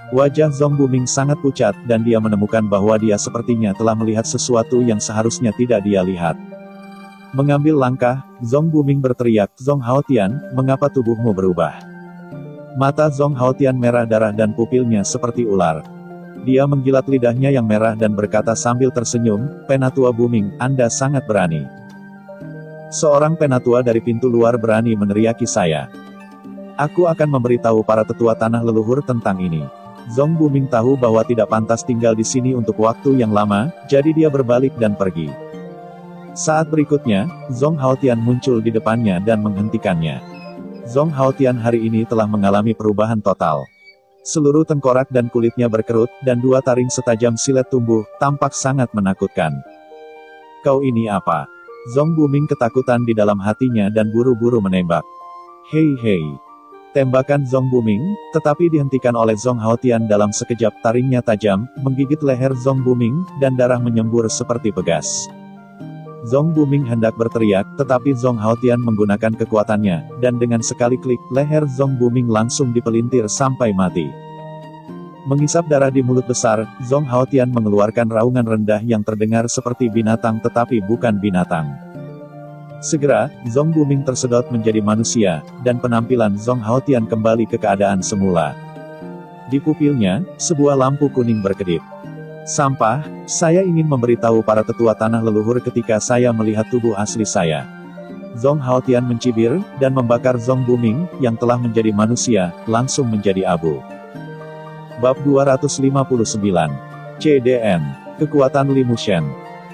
Wajah Zhong Buming sangat pucat, dan dia menemukan bahwa dia sepertinya telah melihat sesuatu yang seharusnya tidak dia lihat. Mengambil langkah, Zhong Buming berteriak, Zhong Haotian, mengapa tubuhmu berubah? Mata Zhong Haotian merah darah dan pupilnya seperti ular. Dia menggilat lidahnya yang merah dan berkata sambil tersenyum, Penatua Buming, Anda sangat berani. Seorang penatua dari pintu luar berani meneriaki saya. Aku akan memberitahu para tetua tanah leluhur tentang ini. Zhong Buming tahu bahwa tidak pantas tinggal di sini untuk waktu yang lama, jadi dia berbalik dan pergi. Saat berikutnya, Zhong Haotian muncul di depannya dan menghentikannya. Zhong Haotian hari ini telah mengalami perubahan total. Seluruh tengkorak dan kulitnya berkerut, dan dua taring setajam silet tumbuh, tampak sangat menakutkan. Kau ini apa? Zhong Buming ketakutan di dalam hatinya dan buru-buru menembak. Hei hei. Tembakan Zhong Buming, tetapi dihentikan oleh Zhong Haotian dalam sekejap. Taringnya tajam, menggigit leher Zhong Buming, dan darah menyembur seperti pegas. Zhong Buming hendak berteriak, tetapi Zhong Haotian menggunakan kekuatannya, dan dengan sekali klik, leher Zhong Buming langsung dipelintir sampai mati. Mengisap darah di mulut besar, Zhong Haotian mengeluarkan raungan rendah yang terdengar seperti binatang tetapi bukan binatang. Segera, Zhong Buming tersedot menjadi manusia, dan penampilan Zhong Haotian kembali ke keadaan semula. Di pupilnya, sebuah lampu kuning berkedip. Sampah, saya ingin memberitahu para tetua tanah leluhur ketika saya melihat tubuh asli saya. Zhong Haotian mencibir, dan membakar Zhong Buming, yang telah menjadi manusia, langsung menjadi abu. Bab 259. CDN. Kekuatan Li Mushen.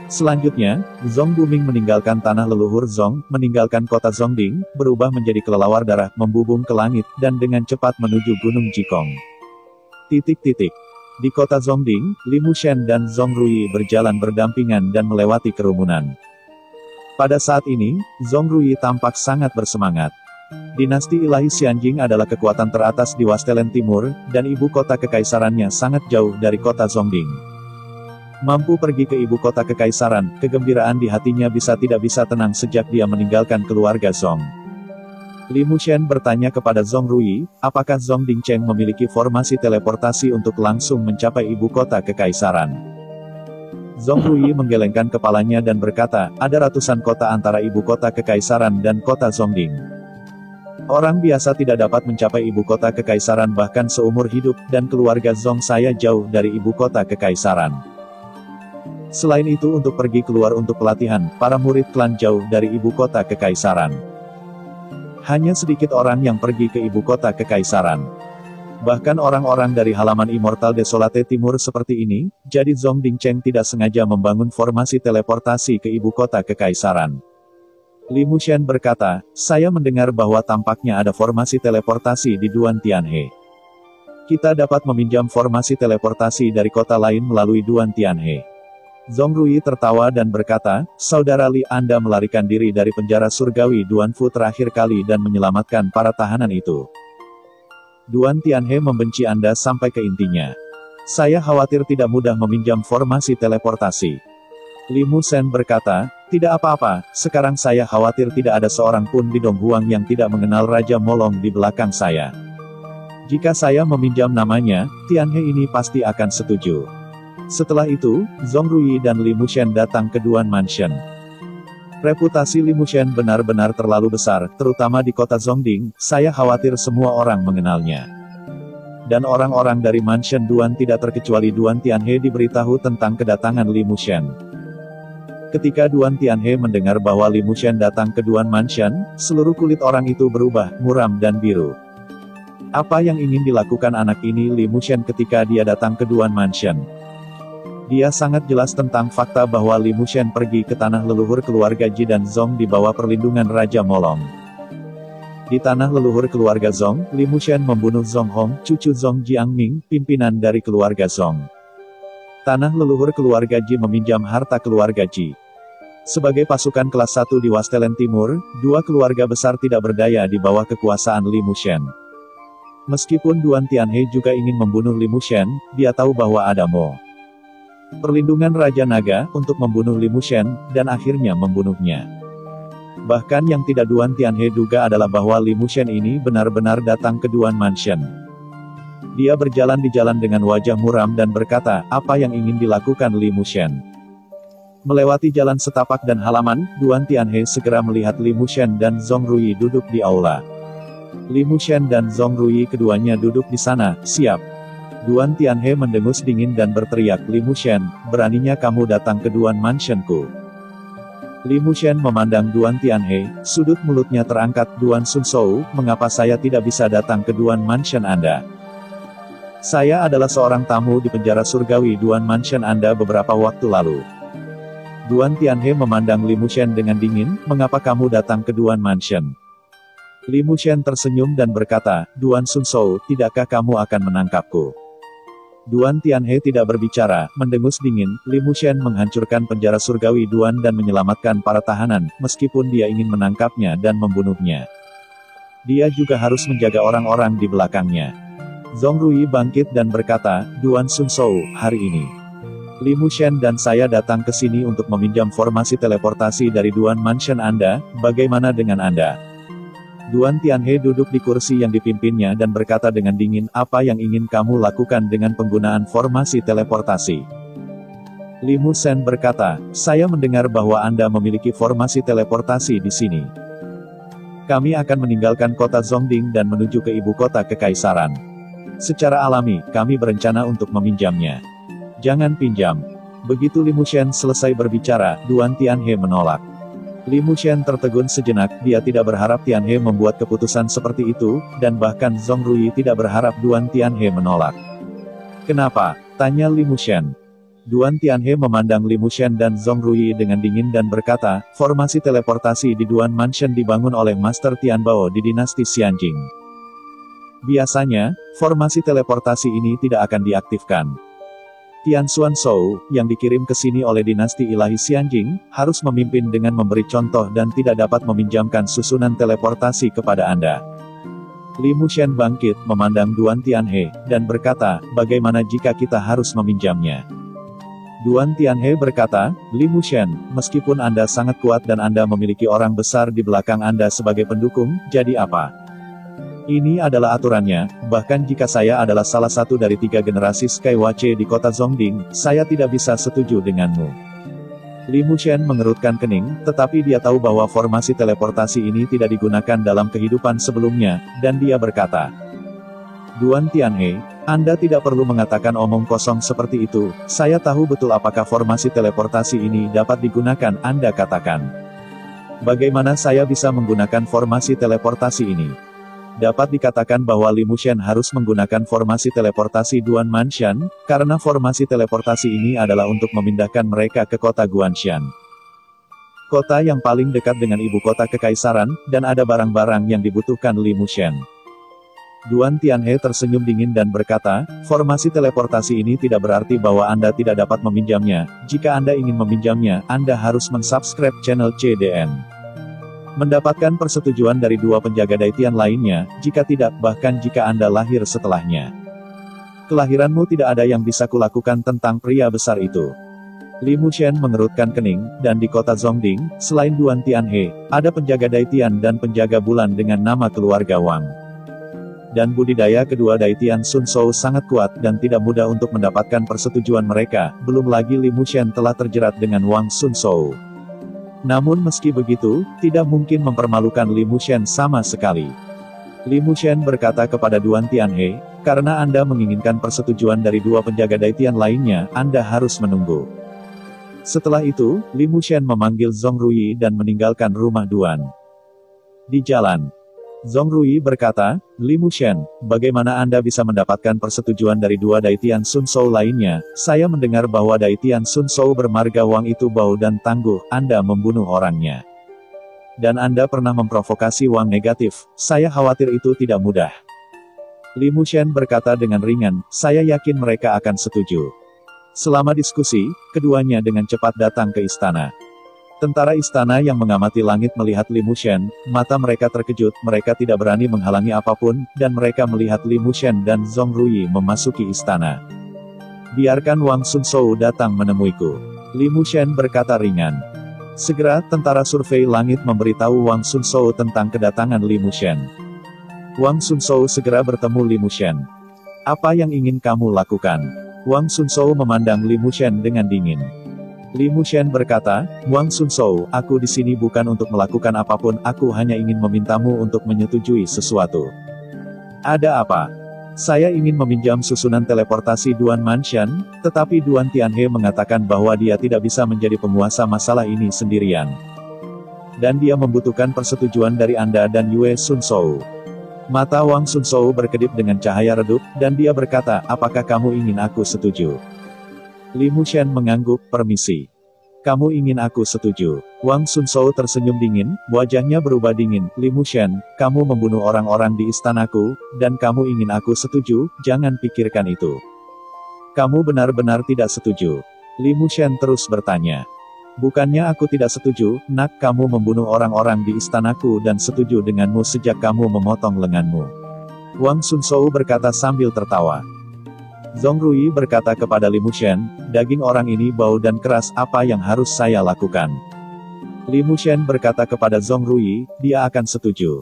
Selanjutnya, Zhong Buming meninggalkan tanah leluhur Zhong, meninggalkan kota Zhongding, berubah menjadi kelelawar darah, membubung ke langit, dan dengan cepat menuju Gunung Jikong. Di kota Zhongding, Li Mushen dan Zhong Ruyi berjalan berdampingan dan melewati kerumunan. Pada saat ini, Zhong Ruyi tampak sangat bersemangat. Dinasti Ilahi Xianjing adalah kekuatan teratas di Wastelen Timur, dan ibu kota kekaisarannya sangat jauh dari kota Zhongding. Mampu pergi ke ibu kota kekaisaran, kegembiraan di hatinya tidak bisa tenang sejak dia meninggalkan keluarga Zhong. Li Mushen bertanya kepada Zhong Ruyi, apakah Zhong Dingcheng memiliki formasi teleportasi untuk langsung mencapai ibu kota kekaisaran. Zhong Ruyi menggelengkan kepalanya dan berkata, ada ratusan kota antara ibu kota kekaisaran dan kota Zhongding. Orang biasa tidak dapat mencapai ibu kota kekaisaran bahkan seumur hidup, dan keluarga Zhong saya jauh dari ibu kota kekaisaran. Selain itu untuk pergi keluar untuk pelatihan, para murid klan jauh dari ibu kota kekaisaran. Hanya sedikit orang yang pergi ke ibu kota kekaisaran. Bahkan orang-orang dari halaman Immortal Desolate Timur seperti ini, jadi Zhong Dingcheng tidak sengaja membangun formasi teleportasi ke ibu kota kekaisaran. Li Mushen berkata, saya mendengar bahwa tampaknya ada formasi teleportasi di Duan Tianhe. Kita dapat meminjam formasi teleportasi dari kota lain melalui Duan Tianhe. Zhong Ruyi tertawa dan berkata, saudara Li, Anda melarikan diri dari penjara surgawi Duan Fu terakhir kali dan menyelamatkan para tahanan itu. Duan Tianhe membenci Anda sampai ke intinya. Saya khawatir tidak mudah meminjam formasi teleportasi. Li Mushen berkata, tidak apa-apa, sekarang saya khawatir tidak ada seorang pun di Donghuang yang tidak mengenal Raja Molong di belakang saya. Jika saya meminjam namanya, Tianhe ini pasti akan setuju. Setelah itu, Zhong Ruyi dan Li Mushen datang ke Duan Mansion. Reputasi Li Mushen benar-benar terlalu besar, terutama di kota Zhongding, saya khawatir semua orang mengenalnya. Dan orang-orang dari Mansion Duan tidak terkecuali Duan Tianhe diberitahu tentang kedatangan Li Mushen. Ketika Duan Tianhe mendengar bahwa Li Mushen datang ke Duan Mansion, seluruh kulit orang itu berubah, muram dan biru. Apa yang ingin dilakukan anak ini Li Mushen ketika dia datang ke Duan Mansion? Dia sangat jelas tentang fakta bahwa Li Mushen pergi ke tanah leluhur keluarga Ji dan Zhong di bawah perlindungan Raja Molong. Di tanah leluhur keluarga Zhong, Li Mushen membunuh Zhong Hong, cucu Zhong Jiangming, pimpinan dari keluarga Zhong. Tanah leluhur keluarga Ji meminjam harta keluarga Ji. Sebagai pasukan kelas 1 di Wastelen Timur, dua keluarga besar tidak berdaya di bawah kekuasaan Li Mushen. Meskipun Duan Tianhe juga ingin membunuh Li Mushen, dia tahu bahwa ada perlindungan Raja Naga untuk membunuh Li Mushen, dan akhirnya membunuhnya. Bahkan yang tidak Duan Tianhe duga adalah bahwa Li Mushen ini benar-benar datang ke Duan Mansion. Dia berjalan di jalan dengan wajah muram dan berkata, apa yang ingin dilakukan Li Mushen? Melewati jalan setapak dan halaman, Duan Tianhe segera melihat Li Mushen dan Zhong Ruyi duduk di aula. Li Mushen dan Zhong Ruyi keduanya duduk di sana, siap. Duan Tianhe mendengus dingin dan berteriak, Li Mushen, beraninya kamu datang ke Duan Mansionku. Li Mushen memandang Duan Tianhe, sudut mulutnya terangkat, Duan Sun Shou, mengapa saya tidak bisa datang ke Duan Mansion Anda? Saya adalah seorang tamu di penjara surgawi Duan Mansion Anda beberapa waktu lalu. Duan Tianhe memandang Li Mushen dengan dingin, mengapa kamu datang ke Duan Mansion? Li Mushen tersenyum dan berkata, Duan Sun Shou, tidakkah kamu akan menangkapku? Duan Tianhe tidak berbicara, mendengus dingin. Li Mushen menghancurkan penjara surgawi Duan dan menyelamatkan para tahanan, meskipun dia ingin menangkapnya dan membunuhnya. Dia juga harus menjaga orang-orang di belakangnya. Zhong Ruyi bangkit dan berkata, Duan Sun Shou, hari ini Li Mushen dan saya datang ke sini untuk meminjam formasi teleportasi dari Duan Mansion Anda, bagaimana dengan Anda? Duan Tianhe duduk di kursi yang dipimpinnya dan berkata dengan dingin, apa yang ingin kamu lakukan dengan penggunaan formasi teleportasi? Li Mushen berkata, saya mendengar bahwa Anda memiliki formasi teleportasi di sini. Kami akan meninggalkan kota Zhongding dan menuju ke ibu kota kekaisaran. Secara alami, kami berencana untuk meminjamnya. Jangan pinjam. Begitu Li Mushen selesai berbicara, Duan Tianhe menolak. Li Mushen tertegun sejenak, dia tidak berharap Tianhe membuat keputusan seperti itu, dan bahkan Zhong Ruyi tidak berharap Duan Tianhe menolak. Kenapa? Tanya Li Mushen. Duan Tianhe memandang Li Mushen dan Zhong Ruyi dengan dingin dan berkata, formasi teleportasi di Duan Mansion dibangun oleh Master Tianbao di dinasti Xianjing. Biasanya, formasi teleportasi ini tidak akan diaktifkan. Tian Xuan Shou, yang dikirim ke sini oleh dinasti ilahi Xianjing, harus memimpin dengan memberi contoh dan tidak dapat meminjamkan susunan teleportasi kepada Anda. Li Mushen bangkit, memandang Duan Tianhe, dan berkata, bagaimana jika kita harus meminjamnya? Duan Tianhe berkata, Li Mushen, meskipun Anda sangat kuat dan Anda memiliki orang besar di belakang Anda sebagai pendukung, jadi apa? Ini adalah aturannya, bahkan jika saya adalah salah satu dari 3 generasi Skywatch di kota Zhongding, saya tidak bisa setuju denganmu. Li Mushen mengerutkan kening, tetapi dia tahu bahwa formasi teleportasi ini tidak digunakan dalam kehidupan sebelumnya, dan dia berkata, Duan Tianhe, Anda tidak perlu mengatakan omong kosong seperti itu, saya tahu betul apakah formasi teleportasi ini dapat digunakan, Anda katakan. Bagaimana saya bisa menggunakan formasi teleportasi ini? Dapat dikatakan bahwa Li Mushen harus menggunakan formasi teleportasi Duan Manshan, karena formasi teleportasi ini adalah untuk memindahkan mereka ke kota Guanshan. Kota yang paling dekat dengan ibu kota kekaisaran, dan ada barang-barang yang dibutuhkan Li Mushen. Duan Tianhe tersenyum dingin dan berkata, formasi teleportasi ini tidak berarti bahwa Anda tidak dapat meminjamnya, jika Anda ingin meminjamnya, Anda harus mensubscribe channel CDN. Mendapatkan persetujuan dari 2 penjaga Daitian lainnya, jika tidak, bahkan jika Anda lahir setelahnya. Kelahiranmu tidak ada yang bisa kulakukan tentang pria besar itu. Li Mushen mengerutkan kening, dan di kota Zhongding, selain Duan Tianhe, ada penjaga Daitian dan penjaga bulan dengan nama keluarga Wang. Dan budidaya kedua Daitian Sun Shou sangat kuat dan tidak mudah untuk mendapatkan persetujuan mereka, belum lagi Li Mushen telah terjerat dengan Wang Sun Shou. Namun meski begitu, tidak mungkin mempermalukan Li Mushen sama sekali. Li Mushen berkata kepada Duan Tianhe, karena Anda menginginkan persetujuan dari 2 penjaga Daitian lainnya, Anda harus menunggu. Setelah itu, Li Mushen memanggil Zhong Ruyi dan meninggalkan rumah Duan. Di jalan, Zhong Ruyi berkata, Li Mushen, bagaimana Anda bisa mendapatkan persetujuan dari 2 Daitian Sun Shou lainnya? Saya mendengar bahwa Daitian Sun Shou bermarga Wang itu bau dan tangguh, Anda membunuh orangnya. Dan Anda pernah memprovokasi Wang negatif, saya khawatir itu tidak mudah. Li Mushen berkata dengan ringan, saya yakin mereka akan setuju. Selama diskusi, keduanya dengan cepat datang ke istana. Tentara istana yang mengamati langit melihat Li Mushen, mata mereka terkejut, mereka tidak berani menghalangi apapun, dan mereka melihat Li Mushen dan Zhong Ruyi memasuki istana. Biarkan Wang Sun Shou datang menemuiku. Li Mushen berkata ringan. Segera, tentara survei langit memberitahu Wang Sun Shou tentang kedatangan Li Mushen. Wang Sun Shou segera bertemu Li Mushen. Apa yang ingin kamu lakukan? Wang Sun Shou memandang Li Mushen dengan dingin. Li Mushen berkata, Wang Sun Shou, aku di sini bukan untuk melakukan apapun, aku hanya ingin memintamu untuk menyetujui sesuatu. Ada apa? Saya ingin meminjam susunan teleportasi Duan Manshan, tetapi Duan Tianhe mengatakan bahwa dia tidak bisa menjadi penguasa masalah ini sendirian. Dan dia membutuhkan persetujuan dari Anda dan Yue Sun Shou. Mata Wang Sun Shou berkedip dengan cahaya redup, dan dia berkata, apakah kamu ingin aku setuju? Li Mushen mengangguk, permisi. Kamu ingin aku setuju? Wang Sun Shou tersenyum dingin, wajahnya berubah dingin. Li Mushen, kamu membunuh orang-orang di istanaku, dan kamu ingin aku setuju, jangan pikirkan itu. Kamu benar-benar tidak setuju. Li Mushen terus bertanya. Bukannya aku tidak setuju, nak, kamu membunuh orang-orang di istanaku dan setuju denganmu sejak kamu memotong lenganmu. Wang Sun Shou berkata sambil tertawa. Zhong Ruyi berkata kepada Li Mushen, daging orang ini bau dan keras, apa yang harus saya lakukan? Li Mushen berkata kepada Zhong Ruyi, dia akan setuju.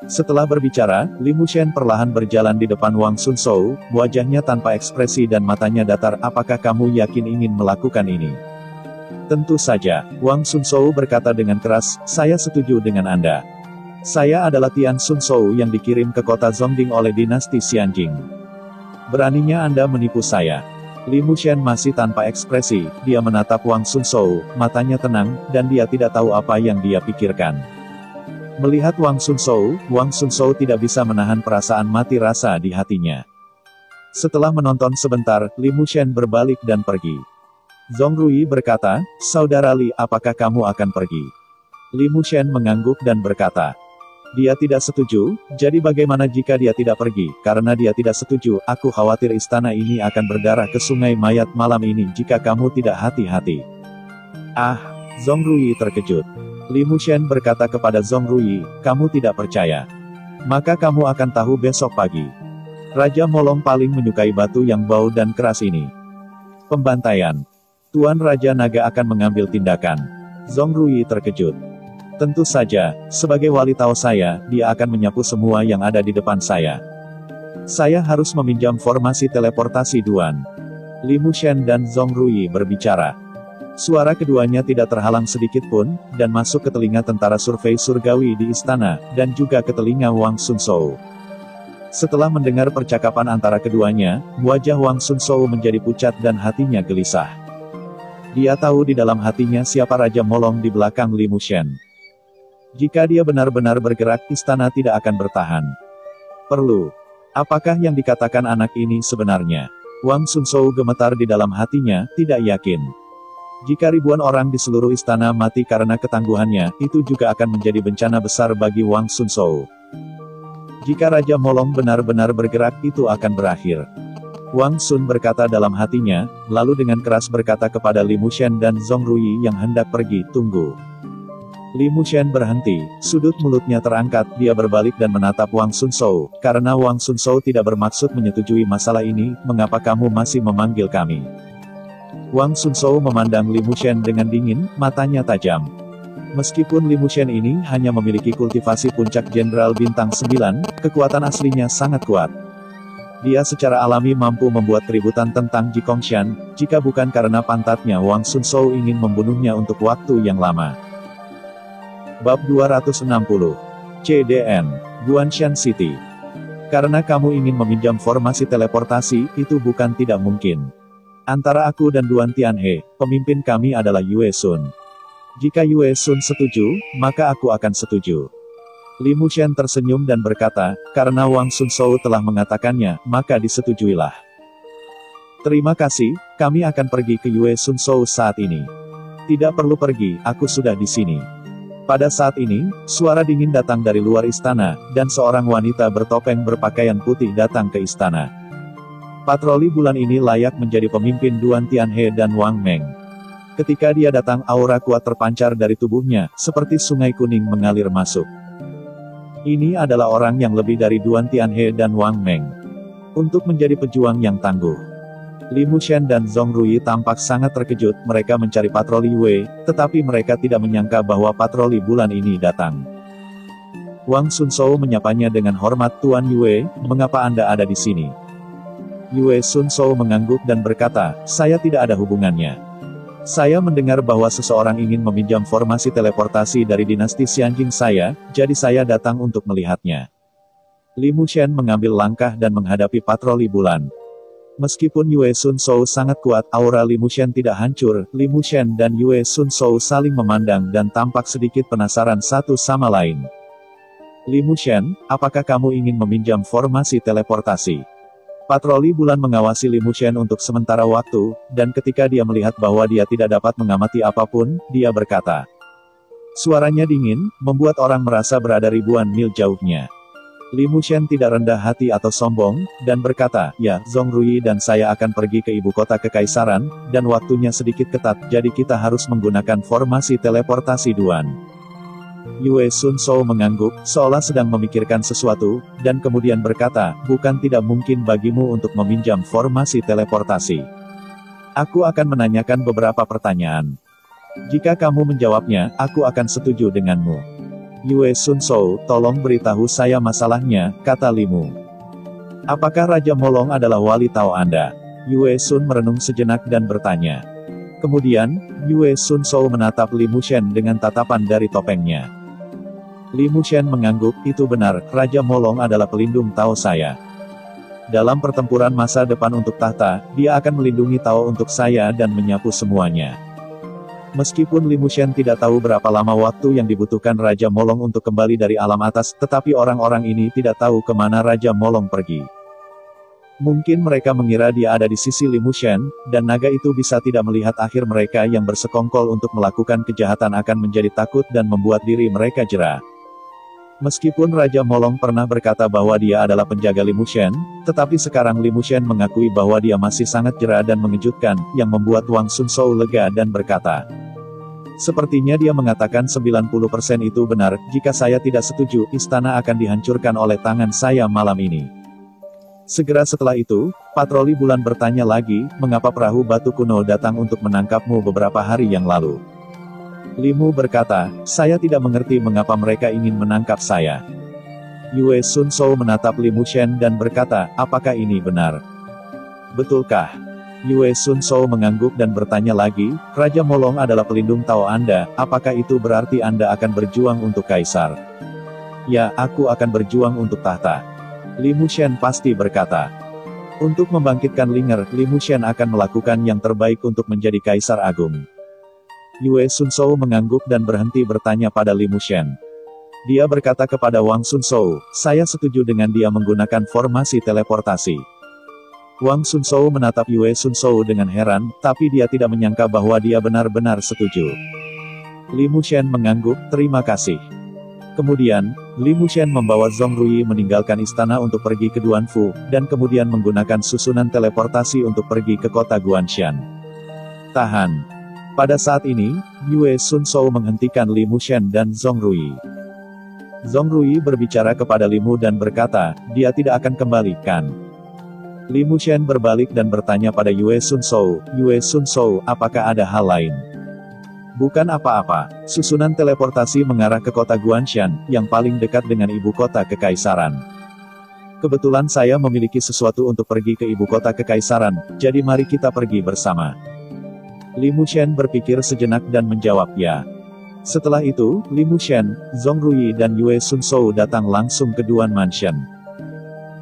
Setelah berbicara, Li Mushen perlahan berjalan di depan Wang Sun Shou, wajahnya tanpa ekspresi dan matanya datar, apakah kamu yakin ingin melakukan ini? Tentu saja, Wang Sun Shou berkata dengan keras, saya setuju dengan Anda. Saya adalah Tian Sun Shou yang dikirim ke kota Zhongding oleh dinasti Xianjing. Beraninya Anda menipu saya. Li Mushen masih tanpa ekspresi, dia menatap Wang Sun Shou, matanya tenang, dan dia tidak tahu apa yang dia pikirkan. Melihat Wang Sun Shou tidak bisa menahan perasaan mati rasa di hatinya. Setelah menonton sebentar, Li Mushen berbalik dan pergi. Zhong Ruyi berkata, saudara Li, apakah kamu akan pergi? Li Mushen mengangguk dan berkata, dia tidak setuju, jadi bagaimana jika dia tidak pergi? Karena dia tidak setuju, aku khawatir istana ini akan berdarah ke sungai mayat malam ini jika kamu tidak hati-hati. Ah, Zhong Ruyi terkejut. Li Mushen berkata kepada Zhong Ruyi, kamu tidak percaya. Maka kamu akan tahu besok pagi. Raja Molong paling menyukai batu yang bau dan keras ini. Pembantaian. Tuan Raja Naga akan mengambil tindakan. Zhong Ruyi terkejut. Tentu saja, sebagai wali Tao saya, dia akan menyapu semua yang ada di depan saya. Saya harus meminjam formasi teleportasi Duan. Li Mushen dan Zhong Ruyi berbicara. Suara keduanya tidak terhalang sedikit pun, dan masuk ke telinga tentara survei surgawi di istana, dan juga ke telinga Wang Sunshou. Setelah mendengar percakapan antara keduanya, wajah Wang Sunshou menjadi pucat dan hatinya gelisah. Dia tahu di dalam hatinya siapa Raja Molong di belakang Li Mushen. Jika dia benar-benar bergerak, istana tidak akan bertahan. Perlu. Apakah yang dikatakan anak ini sebenarnya? Wang Sunshou gemetar di dalam hatinya, tidak yakin. Jika ribuan orang di seluruh istana mati karena ketangguhannya, itu juga akan menjadi bencana besar bagi Wang Sunshou. Jika Raja Molong benar-benar bergerak, itu akan berakhir. Wang Sun berkata dalam hatinya, lalu dengan keras berkata kepada Li Mushen dan Zhong Ruyi yang hendak pergi, tunggu. Li Mushen berhenti, sudut mulutnya terangkat, dia berbalik dan menatap Wang Sunshou, karena Wang Sunshou tidak bermaksud menyetujui masalah ini, mengapa kamu masih memanggil kami? Wang Sunshou memandang Li Mushen dengan dingin, matanya tajam. Meskipun Li Mushen ini hanya memiliki kultivasi puncak Jenderal Bintang 9, kekuatan aslinya sangat kuat. Dia secara alami mampu membuat keributan tentang Jikongshan, jika bukan karena pantatnya Wang Sunshou ingin membunuhnya untuk waktu yang lama. Bab 260. CDN, Guanshan City. Karena kamu ingin meminjam formasi teleportasi, itu bukan tidak mungkin. Antara aku dan Duan Tianhe, pemimpin kami adalah Yue Sun. Jika Yue Sun setuju, maka aku akan setuju. Li Mushen tersenyum dan berkata, karena Wang Sunshou telah mengatakannya, maka disetujuilah. Terima kasih, kami akan pergi ke Yue Sunshou saat ini. Tidak perlu pergi, aku sudah di sini. Pada saat ini, suara dingin datang dari luar istana, dan seorang wanita bertopeng berpakaian putih datang ke istana. Patroli bulan ini layak menjadi pemimpin Duan Tianhe dan Wang Meng. Ketika dia datang, aura kuat terpancar dari tubuhnya, seperti sungai kuning mengalir masuk. Ini adalah orang yang lebih dari Duan Tianhe dan Wang Meng. Untuk menjadi pejuang yang tangguh. Li Mushen dan Zhong Ruyi tampak sangat terkejut, mereka mencari patroli Yue, tetapi mereka tidak menyangka bahwa patroli bulan ini datang. Wang Sunshou menyapanya dengan hormat, Tuan Yue, mengapa Anda ada di sini? Yue Sunshou mengangguk dan berkata, saya tidak ada hubungannya. Saya mendengar bahwa seseorang ingin meminjam formasi teleportasi dari dinasti Xianjing saya, jadi saya datang untuk melihatnya. Li Mushen mengambil langkah dan menghadapi patroli bulan. Meskipun Yue Sunshou sangat kuat, aura Li Mushen tidak hancur. Li Mushen dan Yue Sunshou saling memandang dan tampak sedikit penasaran satu sama lain. Li Mushen, apakah kamu ingin meminjam formasi teleportasi? Patroli bulan mengawasi Li Mushen untuk sementara waktu, dan ketika dia melihat bahwa dia tidak dapat mengamati apapun, dia berkata. Suaranya dingin, membuat orang merasa berada ribuan mil jauhnya. Li Mushen tidak rendah hati atau sombong, dan berkata, ya, Zhong Ruyi dan saya akan pergi ke ibu kota kekaisaran, dan waktunya sedikit ketat, jadi kita harus menggunakan formasi teleportasi Duan. Yue Sunshou mengangguk, seolah sedang memikirkan sesuatu, dan kemudian berkata, bukan tidak mungkin bagimu untuk meminjam formasi teleportasi. Aku akan menanyakan beberapa pertanyaan. Jika kamu menjawabnya, aku akan setuju denganmu. Yue Sunshou, tolong beritahu saya masalahnya, kata Limu. Apakah Raja Molong adalah wali Tao Anda? Yue Sun merenung sejenak dan bertanya. Kemudian, Yue Sunshou menatap Li Mushen dengan tatapan dari topengnya. Li Mushen mengangguk, itu benar, Raja Molong adalah pelindung Tao saya. Dalam pertempuran masa depan untuk tahta, dia akan melindungi Tao untuk saya dan menyapu semuanya. Meskipun Li Mushen tidak tahu berapa lama waktu yang dibutuhkan Raja Molong untuk kembali dari alam atas, tetapi orang-orang ini tidak tahu kemana Raja Molong pergi. Mungkin mereka mengira dia ada di sisi Li Mushen, dan naga itu bisa tidak melihat akhir mereka yang bersekongkol untuk melakukan kejahatan akan menjadi takut dan membuat diri mereka jera. Meskipun Raja Molong pernah berkata bahwa dia adalah penjaga Li Mushen, tetapi sekarang Li Mushen mengakui bahwa dia masih sangat jera dan mengejutkan, yang membuat Wang Sunshou lega dan berkata. Sepertinya dia mengatakan 90% itu benar, jika saya tidak setuju, istana akan dihancurkan oleh tangan saya malam ini. Segera setelah itu, patroli bulan bertanya lagi, mengapa perahu batu kuno datang untuk menangkapmu beberapa hari yang lalu? Limu berkata, saya tidak mengerti mengapa mereka ingin menangkap saya. Yue Sun Shou menatap Limu Shen dan berkata, apakah ini benar? Betulkah? Yue Sun Shou mengangguk dan bertanya lagi, Raja Molong adalah pelindung Tao Anda, apakah itu berarti Anda akan berjuang untuk Kaisar? Ya, aku akan berjuang untuk tahta. Limu Shen pasti berkata. Untuk membangkitkan Linger, Limu Shen akan melakukan yang terbaik untuk menjadi Kaisar Agung. Yue Sun Shou mengangguk dan berhenti bertanya pada Limu Shen. Dia berkata kepada Wang Sun Shou, saya setuju dengan dia menggunakan formasi teleportasi. Wang Sun Shou menatap Yue Sun Shou dengan heran, tapi dia tidak menyangka bahwa dia benar-benar setuju. Limu Shen mengangguk, terima kasih. Kemudian, Limu Shen membawa Zhong Rui meninggalkan istana untuk pergi ke Duanfu, dan kemudian menggunakan susunan teleportasi untuk pergi ke kota Guanshan. Tahan. Pada saat ini, Yue Sun Shou menghentikan Limu Shen dan Zhong Rui. Zhong Rui berbicara kepada Limu dan berkata, dia tidak akan kembali, kan? Limu Shen berbalik dan bertanya pada Yue Sun Shou, apakah ada hal lain? Bukan apa-apa, susunan teleportasi mengarah ke kota Guanshan, yang paling dekat dengan ibu kota kekaisaran. Kebetulan saya memiliki sesuatu untuk pergi ke ibu kota kekaisaran, jadi mari kita pergi bersama. Limu Shen berpikir sejenak dan menjawab ya. Setelah itu, Limu Shen, Zhong Rui dan Yue Sun Shou datang langsung ke Duan Mansion.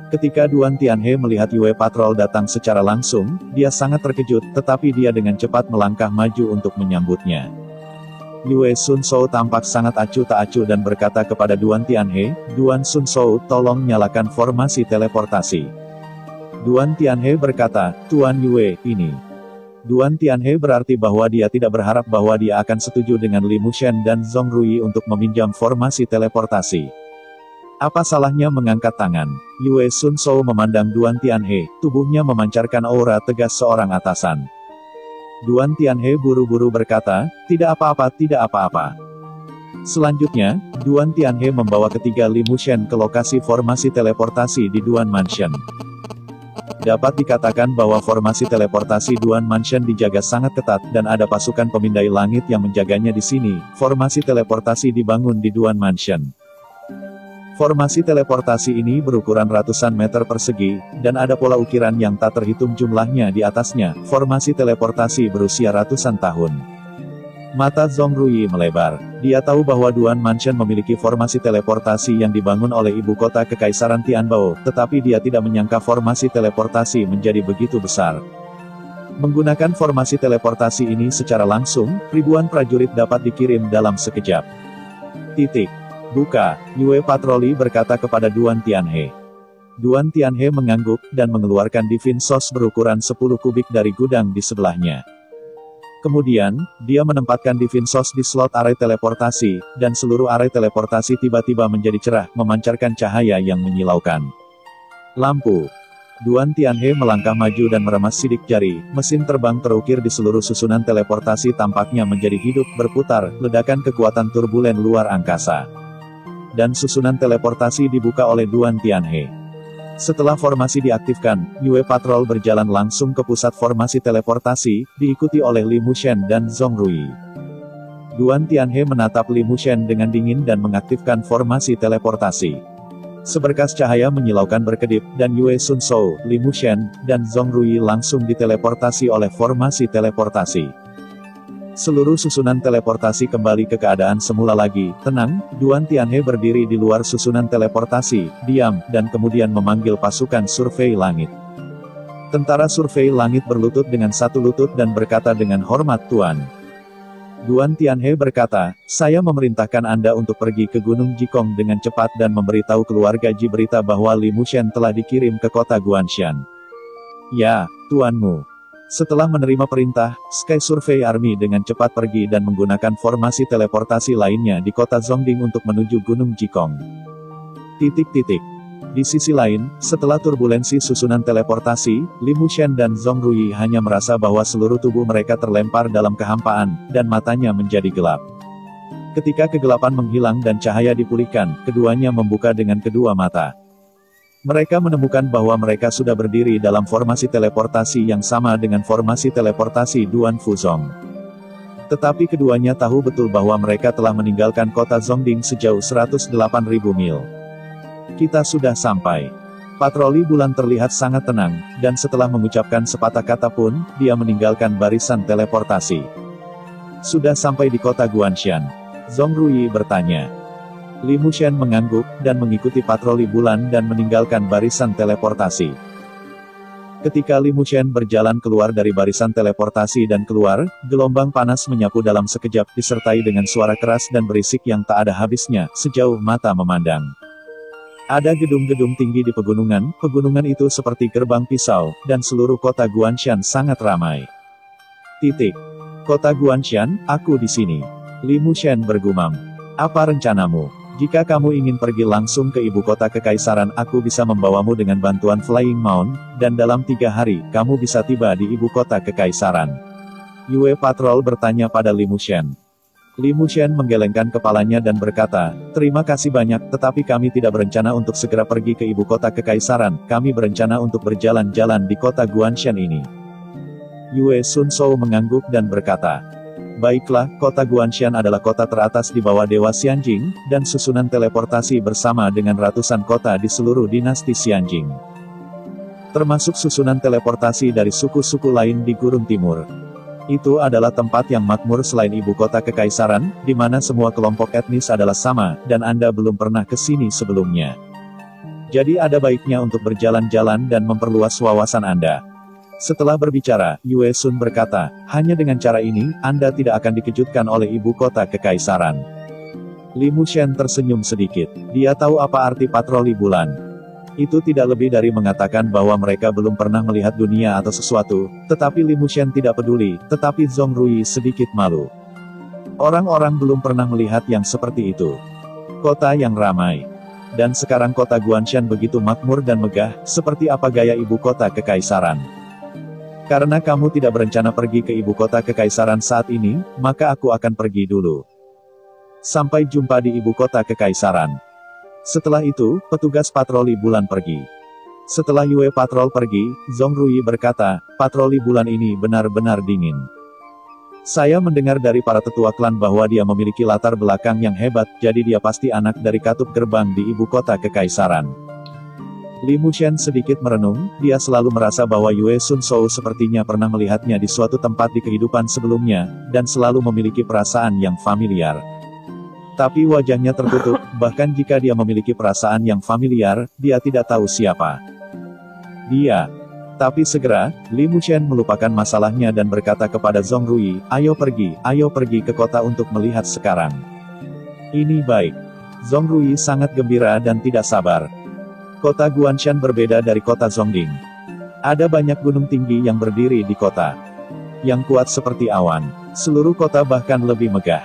Ketika Duan Tianhe melihat Yue Patrol datang secara langsung, dia sangat terkejut, tetapi dia dengan cepat melangkah maju untuk menyambutnya. Yue Sun Shou tampak sangat acuh tak acuh dan berkata kepada Duan Tianhe, Duan Sun Shou, tolong nyalakan formasi teleportasi. Duan Tianhe berkata, Tuan Yue, ini. Duan Tianhe berarti bahwa dia tidak berharap bahwa dia akan setuju dengan Limu Shen dan Zhong Rui untuk meminjam formasi teleportasi. Apa salahnya mengangkat tangan? Yue Sun Shou memandang Duan Tianhe, tubuhnya memancarkan aura tegas seorang atasan. Duan Tianhe buru-buru berkata, tidak apa-apa, tidak apa-apa. Selanjutnya, Duan Tianhe membawa ketiga Limu Shen ke lokasi formasi teleportasi di Duan Mansion. Dapat dikatakan bahwa formasi teleportasi Duan Mansion dijaga sangat ketat, dan ada pasukan pemindai langit yang menjaganya di sini. Formasi teleportasi dibangun di Duan Mansion. Formasi teleportasi ini berukuran ratusan meter persegi, dan ada pola ukiran yang tak terhitung jumlahnya di atasnya. Formasi teleportasi berusia ratusan tahun. Mata Zhong Rui melebar. Dia tahu bahwa Duan Mansion memiliki formasi teleportasi yang dibangun oleh ibu kota kekaisaran Tianbao, tetapi dia tidak menyangka formasi teleportasi menjadi begitu besar. Menggunakan formasi teleportasi ini secara langsung, ribuan prajurit dapat dikirim dalam sekejap. Buka, Yue Patroli berkata kepada Duan Tianhe. Duan Tianhe mengangguk, dan mengeluarkan Divine Source berukuran 10 kubik dari gudang di sebelahnya. Kemudian, dia menempatkan Divine Source di slot array teleportasi, dan seluruh array teleportasi tiba-tiba menjadi cerah, memancarkan cahaya yang menyilaukan. Lampu. Duan Tianhe melangkah maju dan meremas sidik jari, mesin terbang terukir di seluruh susunan teleportasi tampaknya menjadi hidup, berputar, ledakan kekuatan turbulen luar angkasa. Dan susunan teleportasi dibuka oleh Duan Tianhe. Setelah formasi diaktifkan, Yue Patrol berjalan langsung ke pusat formasi teleportasi, diikuti oleh Limu Shen dan Zhong Rui. Duan Tianhe menatap Limu Shen dengan dingin dan mengaktifkan formasi teleportasi. Seberkas cahaya menyilaukan berkedip, dan Yue Sun Shou, Limu Shen, dan Zhong Rui langsung diteleportasi oleh formasi teleportasi. Seluruh susunan teleportasi kembali ke keadaan semula lagi, tenang. Duan Tianhe berdiri di luar susunan teleportasi, diam, dan kemudian memanggil pasukan survei langit. Tentara survei langit berlutut dengan satu lutut dan berkata dengan hormat, Tuan. Duan Tianhe berkata, saya memerintahkan Anda untuk pergi ke Gunung Jikong dengan cepat dan memberitahu keluarga Ji berita bahwa Limu Shen telah dikirim ke kota Guanshan. Ya, tuanmu. Setelah menerima perintah, Sky Survey Army dengan cepat pergi dan menggunakan formasi teleportasi lainnya di kota Zhongding untuk menuju Gunung Jikong. Di sisi lain, setelah turbulensi susunan teleportasi, Limu Shen dan Zhong Rui hanya merasa bahwa seluruh tubuh mereka terlempar dalam kehampaan, dan matanya menjadi gelap. Ketika kegelapan menghilang dan cahaya dipulihkan, keduanya membuka dengan kedua mata. Mereka menemukan bahwa mereka sudah berdiri dalam formasi teleportasi yang sama dengan formasi teleportasi Duan Fuzong. Tetapi keduanya tahu betul bahwa mereka telah meninggalkan kota Zhongding sejauh 108.000 mil. Kita sudah sampai. Patroli bulan terlihat sangat tenang, dan setelah mengucapkan sepatah kata pun, dia meninggalkan barisan teleportasi. Sudah sampai di kota Guanshan? Zhong Ruyi bertanya. Li Mushen mengangguk, dan mengikuti patroli bulan dan meninggalkan barisan teleportasi. Ketika Li Mushen berjalan keluar dari barisan teleportasi dan keluar, gelombang panas menyapu dalam sekejap disertai dengan suara keras dan berisik yang tak ada habisnya, sejauh mata memandang. Ada gedung-gedung tinggi di pegunungan itu seperti gerbang pisau, dan seluruh kota Guanshan sangat ramai. Kota Guanshan, aku di sini. Li Mushen bergumam. Apa rencanamu? Jika kamu ingin pergi langsung ke ibu kota kekaisaran, aku bisa membawamu dengan bantuan Flying Mount, dan dalam 3 hari, kamu bisa tiba di ibu kota kekaisaran. Yue Patrol bertanya pada Li Mushen. Li Mushen menggelengkan kepalanya dan berkata, terima kasih banyak, tetapi kami tidak berencana untuk segera pergi ke ibu kota kekaisaran, kami berencana untuk berjalan-jalan di kota Guanshan ini. Yue Sun Shou mengangguk dan berkata, baiklah, kota Guanshan adalah kota teratas di bawah Dewa Xianjing, dan susunan teleportasi bersama dengan ratusan kota di seluruh dinasti Xianjing. Termasuk susunan teleportasi dari suku-suku lain di Gurun Timur. Itu adalah tempat yang makmur selain ibu kota kekaisaran, di mana semua kelompok etnis adalah sama, dan Anda belum pernah ke sini sebelumnya. Jadi ada baiknya untuk berjalan-jalan dan memperluas wawasan Anda. Setelah berbicara, Yue Sun berkata, hanya dengan cara ini, Anda tidak akan dikejutkan oleh ibu kota kekaisaran. Li Mushen tersenyum sedikit. Dia tahu apa arti patroli bulan. Itu tidak lebih dari mengatakan bahwa mereka belum pernah melihat dunia atau sesuatu, tetapi Li Mushen tidak peduli, tetapi Zhong Ruyi sedikit malu. Orang-orang belum pernah melihat yang seperti itu. Kota yang ramai. Dan sekarang kota Guanshan begitu makmur dan megah, seperti apa gaya ibu kota kekaisaran. Karena kamu tidak berencana pergi ke ibu kota kekaisaran saat ini, maka aku akan pergi dulu. Sampai jumpa di ibu kota kekaisaran. Setelah itu, petugas patroli bulan pergi. Setelah Yue Patrol pergi, Zhong Ruyi berkata, patroli bulan ini benar-benar dingin. Saya mendengar dari para tetua klan bahwa dia memiliki latar belakang yang hebat, jadi dia pasti anak dari katup gerbang di ibu kota kekaisaran. Li Mushen sedikit merenung, dia selalu merasa bahwa Yue Sun Shou sepertinya pernah melihatnya di suatu tempat di kehidupan sebelumnya, dan selalu memiliki perasaan yang familiar. Tapi wajahnya tertutup, bahkan jika dia memiliki perasaan yang familiar, dia tidak tahu siapa dia. Tapi segera, Li Mushen melupakan masalahnya dan berkata kepada Zhong Ruyi, ayo pergi ke kota untuk melihat sekarang. Ini baik. Zhong Ruyi sangat gembira dan tidak sabar. Kota Guanshan berbeda dari kota Zhongding. Ada banyak gunung tinggi yang berdiri di kota. Yang kuat seperti awan. Seluruh kota bahkan lebih megah.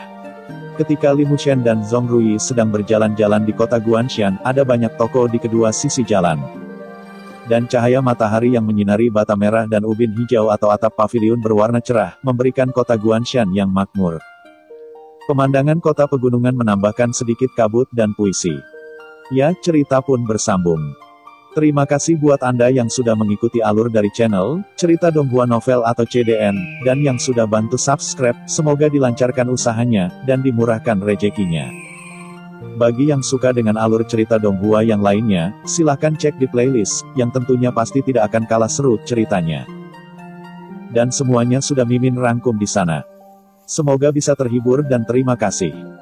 Ketika Li Mushen dan Zhong Ruyi sedang berjalan-jalan di kota Guanshan, ada banyak toko di kedua sisi jalan. Dan cahaya matahari yang menyinari bata merah dan ubin hijau atau atap paviliun berwarna cerah, memberikan kota Guanshan yang makmur. Pemandangan kota pegunungan menambahkan sedikit kabut dan puisi. Ya, cerita pun bersambung. Terima kasih buat Anda yang sudah mengikuti alur dari channel Cerita Donghua Novel atau CDN, dan yang sudah bantu subscribe, semoga dilancarkan usahanya, dan dimurahkan rezekinya. Bagi yang suka dengan alur cerita Donghua yang lainnya, silahkan cek di playlist, yang tentunya pasti tidak akan kalah seru ceritanya. Dan semuanya sudah Mimin rangkum di sana. Semoga bisa terhibur dan terima kasih.